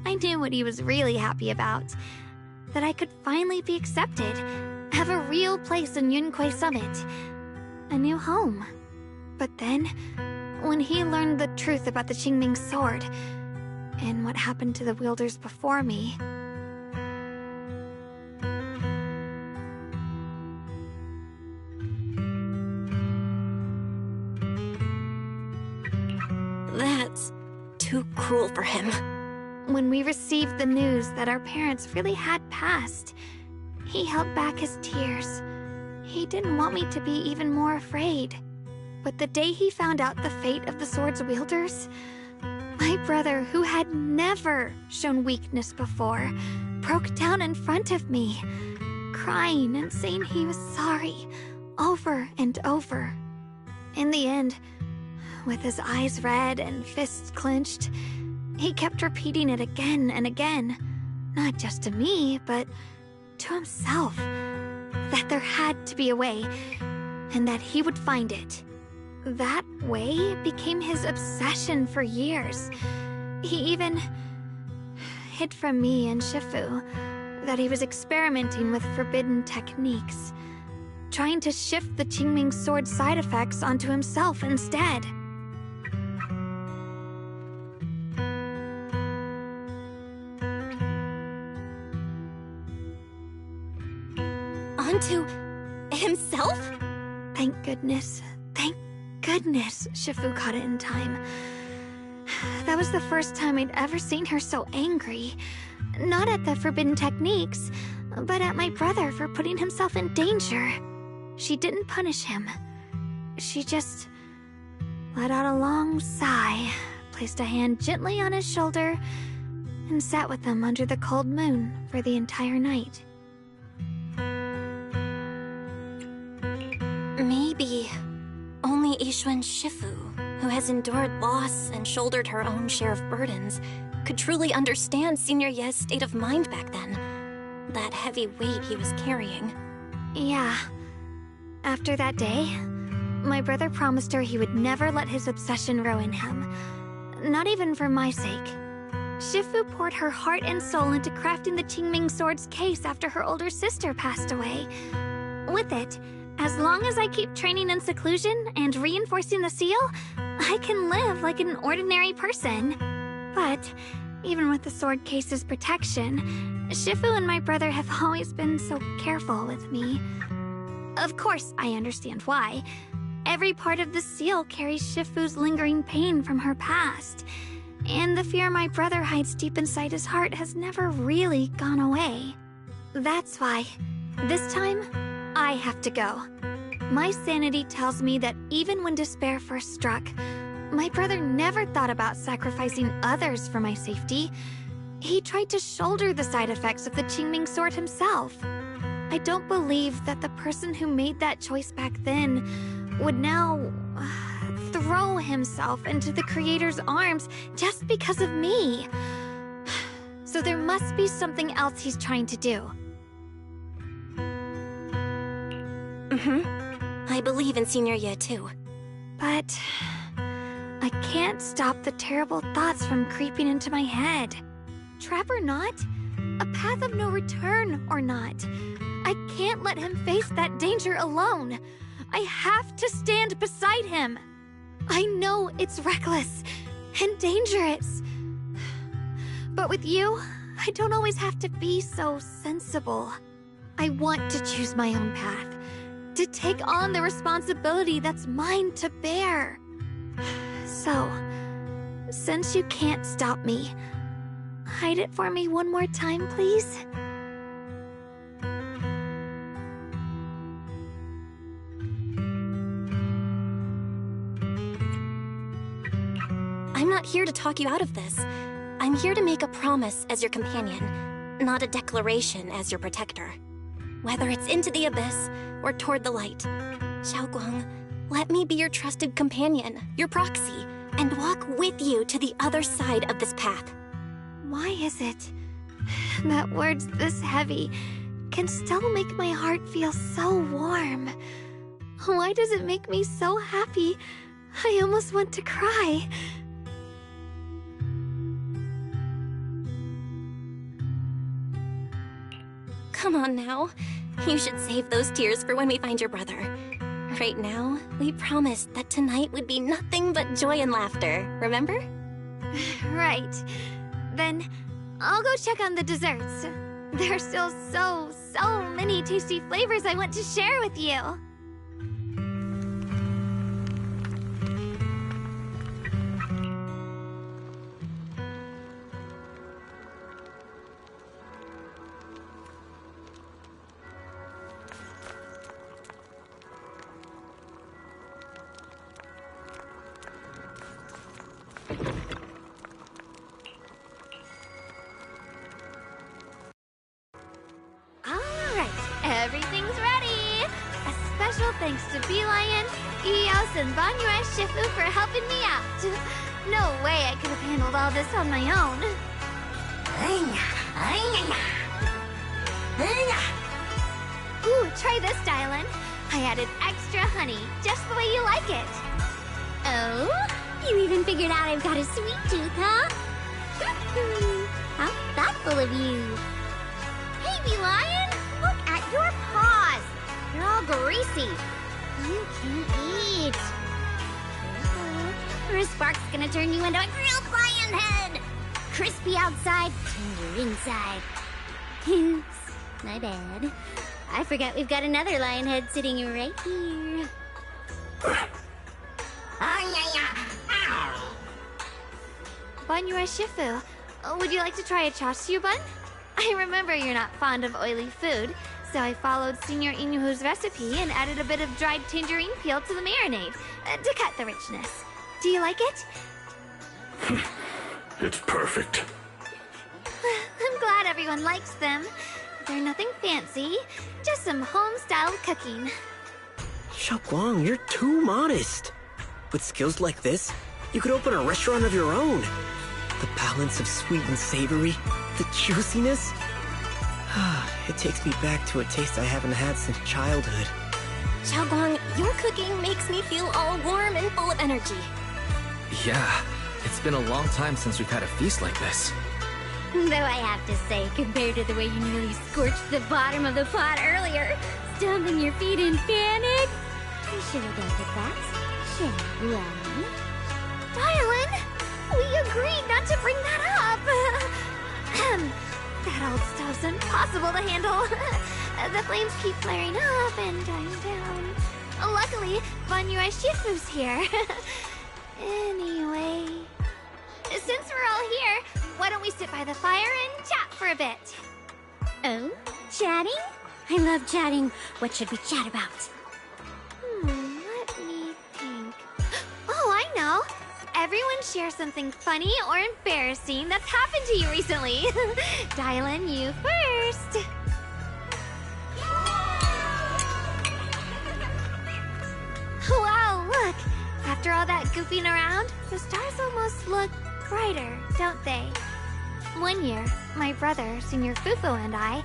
I knew what he was really happy about. That I could finally be accepted, have a real place in Yunquei Summit. A new home. But then, when he learned the truth about the Qingming sword, and what happened to the wielders before me... That's too cruel for him. When we received the news that our parents really had passed, he held back his tears. He didn't want me to be even more afraid. But the day he found out the fate of the sword's wielders, my brother, who had never shown weakness before, broke down in front of me, crying and saying he was sorry, over and over. In the end, with his eyes red and fists clenched, he kept repeating it again and again, not just to me, but to himself, that there had to be a way, and that he would find it. That way became his obsession for years. He even hid from me and Shifu that he was experimenting with forbidden techniques, trying to shift the Qingming sword's side effects onto himself instead. Onto himself? Thank goodness. Thank goodness Shifu caught it in time. That was the first time I'd ever seen her so angry. Not at the forbidden techniques, but at my brother for putting himself in danger. She didn't punish him. She just let out a long sigh, placed a hand gently on his shoulder, and sat with him under the cold moon for the entire night. Maybe only Yixuan Shifu, who has endured loss and shouldered her own share of burdens, could truly understand Senior Ye's state of mind back then. That heavy weight he was carrying. Yeah. After that day, my brother promised her he would never let his obsession ruin him. Not even for my sake. Shifu poured her heart and soul into crafting the Qingming sword's case after her older sister passed away. With it, as long as I keep training in seclusion and reinforcing the seal, I can live like an ordinary person. But, even with the sword case's protection, Shifu and my brother have always been so careful with me. Of course, I understand why. Every part of the seal carries Shifu's lingering pain from her past, and the fear my brother hides deep inside his heart has never really gone away. That's why, this time, I have to go. My sanity tells me that even when despair first struck, My brother never thought about sacrificing others for my safety. He tried to shoulder the side effects of the Qingming sword himself. I don't believe that the person who made that choice back then would now throw himself into the Creator's arms just because of me. So there must be something else he's trying to do. I believe in Senior Ye too. But I can't stop the terrible thoughts from creeping into my head. Trap or not, a path of no return or not, I can't let him face that danger alone. I have to stand beside him. I know it's reckless and dangerous. But with you, I don't always have to be so sensible. I want to choose my own path, to take on the responsibility that's mine to bear. So, since you can't stop me, hide it for me one more time, please. I'm not here to talk you out of this. I'm here to make a promise as your companion, not a declaration as your protector. Whether it's into the abyss or toward the light. Xiaoguang, let me be your trusted companion, your proxy, and walk with you to the other side of this path. Why is it that words this heavy can still make my heart feel so warm? Why does it make me so happy I almost want to cry? Come on now. You should save those tears for when we find your brother. Right now, we promised that tonight would be nothing but joy and laughter, remember? Right. Then I'll go check on the desserts. There are still so many tasty flavors I want to share with you. Everything's ready! A special thanks to Bee Lion, Eos, and Banyue Shifu for helping me out. No way I could have handled all this on my own. Ooh, try this, Dylan. I added extra honey, just the way you like it. Oh? You even figured out I've got a sweet tooth, huh? How thoughtful of you. Hey, Bee Lion! Look at your paws! They're all greasy. You can't eat. Or a spark's gonna turn you into a grilled lion head! Crispy outside, tender inside. Oops, my bad. I forgot we've got another lion head sitting right here. Banyue Shifu, would you like to try a chaosu bun? I remember you're not fond of oily food, so I followed Senior Inuhu's recipe and added a bit of dried tangerine peel to the marinade to cut the richness. Do you like it? It's perfect. I'm glad everyone likes them. They're nothing fancy, just some home-style cooking. Xiaoguang, you're too modest. With skills like this, you could open a restaurant of your own. The balance of sweet and savory, the juiciness. It takes me back to a taste I haven't had since childhood. Xiaoguang, your cooking makes me feel all warm and full of energy. Yeah, it's been a long time since we've had a feast like this. Though I have to say, compared to the way you nearly scorched the bottom of the pot earlier, stomping your feet in panic, I should have done with that. Shouldn't we? Dylan, we agreed not to bring that up. That old stuff's impossible to handle. The flames keep flaring up and dying down. Luckily, Banyue Shifu's here. Anyway, since we're all here, why don't we sit by the fire and chat for a bit? Oh? Chatting? I love chatting. What should we chat about? Let me think. Oh, I know. everyone share something funny or embarrassing that's happened to you recently. Dylan, you first. Wow, look! After all that goofing around, the stars almost look brighter, don't they? One year, my brother, Senior Fufu, and I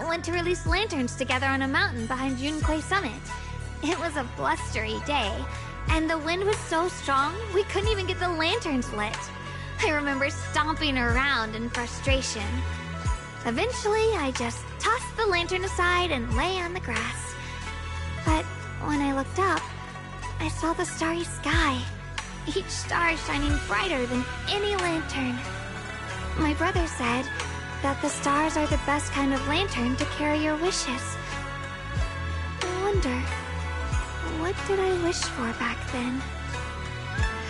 went to release lanterns together on a mountain behind Yunkui Summit. It was a blustery day, and the wind was so strong we couldn't even get the lanterns lit. I remember stomping around in frustration. Eventually, I just tossed the lantern aside and lay on the grass. But when I looked up, I saw the starry sky, each star shining brighter than any lantern. My brother said that the stars are the best kind of lantern to carry your wishes. I wonder, what did I wish for back then?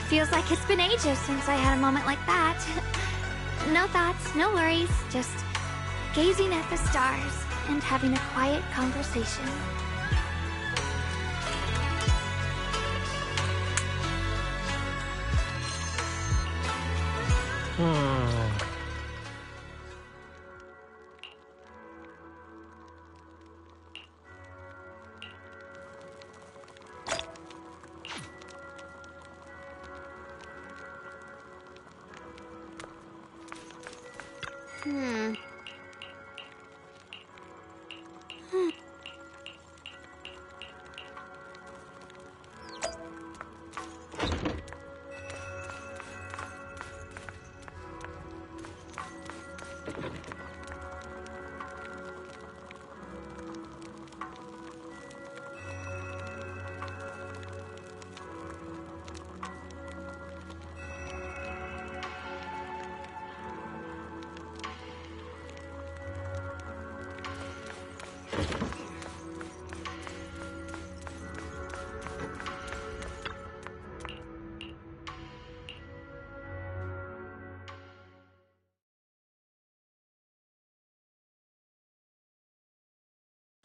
Feels like it's been ages since I had a moment like that. No thoughts, no worries, just gazing at the stars and having a quiet conversation.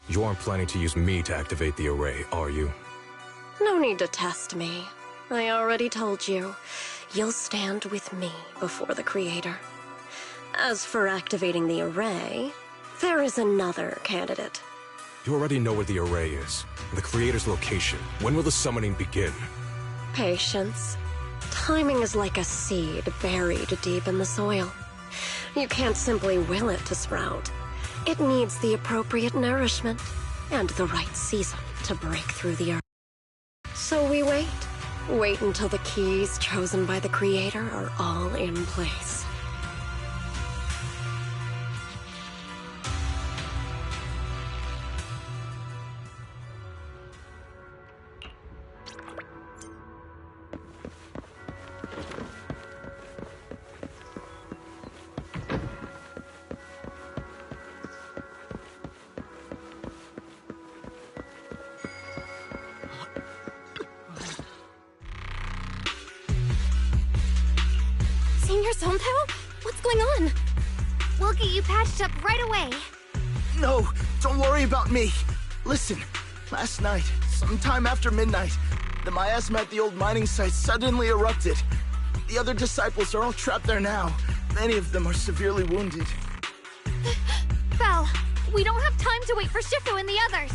You aren't planning to use me to activate the array, are you? No need to test me. I already told you. You'll stand with me before the Creator. As for activating the array, there is another candidate. You already know where the array is. The Creator's location. When will the summoning begin? Patience. Timing is like a seed buried deep in the soil. You can't simply will it to sprout. It needs the appropriate nourishment and the right season to break through the earth. So we wait. Wait until the keys chosen by the Creator are all in place. Senior Zonpao? What's going on? We'll get you patched up right away. No, don't worry about me. Listen, last night, sometime after midnight, the miasma at the old mining site suddenly erupted. The other disciples are all trapped there now. Many of them are severely wounded. Belle, we don't have time to wait for Shifu and the others.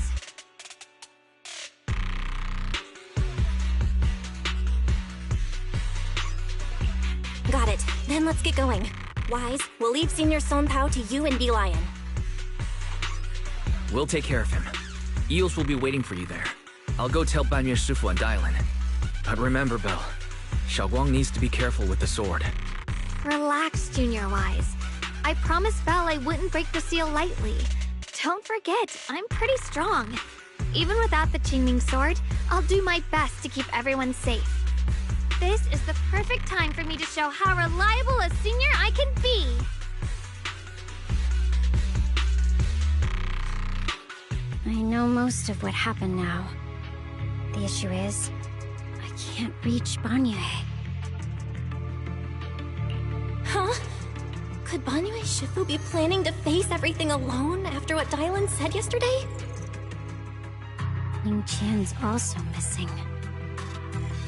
Got it. Then let's get going. Wise, we'll leave Senior Zonpao to you and D-Lion. We'll take care of him. Eels will be waiting for you there. I'll go tell Banyue Shifu and Dylan. But remember, Belle, Xiaoguang needs to be careful with the sword. Relax, Junior Wise. I promised Belle I wouldn't break the seal lightly. Don't forget, I'm pretty strong. Even without the Qingming sword, I'll do my best to keep everyone safe. This is the perfect time for me to show how reliable a senior I can be. I know most of what happened now. The issue is, I can't reach Banyue. Huh? Could Banyue Shifu be planning to face everything alone after what Dylan said yesterday? Ling Qian's also missing.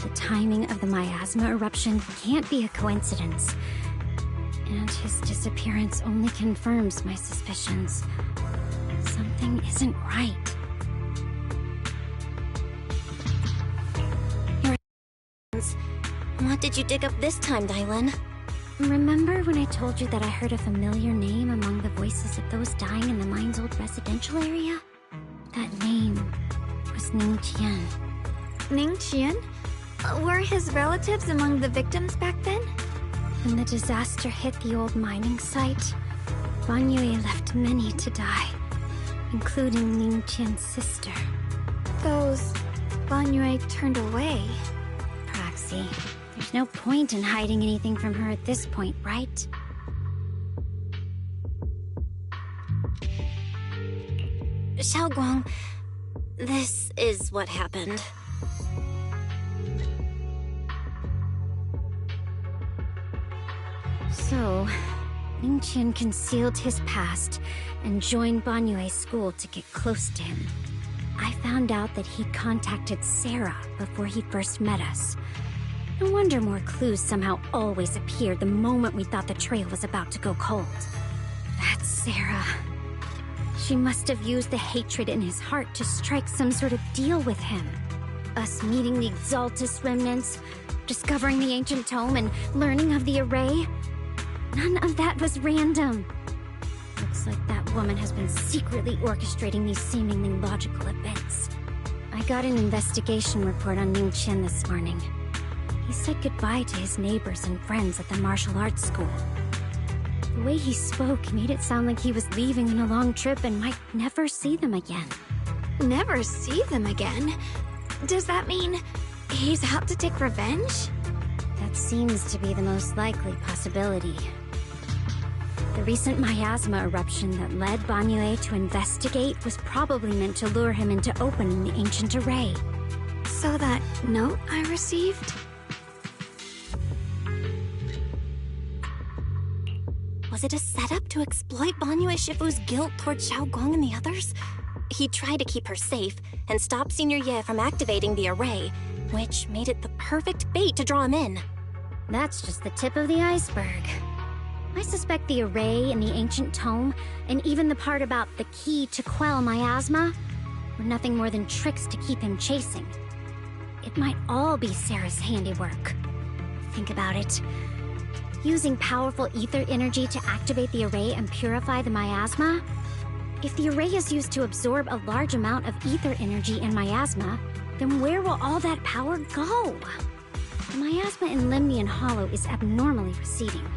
The timing of the miasma eruption can't be a coincidence. And his disappearance only confirms my suspicions. Something isn't right. What did you dig up this time, Dylan? Remember when I told you that I heard a familiar name among the voices of those dying in the mine's old residential area? That name was Ning Qian. Ning Qian? Were his relatives among the victims back then? When the disaster hit the old mining site, Ban Yue left many to die, including Ning Qian's sister. Those Ban Yue turned away. Proxy, there's no point in hiding anything from her at this point, right? Xiaoguang, this is what happened. So, Ning Qian concealed his past and joined Ban Yue's school to get close to him. I found out that he'd contacted Sarah before he first met us. No wonder more clues somehow always appeared the moment we thought the trail was about to go cold. That's Sarah. She must have used the hatred in his heart to strike some sort of deal with him. Us meeting the Exaltus remnants, discovering the ancient tome, and learning of the array. None of that was random. Looks like that woman has been secretly orchestrating these seemingly logical events. I got an investigation report on Ning Qian this morning. He said goodbye to his neighbors and friends at the martial arts school. The way he spoke made it sound like he was leaving on a long trip and might never see them again. Never see them again? Does that mean he's out to take revenge? That seems to be the most likely possibility. The recent miasma eruption that led Ban Yue to investigate was probably meant to lure him into opening the ancient array. So that note I received? Was it a setup to exploit Ban Yue Shifu's guilt toward Xiaoguang and the others? He tried to keep her safe and stop Senior Ye from activating the array, which made it the perfect bait to draw him in. That's just the tip of the iceberg. I suspect the array and the ancient tome, and even the part about the key to quell miasma, were nothing more than tricks to keep him chasing. It might all be Sarah's handiwork. Think about it. Using powerful ether energy to activate the array and purify the miasma? If the array is used to absorb a large amount of ether energy in miasma, then where will all that power go? The miasma in Limnian Hollow is abnormally receding.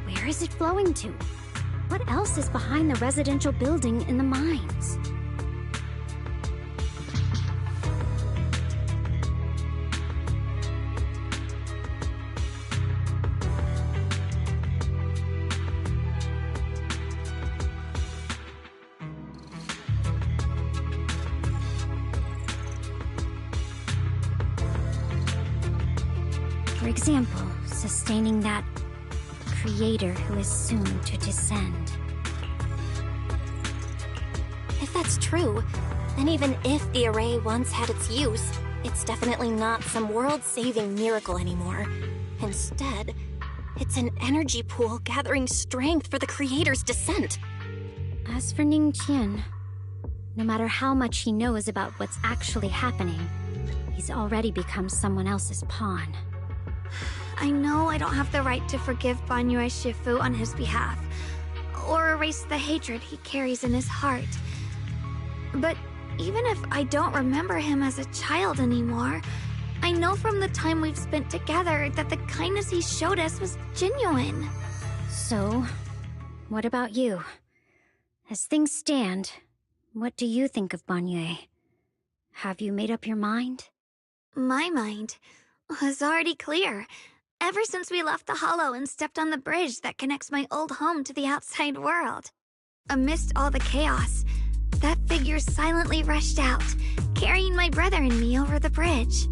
Where is it flowing to? What else is behind the residential building in the mines? For example, sustaining that creator who is soon to descend. If that's true, then even if the array once had its use, it's definitely not some world-saving miracle anymore. Instead, it's an energy pool gathering strength for the creator's descent. As for Ning Qian, no matter how much he knows about what's actually happening, he's already become someone else's pawn. I know I don't have the right to forgive Ban Yue Shifu on his behalf, or erase the hatred he carries in his heart. But even if I don't remember him as a child anymore, I know from the time we've spent together that the kindness he showed us was genuine. So, what about you? As things stand, what do you think of Ban Yue? Have you made up your mind? My mind was already clear. Ever since we left the Hollow and stepped on the bridge that connects my old home to the outside world. Amidst all the chaos, that figure silently rushed out, carrying my brother and me over the bridge.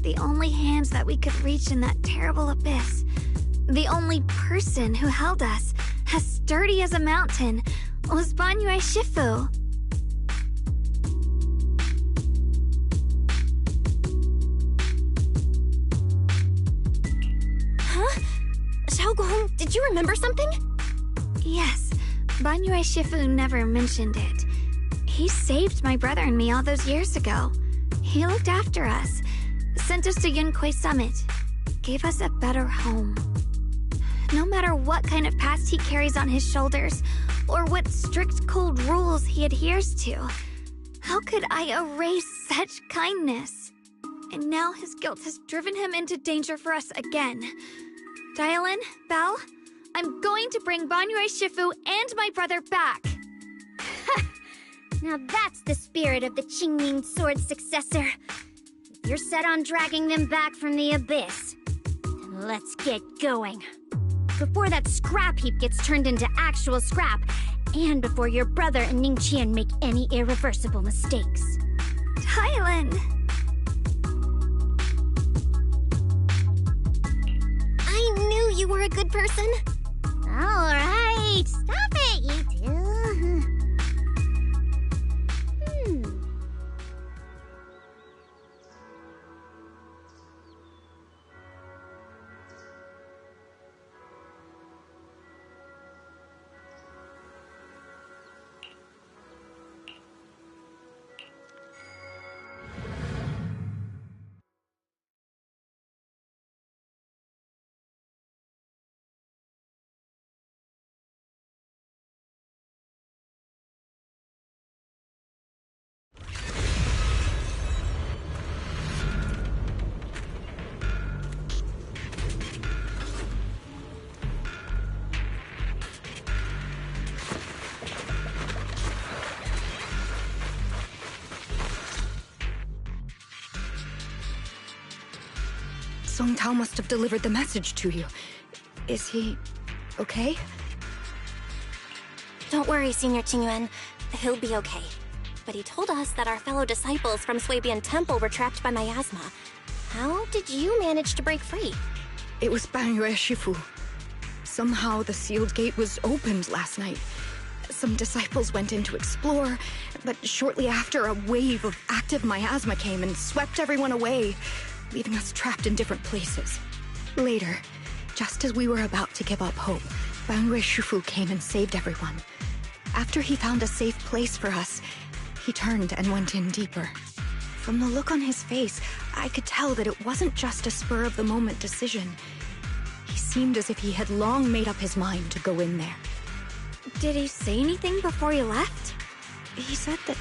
The only hands that we could reach in that terrible abyss. The only person who held us, as sturdy as a mountain, was Ban Yue Shifu. Xiaogong, did you remember something? Yes, Banyue Shifu never mentioned it. He saved my brother and me all those years ago. He looked after us, sent us to Yunquay Summit, gave us a better home. No matter what kind of past he carries on his shoulders, or what strict cold rules he adheres to, how could I erase such kindness? And now his guilt has driven him into danger for us again. Dial in, Belle. I'm going to bring Banyue Shifu and my brother back. Now that's the spirit of the Qingming Sword successor. If you're set on dragging them back from the abyss, then let's get going. Before that scrap heap gets turned into actual scrap, and before your brother and Ningqian make any irreversible mistakes. Tylan! I knew you were a good person. Alright, stop it, you two. Song Tao must have delivered the message to you. Is he okay? Don't worry, Senior Qingyuan. He'll be okay. But he told us that our fellow disciples from Suibian Temple were trapped by miasma. How did you manage to break free? It was Banyue Shifu. Somehow the sealed gate was opened last night. Some disciples went in to explore, but shortly after, a wave of active miasma came and swept everyone away, leaving us trapped in different places. Later, just as we were about to give up hope, Banyue Shifu came and saved everyone. After he found a safe place for us, he turned and went in deeper. From the look on his face, I could tell that it wasn't just a spur-of-the-moment decision. He seemed as if he had long made up his mind to go in there. Did he say anything before he left? He said that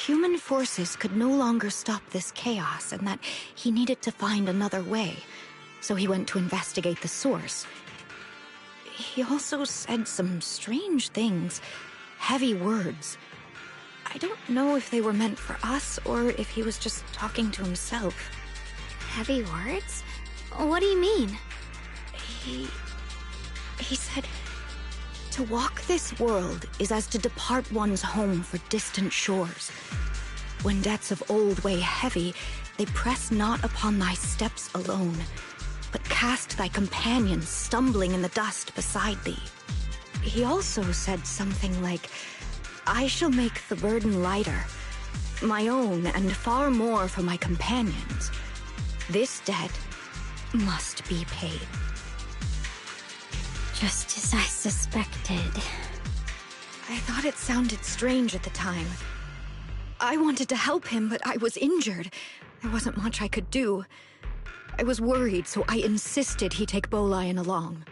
human forces could no longer stop this chaos and that he needed to find another way. So he went to investigate the source. He also said some strange things, heavy words. I don't know if they were meant for us or if he was just talking to himself. Heavy words? What do you mean? He said, to walk this world is as to depart one's home for distant shores. When debts of old weigh heavy, they press not upon thy steps alone, but cast thy companions stumbling in the dust beside thee. He also said something like, I shall make the burden lighter, my own and far more for my companions. This debt must be paid. Just as I suspected. I thought it sounded strange at the time. I wanted to help him, but I was injured. There wasn't much I could do. I was worried, so I insisted he take Bolian along.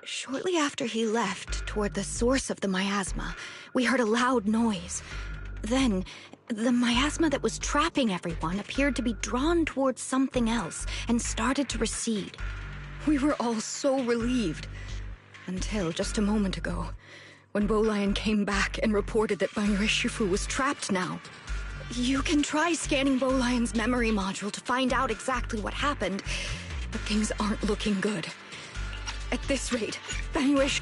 Shortly after he left, toward the source of the miasma, we heard a loud noise. Then, the miasma that was trapping everyone appeared to be drawn towards something else and started to recede. We were all so relieved. Until just a moment ago, when Bolian came back and reported that Banyue Shifu was trapped now. You can try scanning Bolian's memory module to find out exactly what happened, but things aren't looking good. At this rate, Banyue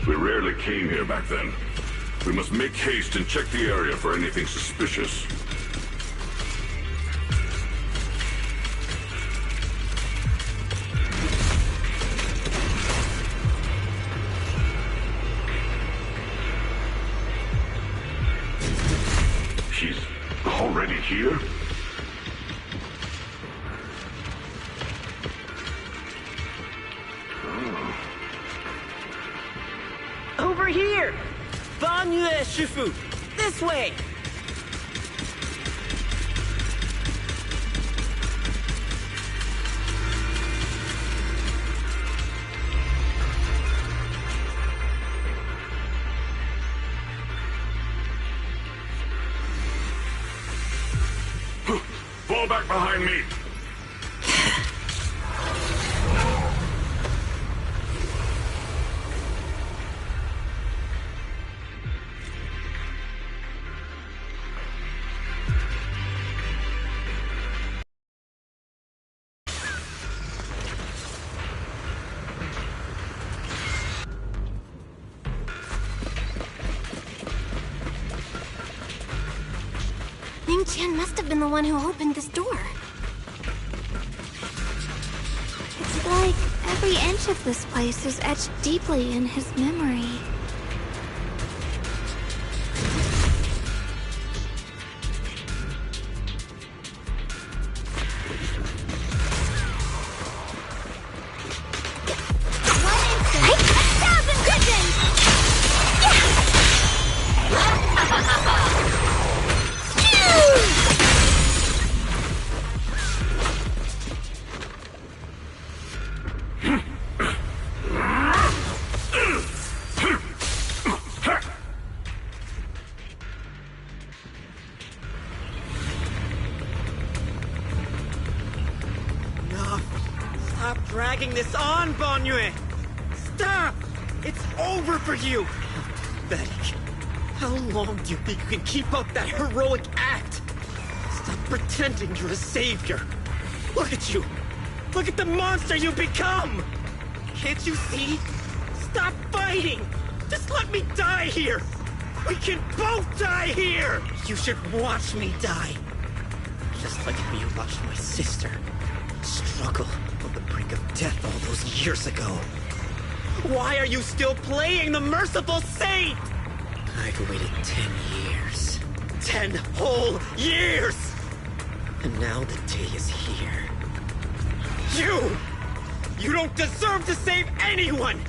We rarely came here back then. We must make haste and check the area for anything suspicious. She's already here? Over here! Banyue Shifu! This way! Fall back behind me! Ning-chan must have been the one who opened this door. It's like every inch of this place is etched deeply in his memory. Stop dragging this on, Banyue! Stop! It's over for you! Pathetic. How long do you think you can keep up that heroic act? Stop pretending you're a savior. Look at you! Look at the monster you've become! Can't you see? Stop fighting! Just let me die here! We can both die here! You should watch me die. Just like how you watched my sister struggle on the brink of death all those years ago. Why are you still playing the merciful saint? I've waited 10 years. 10 whole years! And now the day is here. You don't deserve to save anyone!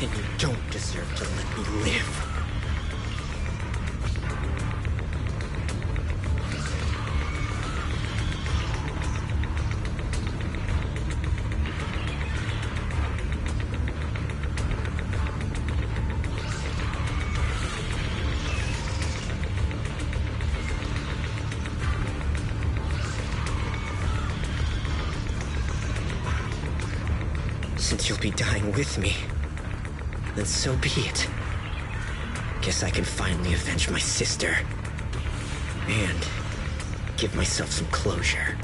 And you don't deserve to let me live. Since you'll be dying with me, then so be it. Guess I can finally avenge my sister. And give myself some closure.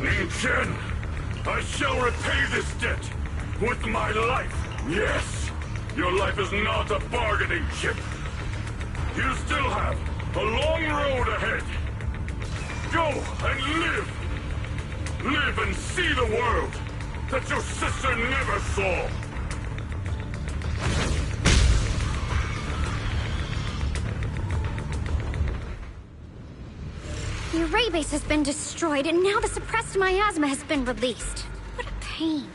Ning-chen, I shall repay this debt with my life. Yes, your life is not a bargaining chip. You still have a long road ahead. Go and live. Live and see the world that your sister never saw. The array base has been destroyed, and now the suppressed miasma has been released. What a pain.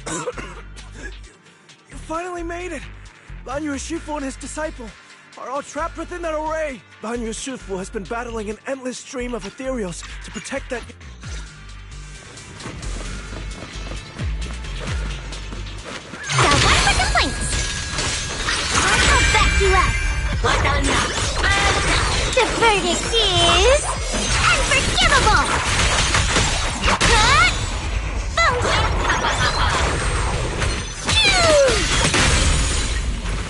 You finally made it! Banyu Shifu and his disciple are all trapped within that array! Banyu Shifu has been battling an endless stream of ethereals to protect that... I'll back you up! The verdict is... unforgivable!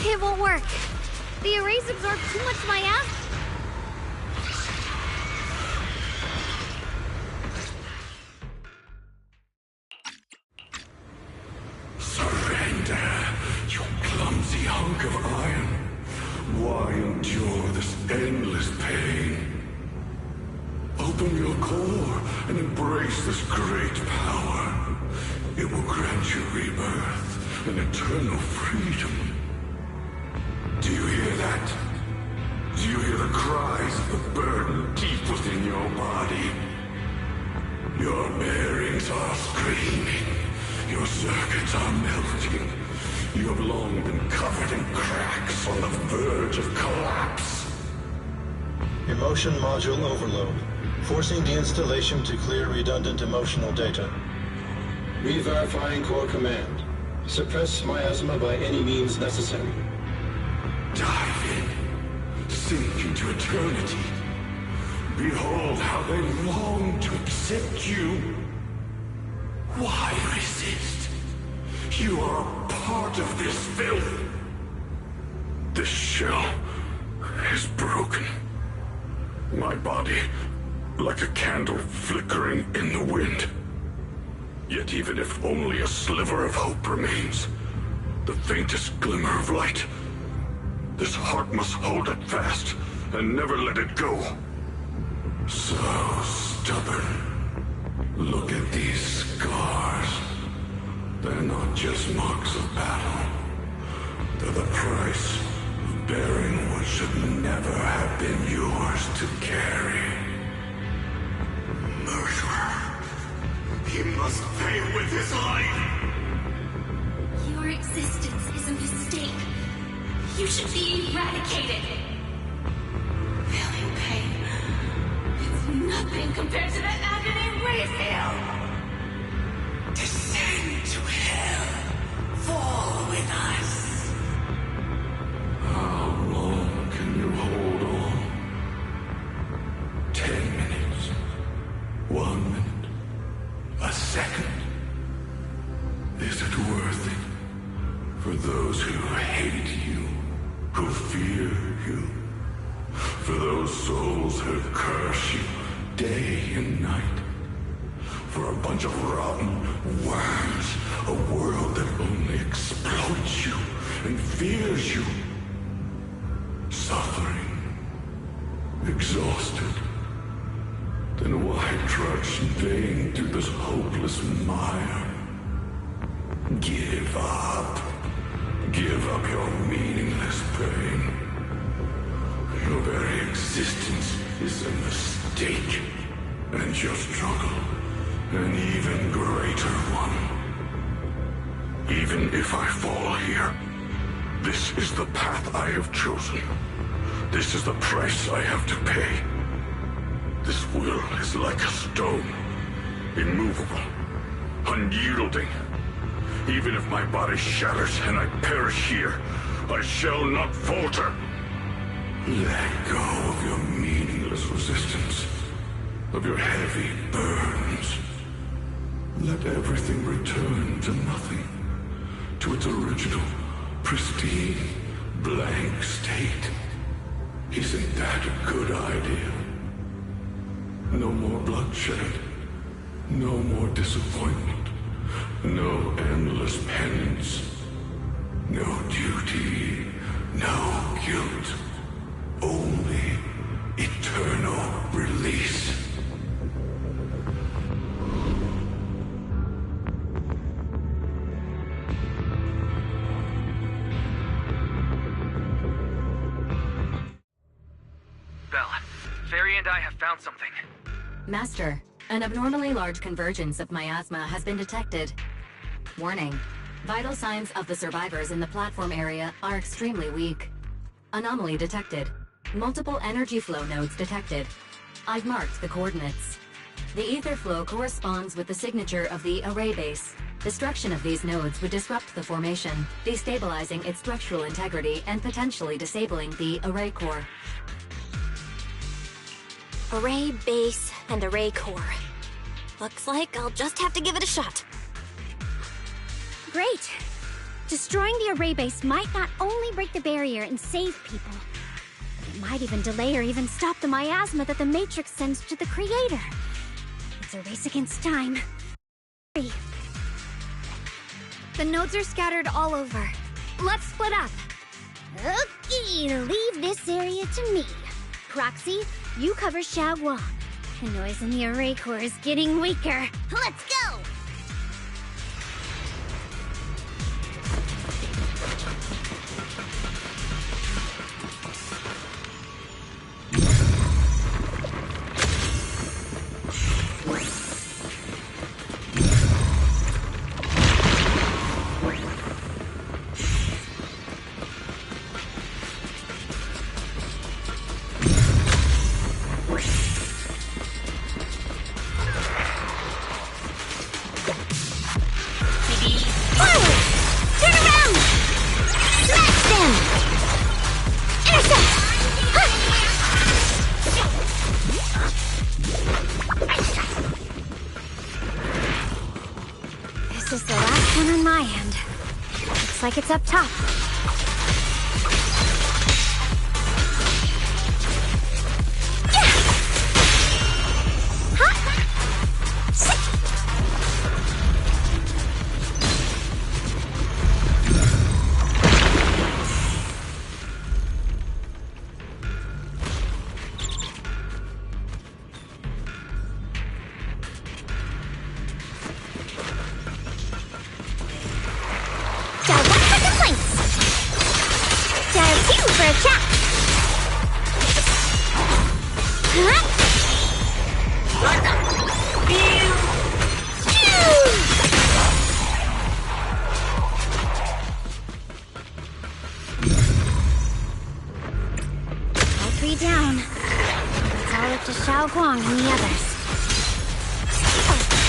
It won't work. The arrays absorb too much Maya. Surrender, you clumsy hunk of iron. Why endure this endless pain? Open your core and embrace this great power. It will grant you rebirth and eternal freedom. Do you hear that? Do you hear the cries of the burden deep within your body? Your bearings are screaming. Your circuits are melting. You have long been covered in cracks on the verge of collapse. Emotion module overload. Forcing deinstallation to clear redundant emotional data. Re-verifying core command. Suppress miasma by any means necessary. Dive in. Sink into eternity. Behold how they long to accept you. Why resist? You are a part of this filth. This shell is broken. My body, like a candle flickering in the wind. Yet even if only a sliver of hope remains, the faintest glimmer of light, this heart must hold it fast and never let it go. So stubborn. Look at these scars. They're not just marks of battle. They're the price of bearing what should never have been yours to carry. Murderer. He must pay with his life. Your existence is a mistake. You should be eradicated. Feeling pain. It's nothing compared to that agony we feel. Descend to hell. Fall with us. How long can you hold on? 10 minutes. 1 minute. A second. Is it worth it? For those who hate you, who fear you, for those souls who curse you day and night, for a bunch of rotten worms, a world that only exploits you and fears you, suffering, exhausted. Then why trudge in vain through this hopeless mire? Give up. Give up your meaningless pain. Your very existence is a mistake, and your struggle an even greater one. Even if I fall here, this is the path I have chosen. This is the price I have to pay. This will is like a stone, immovable, unyielding. Even if my body shatters and I perish here, I shall not falter. Let go of your meaningless resistance, of your heavy burdens. Let everything return to nothing, to its original, pristine, blank state. Isn't that a good idea? No more bloodshed, no more disappointment, no endless penance, no duty, no guilt, only eternal release. Belle, Fairy and I have found something. Master, an abnormally large convergence of miasma has been detected. Warning. Vital signs of the survivors in the platform area are extremely weak. Anomaly detected. Multiple energy flow nodes detected. I've marked the coordinates. The ether flow corresponds with the signature of the array base. Destruction of these nodes would disrupt the formation, destabilizing its structural integrity and potentially disabling the array core. Array base and array core. Looks like I'll just have to give it a shot. Great. Destroying the array base might not only break the barrier and save people, it might even delay or even stop the miasma that the Matrix sends to the Creator. It's a race against time. Hurry. The nodes are scattered all over. Let's split up. Okay, leave this area to me. Proxy, you cover Xiaoguang. The noise in the array core is getting weaker. Let's go! This is the last one on my end. Looks like it's up top. Xiaoguang and the others.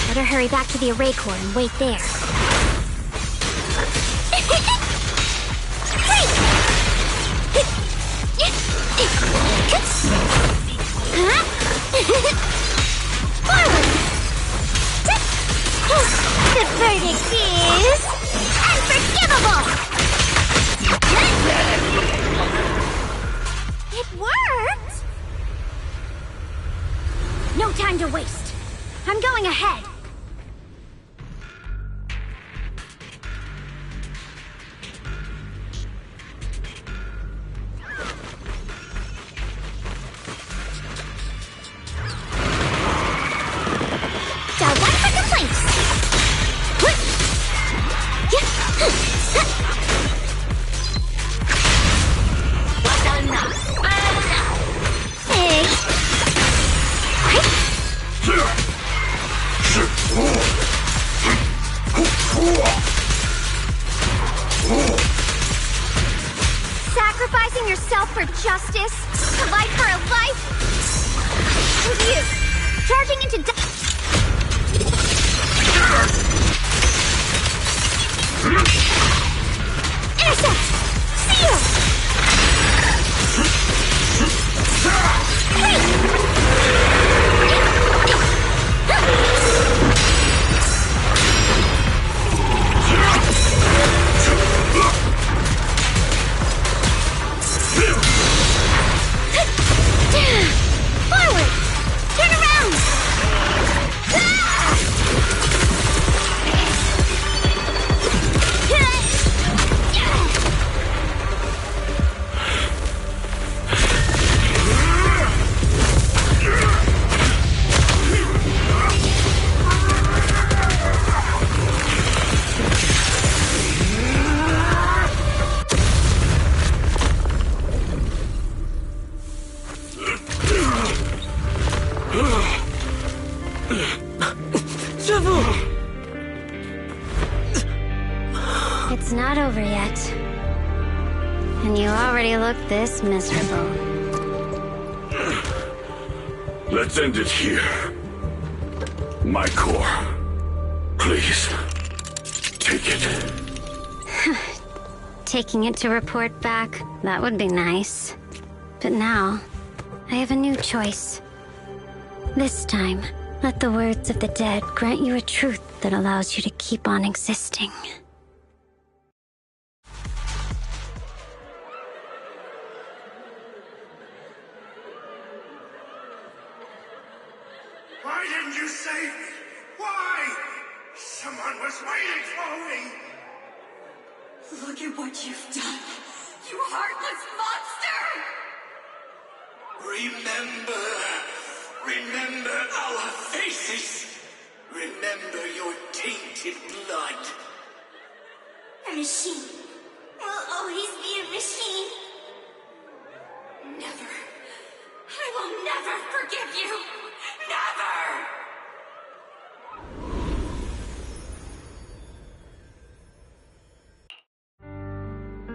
Better hurry back to the array core and wait there. The verdict is unforgivable! It worked! No time to waste. I'm going ahead. Sacrificing yourself for justice? A life for a life? And you, charging into intercept! Seal! Forward! Turn around! It's not over yet. And you already look this miserable. Let's end it here. My core. Please. Take it. Taking it to report back, that would be nice. But now, I have a new choice. This time, let the words of the dead grant you a truth that allows you to keep on existing. Why didn't you save me? Why? Someone was waiting for me! Look at what you've done, you heartless monster! Remember our faces. Remember your tainted blood. A machine will always be a machine. Never. I will never forgive you. Never!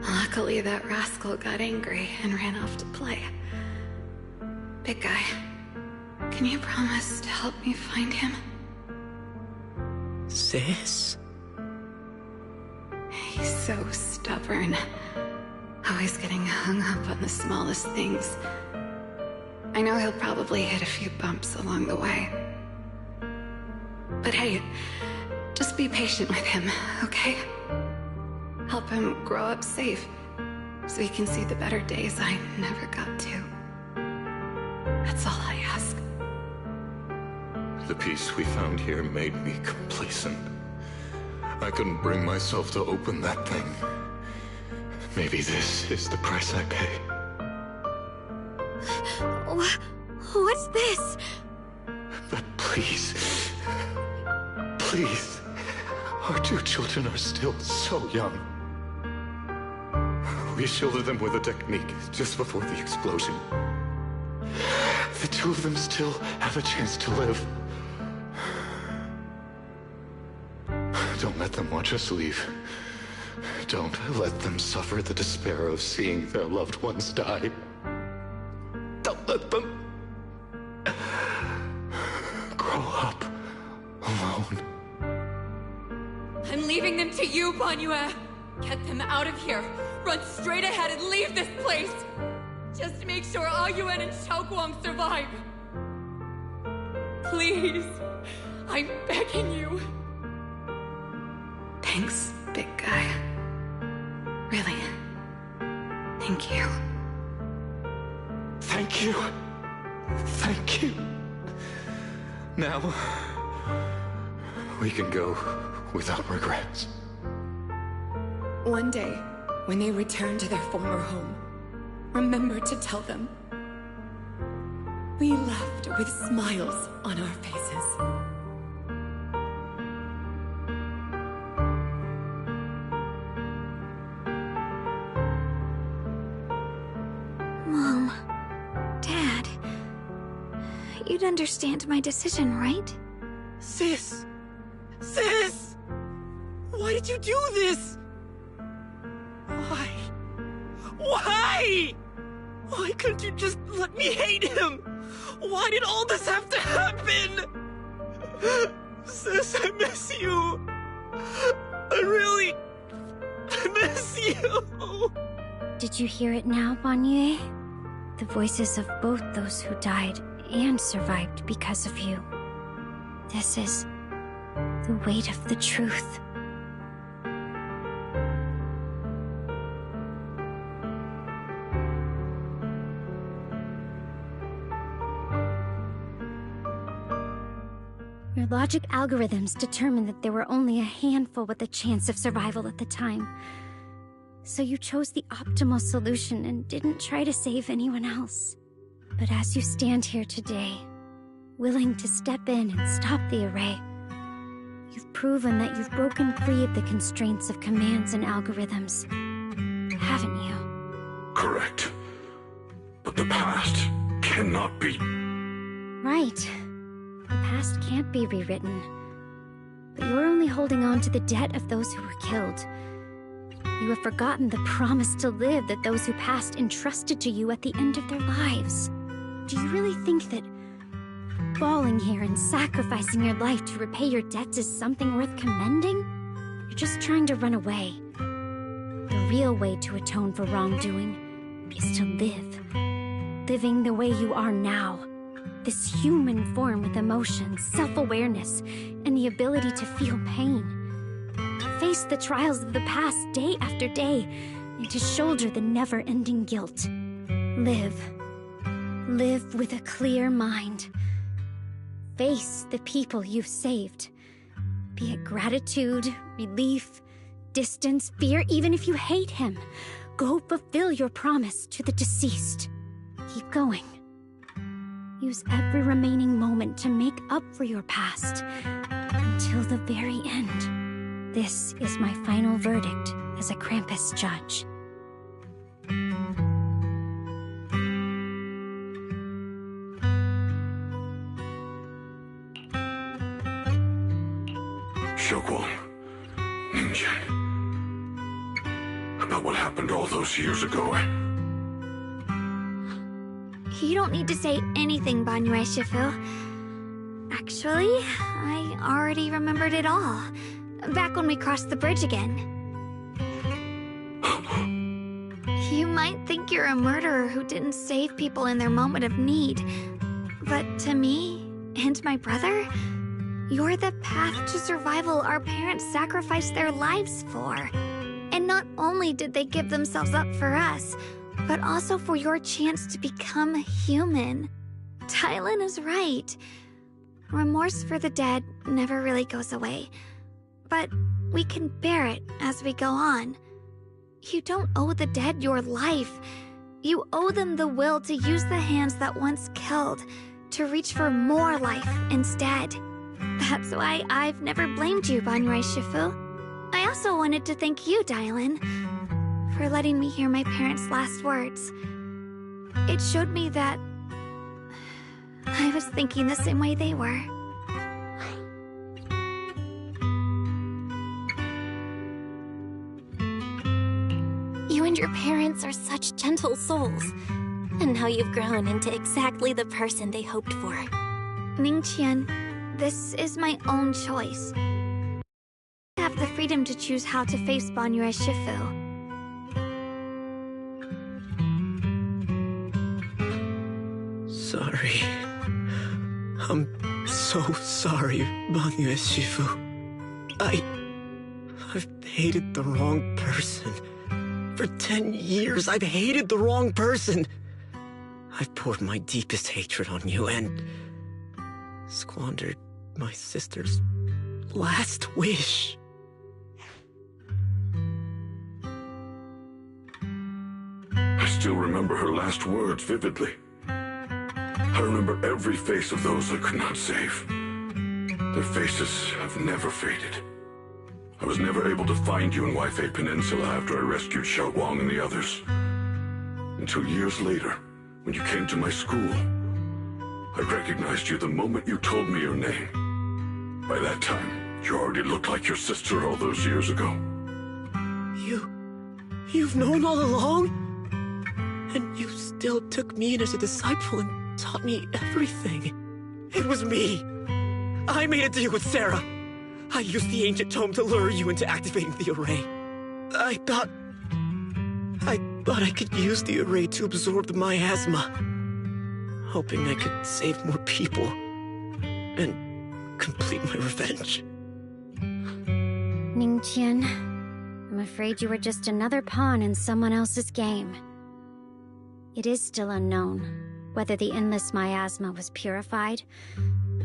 Luckily, that rascal got angry and ran off to play. Big guy, can you promise to help me find him? Sis? He's so stubborn. Always getting hung up on the smallest things. I know he'll probably hit a few bumps along the way. But hey, just be patient with him, okay? Help him grow up safe, so he can see the better days I never got to. That's all I ask. The peace we found here made me complacent. I couldn't bring myself to open that thing. Maybe this is the price I pay. What's this? But please, please, our two children are still so young. We shielded them with a technique just before the explosion. The two of them still have a chance to live. Don't let them watch us leave. Don't let them suffer the despair of seeing their loved ones die. Don't let them grow up alone. I'm leaving them to you, Banyue. Get them out of here. Run straight ahead and leave this place. Just make sure Ayuan and Xiaoguang survive. Please. I'm begging you. Thanks, big guy. Really. Thank you. Thank you. Thank you. Now, we can go without regrets. One day, when they return to their former home, remember to tell them we left with smiles on our faces. Mom, Dad, you'd understand my decision, right? Sis! Sis! Why did you do this? Why? Why? Why couldn't you just let me hate him? Why did all this have to happen? Sis, I miss you. I miss you. Did you hear it now, Banyue? The voices of both those who died and survived because of you. This is the weight of the truth. Your logic algorithms determined that there were only a handful with a chance of survival at the time. So you chose the optimal solution and didn't try to save anyone else. But as you stand here today, willing to step in and stop the array, you've proven that you've broken free of the constraints of commands and algorithms, haven't you? Correct. But the past cannot be... Right. The past can't be rewritten. But you're only holding on to the debt of those who were killed. You have forgotten the promise to live that those who passed entrusted to you at the end of their lives. Do you really think that falling here and sacrificing your life to repay your debts is something worth commending? You're just trying to run away. The real way to atone for wrongdoing is to live. Living the way you are now. This human form with emotions, self-awareness, and the ability to feel pain. To face the trials of the past day after day, and to shoulder the never-ending guilt. Live. Live with a clear mind. Face the people you've saved. Be it gratitude, relief, distance, fear, even if you hate him. Go fulfill your promise to the deceased. Keep going. Use every remaining moment to make up for your past, until the very end. This is my final verdict as a Krampus judge. Xiaoguang, Ningqian, about what happened all those years ago. You don't need to say anything, Banyue Shifu. Actually, I already remembered it all. Back when we crossed the bridge again. You might think you're a murderer who didn't save people in their moment of need. But to me, and my brother, you're the path to survival our parents sacrificed their lives for. And not only did they give themselves up for us, but also for your chance to become human. Tylan is right. Remorse for the dead never really goes away. But we can bear it as we go on. You don't owe the dead your life. You owe them the will to use the hands that once killed, to reach for more life instead. That's why I've never blamed you, Banyue Shifu. I also wanted to thank you, Dylan, for letting me hear my parents' last words. It showed me that I was thinking the same way they were. You and your parents are such gentle souls. And now you've grown into exactly the person they hoped for. Ningqian, this is my own choice. I have the freedom to choose how to face Banyue Shifu. Sorry. I'm so sorry, Banyue Shifu. I've hated the wrong person. For 10 years, I've hated the wrong person. I've poured my deepest hatred on you and squandered my sister's last wish. I still remember her last words vividly. I remember every face of those I could not save. Their faces have never faded. I was never able to find you in Waifei Peninsula after I rescued Xiaoguang and the others. Until years later, when you came to my school, I recognized you the moment you told me your name. By that time, you already looked like your sister all those years ago. You've known all along? And you still took me in as a disciple and taught me everything. It was me. I made a deal with Sarah. I used the ancient tome to lure you into activating the array. I thought I could use the array to absorb the miasma, hoping I could save more people and complete my revenge. Ningqian, I'm afraid you were just another pawn in someone else's game. It is still unknown whether the endless miasma was purified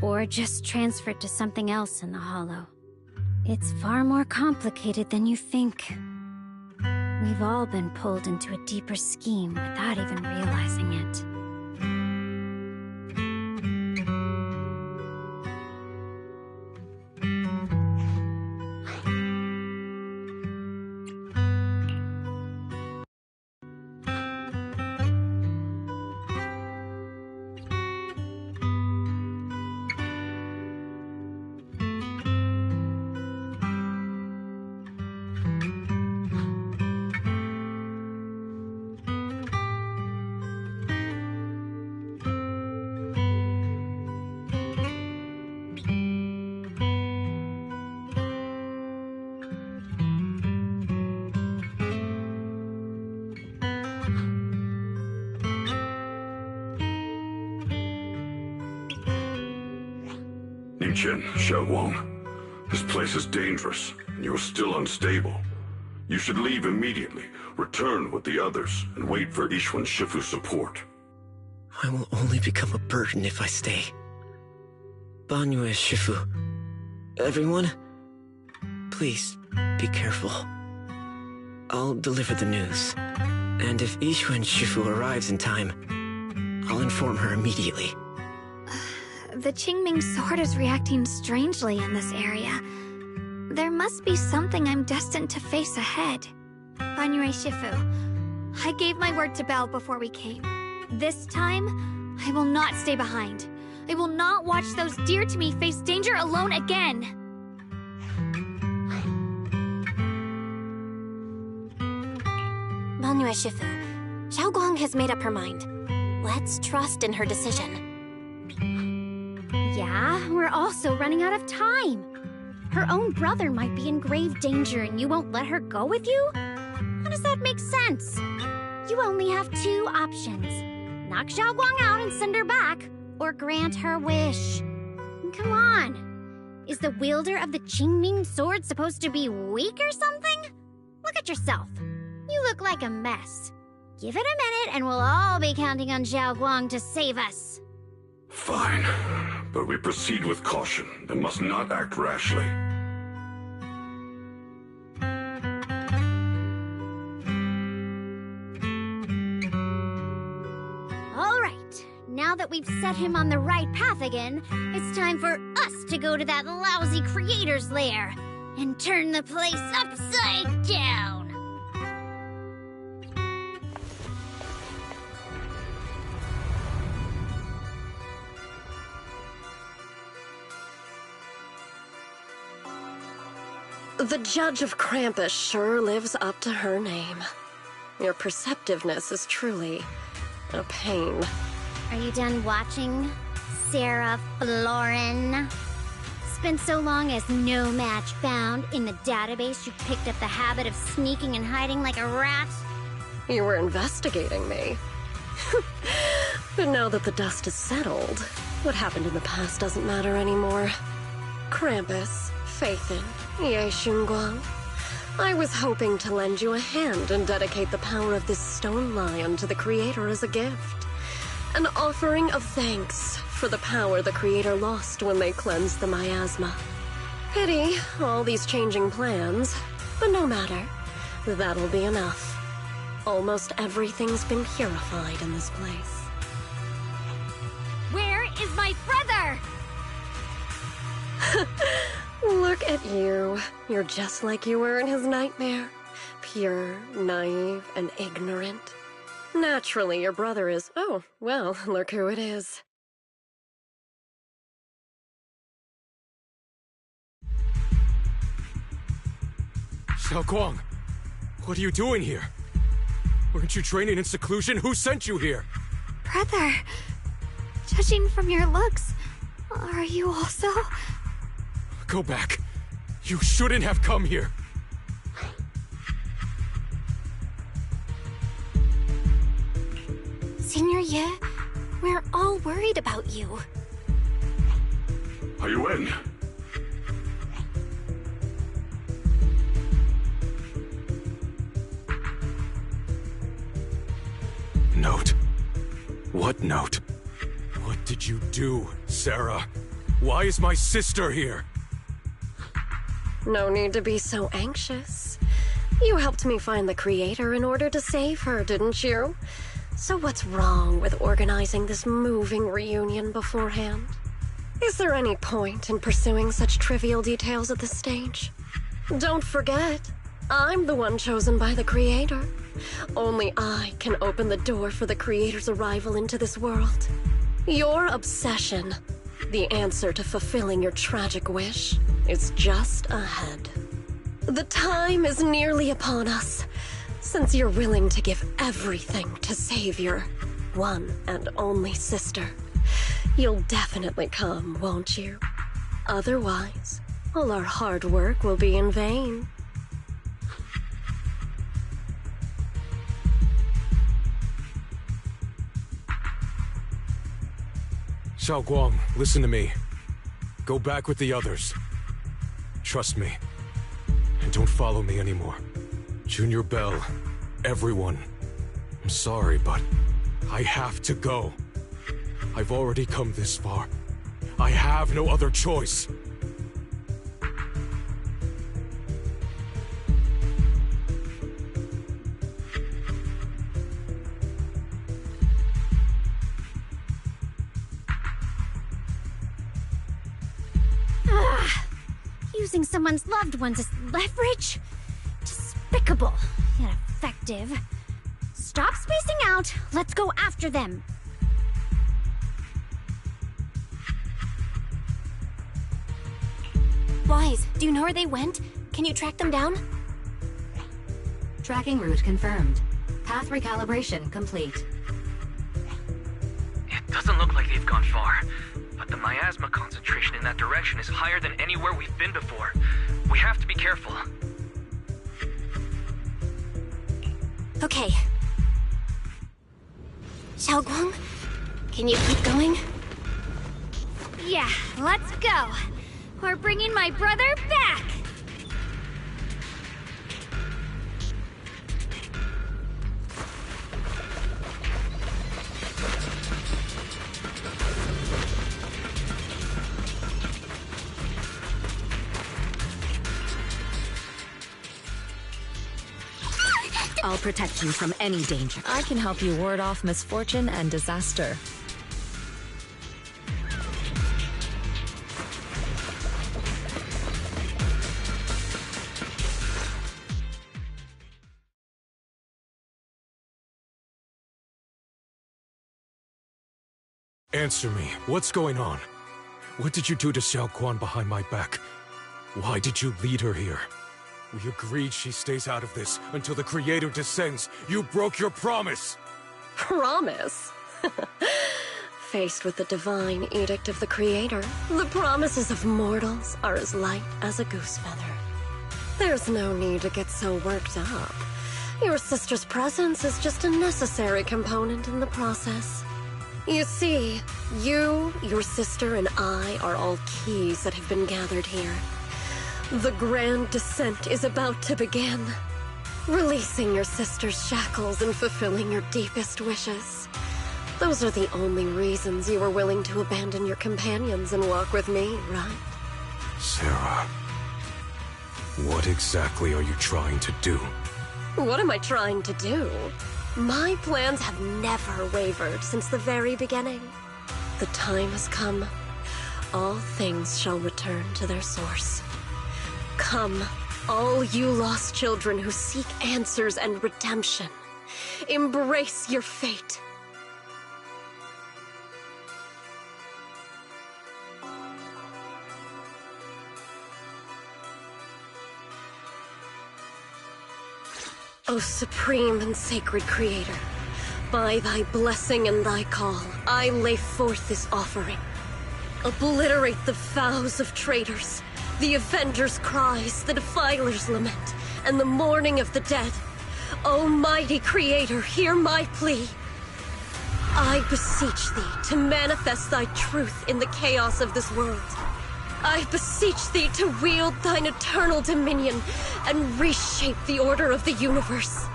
or just transferred to something else in the Hollow. It's far more complicated than you think. We've all been pulled into a deeper scheme without even realizing it. Ningqian, Xiaoguang, this place is dangerous, and you're still unstable. You should leave immediately, return with the others, and wait for Yixuan Shifu's support. I will only become a burden if I stay. Banyue Shifu, everyone, please be careful. I'll deliver the news, and if Yixuan Shifu arrives in time, I'll inform her immediately. The Qingming sword is reacting strangely in this area. There must be something I'm destined to face ahead. Banyue Shifu, I gave my word to Belle before we came. This time, I will not stay behind. I will not watch those dear to me face danger alone again. Banyue Shifu, Xiaoguang has made up her mind. Let's trust in her decision. Yeah, we're also running out of time. Her own brother might be in grave danger and you won't let her go with you? How does that make sense? You only have two options. Knock Xiaoguang out and send her back, or grant her wish. Come on. Is the wielder of the Qingming sword supposed to be weak or something? Look at yourself. You look like a mess. Give it a minute and we'll all be counting on Xiaoguang to save us. Fine, but we proceed with caution and must not act rashly. All right, now that we've set him on the right path again, it's time for us to go to that lousy creator's lair and turn the place upside down. The Judge of Krampus sure lives up to her name. Your perceptiveness is truly a pain. Are you done watching, Sarah Florin? Spent so long as no match found in the database you picked up the habit of sneaking and hiding like a rat? You were investigating me. But now that the dust is settled, what happened in the past doesn't matter anymore. Krampus, Faithin, Ye Xunguang. I was hoping to lend you a hand and dedicate the power of this stone lion to the Creator as a gift. An offering of thanks for the power the Creator lost when they cleansed the miasma. Pity, all these changing plans, but no matter. That'll be enough. Almost everything's been purified in this place. Where is my brother? Look at you. You're just like you were in his nightmare. Pure, naive, and ignorant. Naturally, your brother is... Oh, well, look who it is. Xiaoguang, what are you doing here? Weren't you training in seclusion? Who sent you here? Brother, judging from your looks, are you also... Go back. You shouldn't have come here. Senior Ye, we're all worried about you. Are you in? Note? What note? What did you do, Sarah? Why is my sister here? No need to be so anxious. You helped me find the Creator in order to save her, didn't you? So what's wrong with organizing this moving reunion beforehand? Is there any point in pursuing such trivial details at this stage? Don't forget, I'm the one chosen by the Creator. Only I can open the door for the Creator's arrival into this world. Your obsession, the answer to fulfilling your tragic wish, is just ahead. The time is nearly upon us. Since you're willing to give everything to save your one and only sister, you'll definitely come, won't you? Otherwise, all our hard work will be in vain. Xiaoguang, listen to me. Go back with the others. Trust me. And don't follow me anymore. Junior Bell, everyone. I'm sorry, but I have to go. I've already come this far. I have no other choice. Using someone's loved ones as leverage? Despicable, yet effective. Stop spacing out. Let's go after them. Wise, do you know where they went? Can you track them down? Tracking route confirmed. Path recalibration complete. It doesn't look like they've gone far, but the miasma concentration in that direction is higher than anywhere we've been before. We have to be careful. Okay. Xiaoguang, can you keep going? Yeah, let's go. We're bringing my brother back! I'll protect you from any danger. I can help you ward off misfortune and disaster. Answer me. What's going on? What did you do to Xiao Quan behind my back? Why did you lead her here? We agreed she stays out of this until the Creator descends. You broke your promise! Promise? Faced with the divine edict of the Creator, the promises of mortals are as light as a goose feather. There's no need to get so worked up. Your sister's presence is just a necessary component in the process. You see, you, your sister, and I are all keys that have been gathered here. The grand descent is about to begin. Releasing your sister's shackles and fulfilling your deepest wishes. Those are the only reasons you were willing to abandon your companions and walk with me, right? Sarah, what exactly are you trying to do? What am I trying to do? My plans have never wavered since the very beginning. The time has come. All things shall return to their source. Come, all you lost children who seek answers and redemption. Embrace your fate. O supreme and sacred Creator, by thy blessing and thy call, I lay forth this offering. Obliterate the vows of traitors, the avengers' cries, the defilers' lament, and the mourning of the dead. Almighty Creator, hear my plea. I beseech thee to manifest thy truth in the chaos of this world. I beseech thee to wield thine eternal dominion and reshape the order of the universe.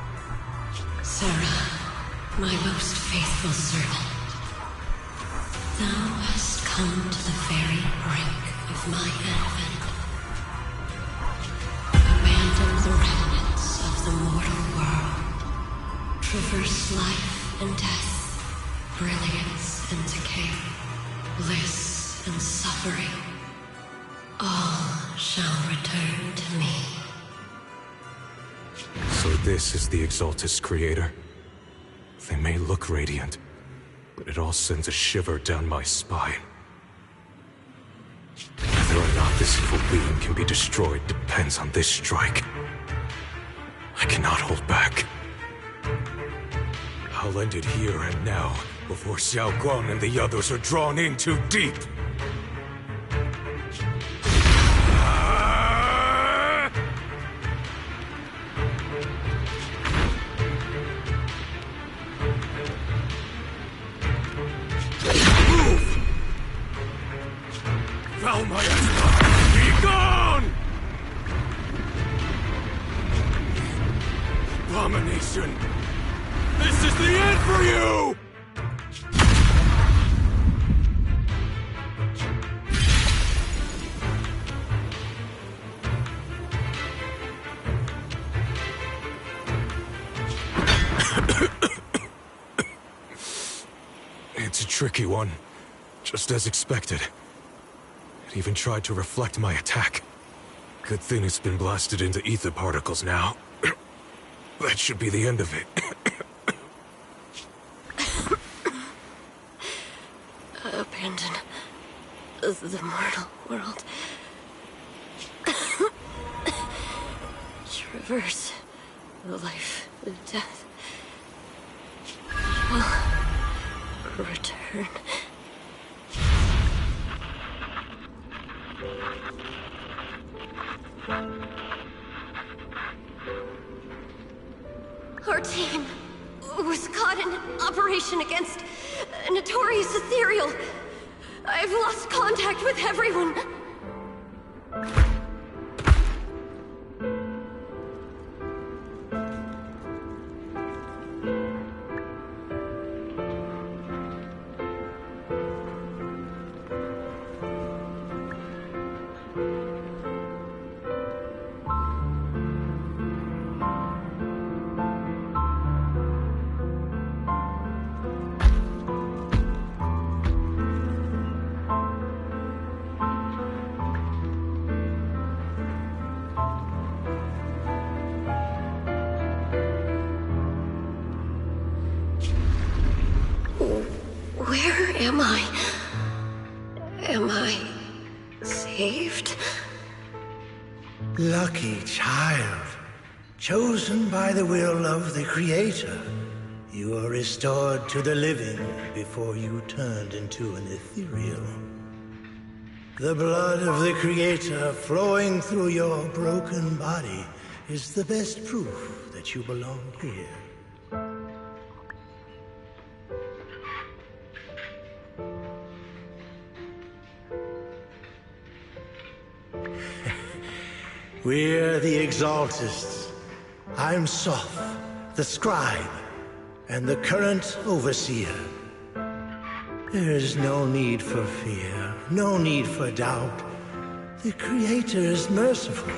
Sarah, my most faithful servant, thou hast come to the very brink of my advent. Abandon the remnants of the mortal world. Traverse life and death, brilliance and decay, bliss and suffering. All shall return to me. So this is the Exaltus Creator. They may look radiant, but it all sends a shiver down my spine. Whether or not this evil being can be destroyed depends on this strike. I cannot hold back. I'll end it here and now, before Xiao Guang and the others are drawn in too deep. Foul miasma! Be gone! Abomination! This is the end for you! It's a tricky one, just as expected. It even tried to reflect my attack. Good thing it's been blasted into ether particles now. That should be the end of it. Abandon the mortal world. Traverse life and death. Shall return. Our team was caught in an operation against a notorious ethereal. I've lost contact with everyone. Where am I? Am I saved? Lucky child, chosen by the will of the Creator. You were restored to the living before you turned into an ethereal. The blood of the Creator flowing through your broken body is the best proof that you belong here. We're the Exaltists. I'm Soph, the Scribe, and the current Overseer. There is no need for fear, no need for doubt. The Creator is merciful.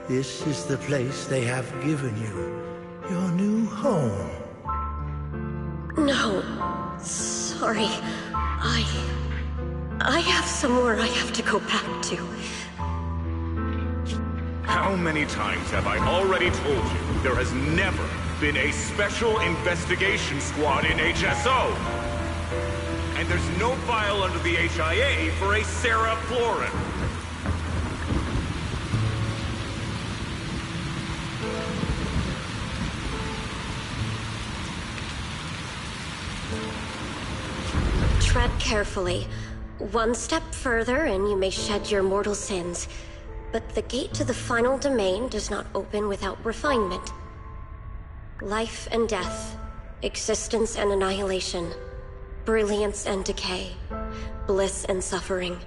This is the place they have given you, your new home. No, sorry. I have somewhere I have to go back to. How many times have I already told you there has never been a special investigation squad in HSO? And there's no file under the HIA for a Sarah Florin. Tread carefully. One step further and you may shed your mortal sins. But the gate to the final domain does not open without refinement. Life and death, existence and annihilation, brilliance and decay, bliss and suffering.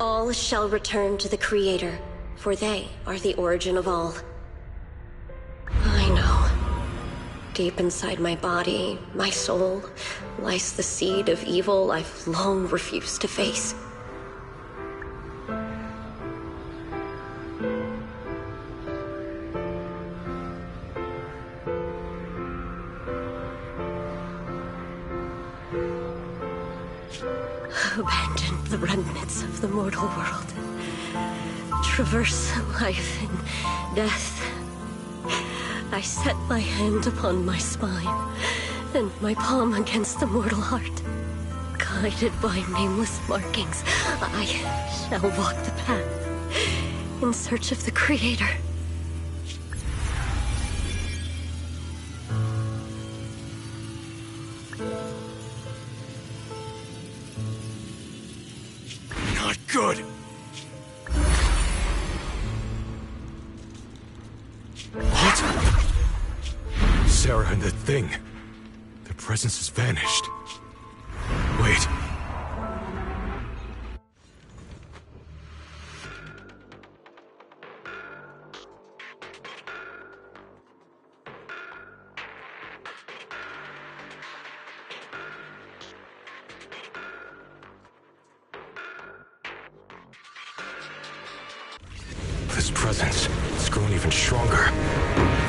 All shall return to the Creator, for they are the origin of all. I know. Deep inside my body, my soul, lies the seed of evil I've long refused to face. Abandon the remnants of the mortal world. Traverse life and death. I set my hand upon my spine, and my palm against the mortal heart. Guided by nameless markings, I shall walk the path, in search of the Creator. Not good! What? Sarah and the thing. Their presence has vanished. Wait. presence, it's grown even stronger.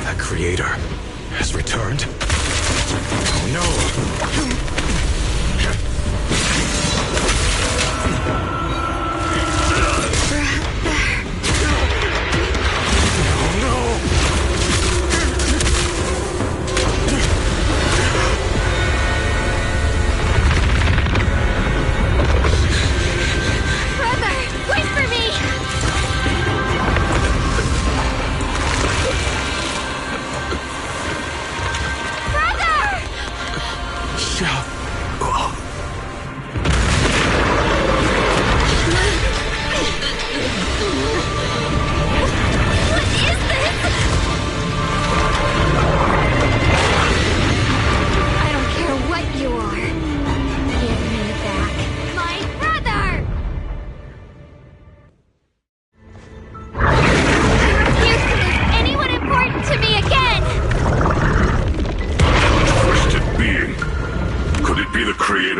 That creator has returned. Oh no!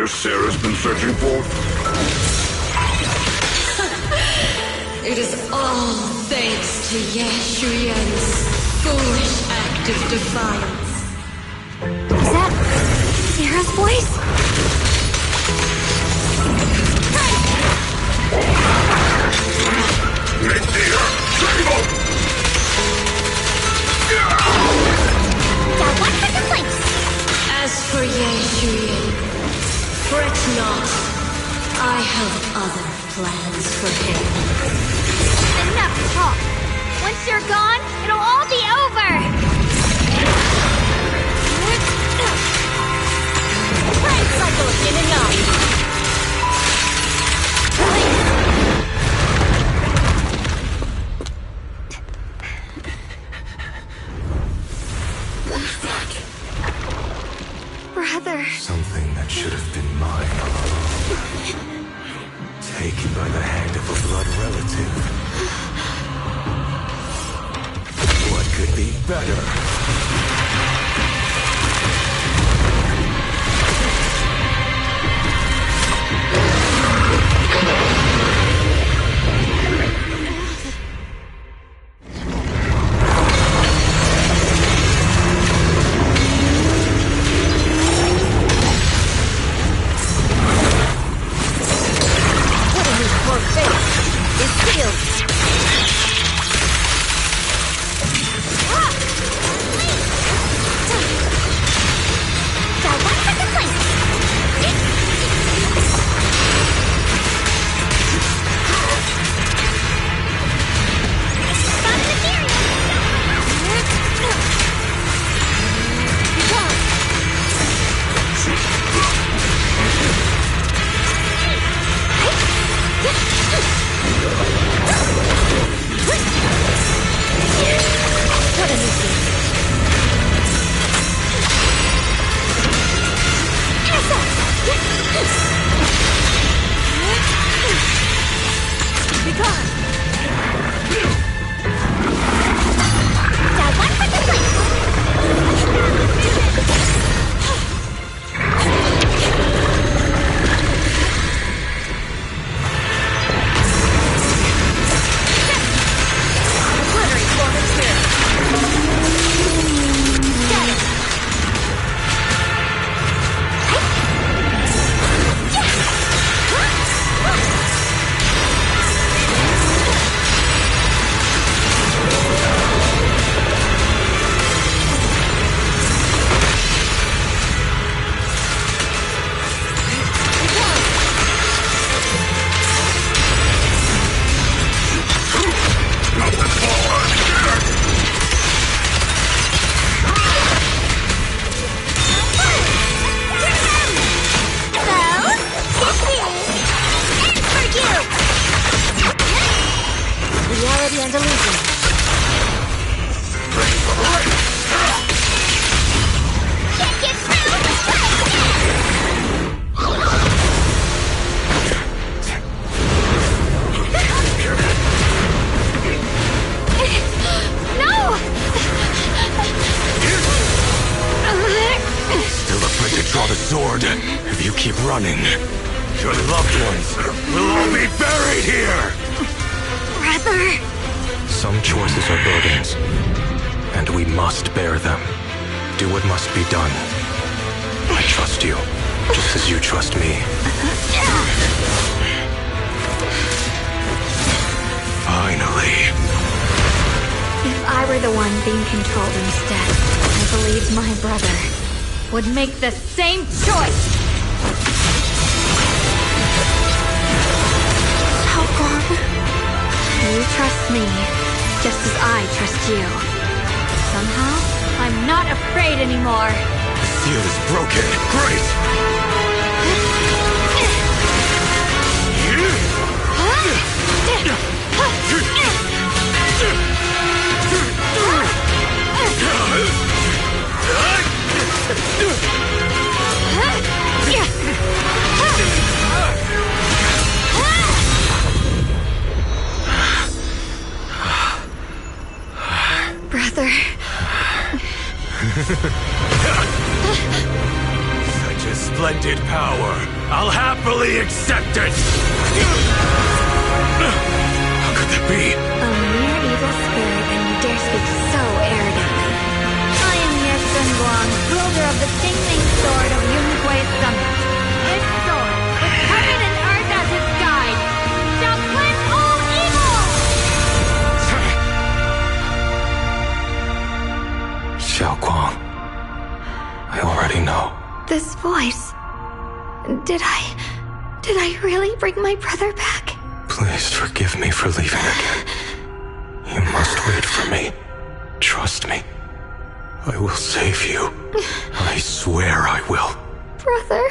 Sarah's been searching for? It is all thanks to Yashuyen's foolish act of defiance. Is that Sarah's voice? As for Yashuyen, fret not. I have other plans for him. Enough talk. Once you're gone, it'll all be over. Brain cycle in and out. Brother. Something that should have been mine all along. Taken by the hand of a blood relative. What could be better? If you keep running, your loved ones will all be buried here! Brother! Some choices are burdens, and we must bear them. Do what must be done. I trust you, just as you trust me. Finally. If I were the one being controlled instead, I believe my brother would make the same choice! Xiaoguang, you trust me, just as I trust you. Somehow, I'm not afraid anymore. The seal is broken. Great! Brother. Such a splendid power. I'll happily accept it. How could that be? A mere evil spirit, and you dare speak so arrogantly. I am Ye Zenless, wielder of the Qingming Sword of Yunhui Summit. This sword, with heaven and earth as its guide, shall cleanse all evil! Xiaoguang, I already know. This voice... Did I really bring my brother back? Please forgive me for leaving again. You must wait for me. Trust me. I will save you. I swear I will. Brother...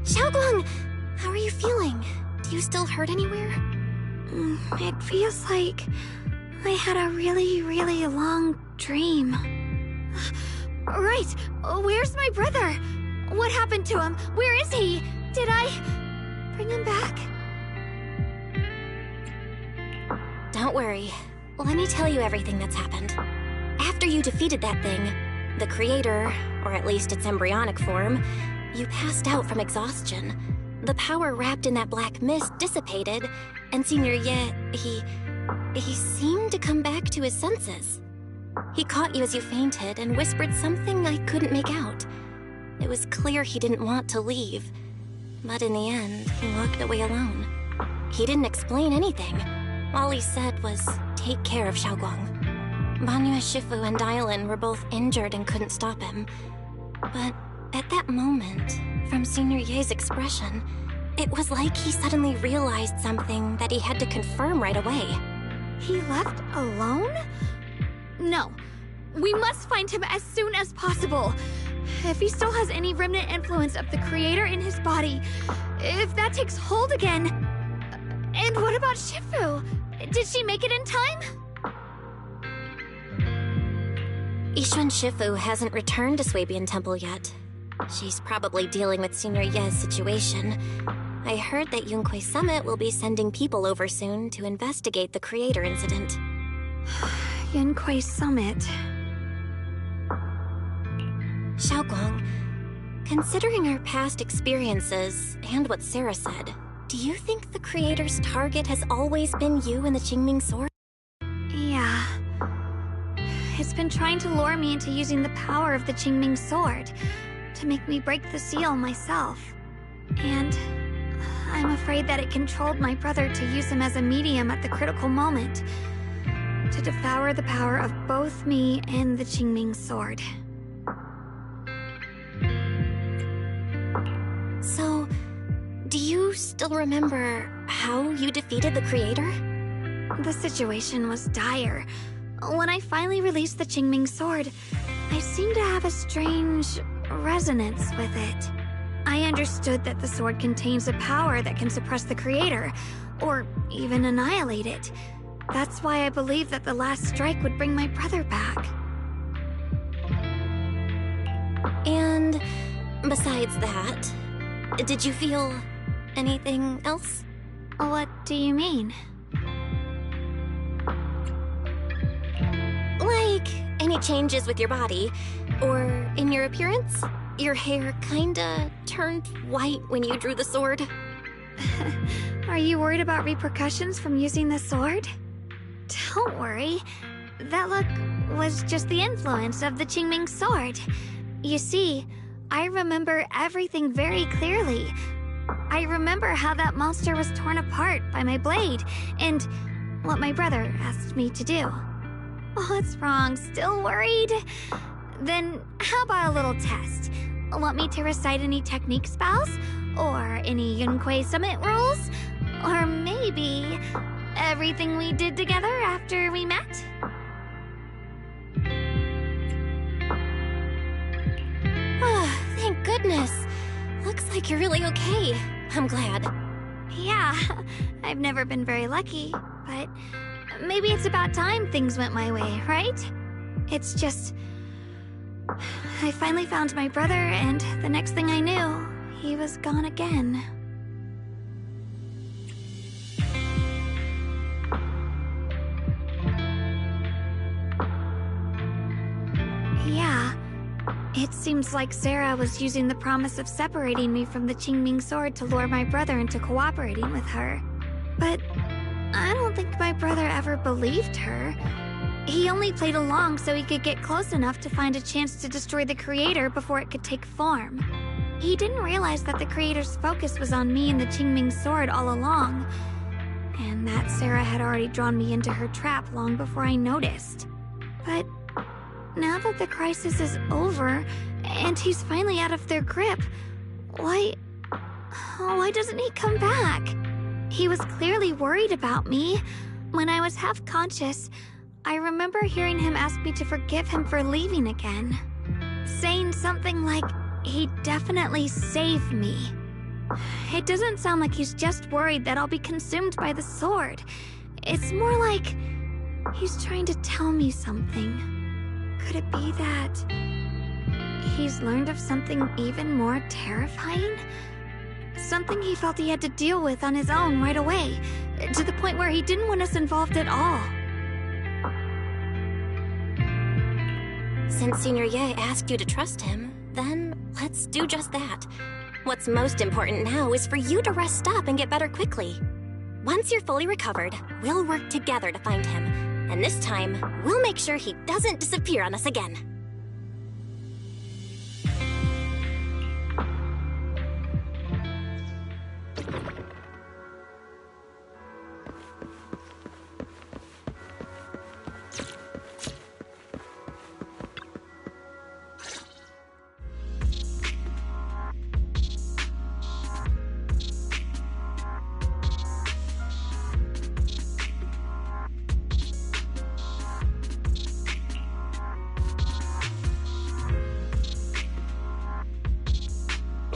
Xiaoguang, how are you feeling? Do you still hurt anywhere? It feels like I had a really, really long dream. Right! Where's my brother? What happened to him? Where is he? Did I bring him back? Don't worry. Let me tell you everything that's happened. After you defeated that thing, the creator, or at least its embryonic form, you passed out from exhaustion. The power wrapped in that black mist dissipated, and Senior Ye, he seemed to come back to his senses. He caught you as you fainted and whispered something I couldn't make out. It was clear he didn't want to leave, but in the end, he walked away alone. He didn't explain anything. All he said was, take care of Xiaoguang. Banyue Shifu and Dylan were both injured and couldn't stop him. But at that moment, from Senior Ye's expression, it was like he suddenly realized something that he had to confirm right away. He left alone? No. We must find him as soon as possible. If he still has any remnant influence of the creator in his body, if that takes hold again... And what about Shifu? Did she make it in time? Yixuan Shifu hasn't returned to Swabian Temple yet. She's probably dealing with Senior Ye's situation. I heard that Yunhui Summit will be sending people over soon to investigate the creator incident. Yunhui Summit... Xiaoguang, considering our past experiences and what Sarah said, do you think the creator's target has always been you and the Qingming Sword? Yeah. It's been trying to lure me into using the power of the Qingming Sword to make me break the seal myself. And I'm afraid that it controlled my brother to use him as a medium at the critical moment. to devour the power of both me and the Qingming sword. So, do you still remember how you defeated the creator? The situation was dire. When I finally released the Qingming sword, I seemed to have a strange resonance with it. I understood that the sword contains a power that can suppress the creator, or even annihilate it. That's why I believed that the last strike would bring my brother back. And besides that, did you feel anything else? What do you mean? Like, any changes with your body, or in your appearance? Your hair kinda turned white when you drew the sword. Are you worried about repercussions from using the sword? Don't worry. That look was just the influence of the Qingming sword. You see, I remember everything very clearly. I remember how that monster was torn apart by my blade, and what my brother asked me to do. What's wrong? Still worried? Then how about a little test? Want me to recite any technique spells? Or any Yunquei Summit rules? Or maybe everything we did together after we met? Oh, thank goodness. Looks like you're really okay. I'm glad. Yeah, I've never been very lucky, but maybe it's about time things went my way, right? It's just... I finally found my brother, and the next thing I knew, he was gone again. Yeah, it seems like Sarah was using the promise of separating me from the Qingming sword to lure my brother into cooperating with her. But I don't think my brother ever believed her. He only played along so he could get close enough to find a chance to destroy the creator before it could take form. He didn't realize that the creator's focus was on me and the Qingming sword all along, and that Sarah had already drawn me into her trap long before I noticed. But now that the crisis is over, and he's finally out of their grip, why doesn't he come back? He was clearly worried about me. When I was half conscious, I remember hearing him ask me to forgive him for leaving again, saying something like, "He definitely saved me." It doesn't sound like he's just worried that I'll be consumed by the sword. It's more like he's trying to tell me something. Could it be that he's learned of something even more terrifying? Something he felt he had to deal with on his own right away, to the point where he didn't want us involved at all. Since Senior Ye asked you to trust him, then let's do just that. What's most important now is for you to rest up and get better quickly. Once you're fully recovered, we'll work together to find him. And this time, we'll make sure he doesn't disappear on us again.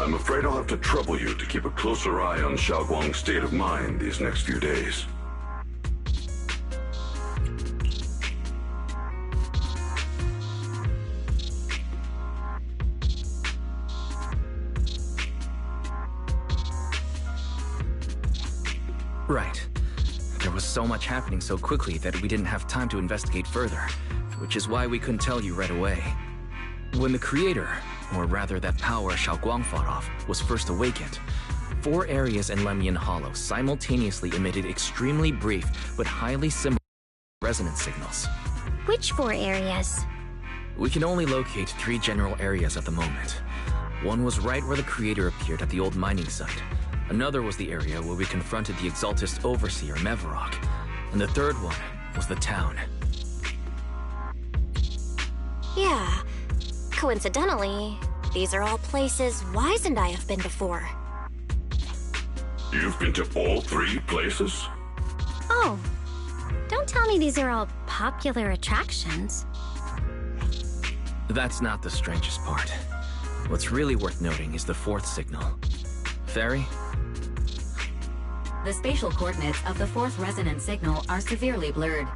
I'm afraid I'll have to trouble you to keep a closer eye on Xiaoguang's state of mind these next few days. Right. There was so much happening so quickly that we didn't have time to investigate further, which is why we couldn't tell you right away. When the creator, or rather that power Xiaoguang fought off, was first awakened, 4 areas in Lemian Hollow simultaneously emitted extremely brief but highly similar resonance signals. Which 4 areas? We can only locate 3 general areas at the moment. One was right where the creator appeared at the old mining site. Another was the area where we confronted the Exaltist Overseer, Mevarok. And the third one was the town. Yeah. Coincidentally, these are all places Wise and I have been before. You've been to all 3 places? Oh, don't tell me these are all popular attractions. That's not the strangest part. What's really worth noting is the 4th signal. Fairy? The spatial coordinates of the 4th resonance signal are severely blurred.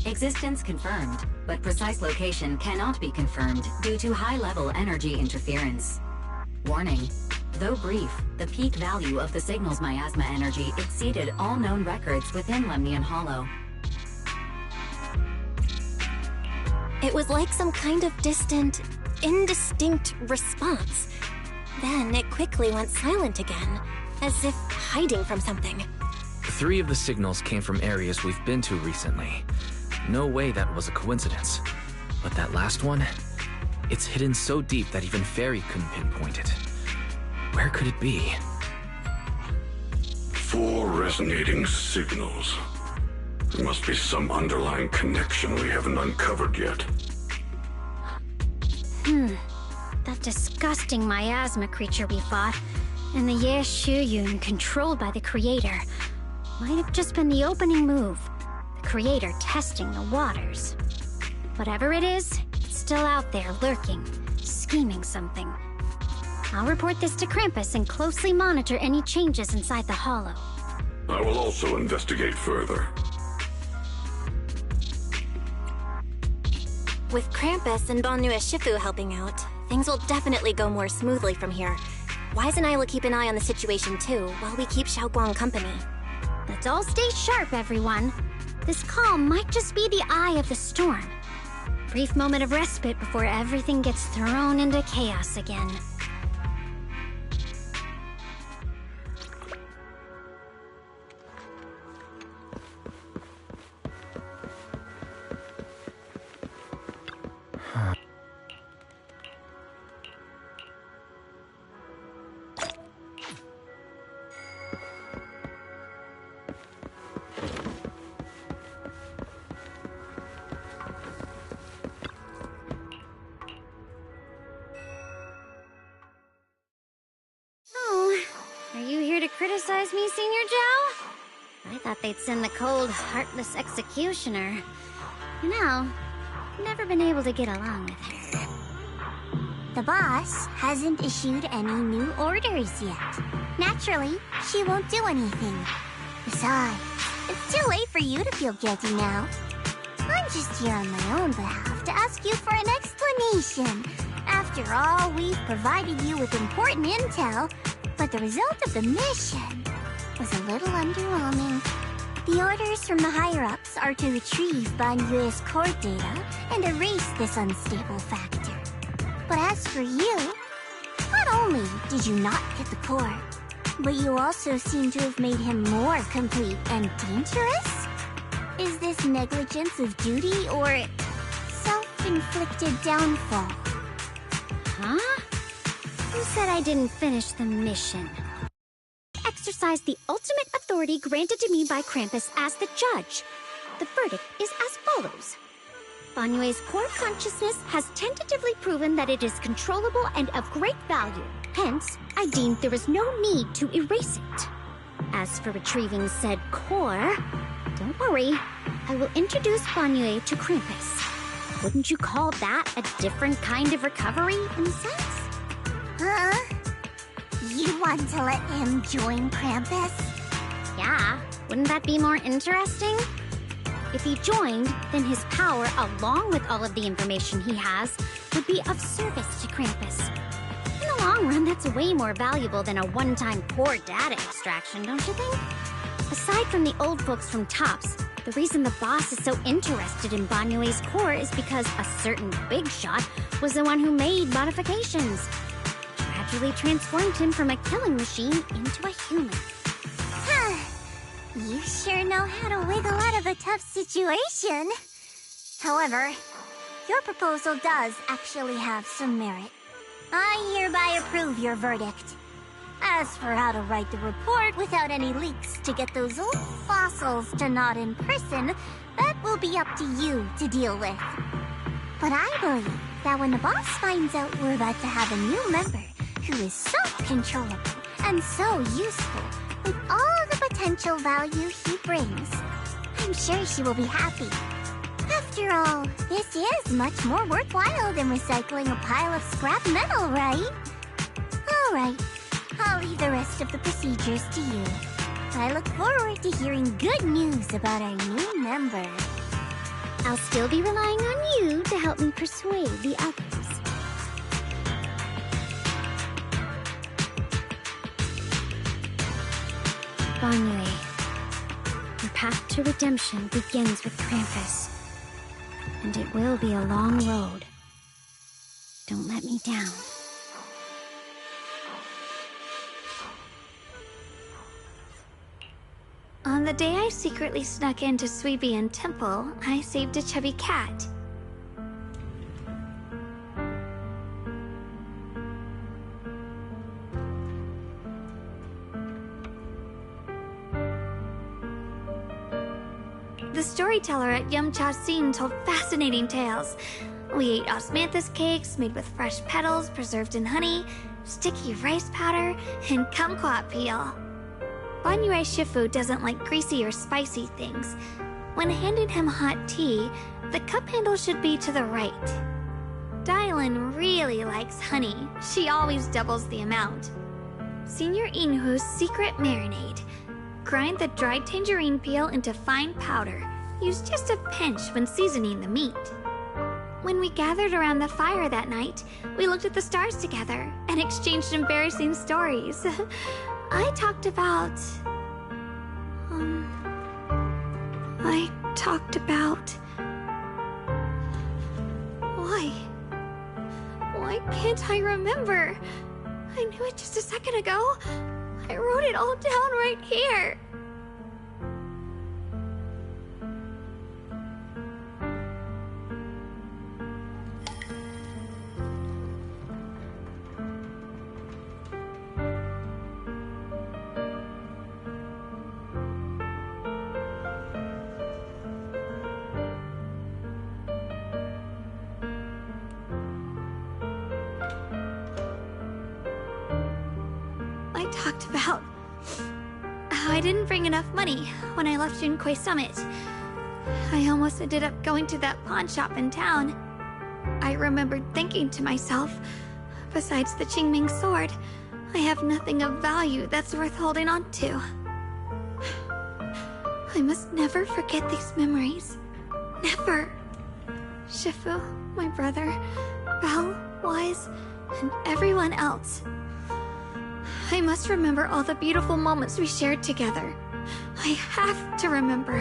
Existence confirmed, but precise location cannot be confirmed due to high-level energy interference. Warning. Though brief, the peak value of the signal's miasma energy exceeded all known records within Lemnian Hollow. It was like some kind of distant, indistinct response. Then it quickly went silent again, as if hiding from something. 3 of the signals came from areas we've been to recently. No way that was a coincidence. But that last one? It's hidden so deep that even Fairy couldn't pinpoint it. Where could it be? 4 resonating signals. There must be some underlying connection we haven't uncovered yet. That disgusting miasma creature we fought, and the Ye Shuyun controlled by the Creator, might have just been the opening move. The Creator testing the waters. Whatever it is, it's still out there lurking, scheming something. I'll report this to Krampus and closely monitor any changes inside the Hollow. I will also investigate further. With Krampus and Bonnue Shifu helping out, things will definitely go more smoothly from here. Wise and I will keep an eye on the situation too, while we keep Xiaoguang company. Let's all stay sharp, everyone. This calm might just be the eye of the storm. Brief moment of respite before everything gets thrown into chaos again. Criticize me, Senior Joe? I thought they'd send the cold, heartless executioner. You know, never been able to get along with her. The boss hasn't issued any new orders yet. Naturally, she won't do anything. Besides, it's too late for you to feel guilty now. I'm just here on my own behalf to ask you for an explanation. After all, we've provided you with important intel, but the result of the mission was a little underwhelming. The orders from the higher-ups are to retrieve Banyue's core data and erase this unstable factor. But as for you, not only did you not get the core, but you also seem to have made him more complete and dangerous? Is this negligence of duty or self-inflicted downfall? Huh? Who said I didn't finish the mission? Exercise the ultimate authority granted to me by Krampus as the judge. The verdict is as follows. Banyue's core consciousness has tentatively proven that it is controllable and of great value. Hence, I deemed there is no need to erase it. As for retrieving said core, don't worry. I will introduce Banyue to Krampus. Wouldn't you call that a different kind of recovery, in a sense? Huh? You want to let him join Krampus? Yeah, wouldn't that be more interesting? If he joined, then his power, along with all of the information he has, would be of service to Krampus. In the long run, that's way more valuable than a one-time core data extraction, don't you think? Aside from the old folks from TOPS, the reason the boss is so interested in Banyue's core is because a certain big shot was the one who made modifications. Gradually transformed him from a killing machine into a human. You sure know how to wiggle out of a tough situation. However, your proposal does actually have some merit. I hereby approve your verdict. As for how to write the report without any leaks to get those old fossils to not in person, that will be up to you to deal with. But I believe that when the boss finds out we're about to have a new member who is so controllable and so useful with all the potential value he brings, I'm sure she will be happy. After all, this is much more worthwhile than recycling a pile of scrap metal, right? Alright, I'll leave the rest of the procedures to you. I look forward to hearing good news about our new member. I'll still be relying on you to help me persuade the others. Banyue, your path to redemption begins with Krampus. And it will be a long road. Don't let me down. On the day I secretly snuck into Suibian Temple, I saved a chubby cat. The storyteller at Yumcha Scene told fascinating tales. We ate osmanthus cakes made with fresh petals preserved in honey, sticky rice powder, and kumquat peel. Banyue Shifu doesn't like greasy or spicy things. When handing him hot tea, the cup handle should be to the right. Dylan really likes honey. She always doubles the amount. Senior Inhu's secret marinade. Grind the dried tangerine peel into fine powder. Use just a pinch when seasoning the meat. When we gathered around the fire that night, we looked at the stars together and exchanged embarrassing stories. I talked about... Why can't I remember? I knew it just a second ago. I wrote it all down right here. Talked about how I didn't bring enough money when I left Junkoi Summit. I almost ended up going to that pawn shop in town. I remembered thinking to myself, besides the Qingming sword, I have nothing of value that's worth holding on to. I must never forget these memories. Never. Shifu, my brother, Belle, Wise, and everyone else. I must remember all the beautiful moments we shared together. I have to remember.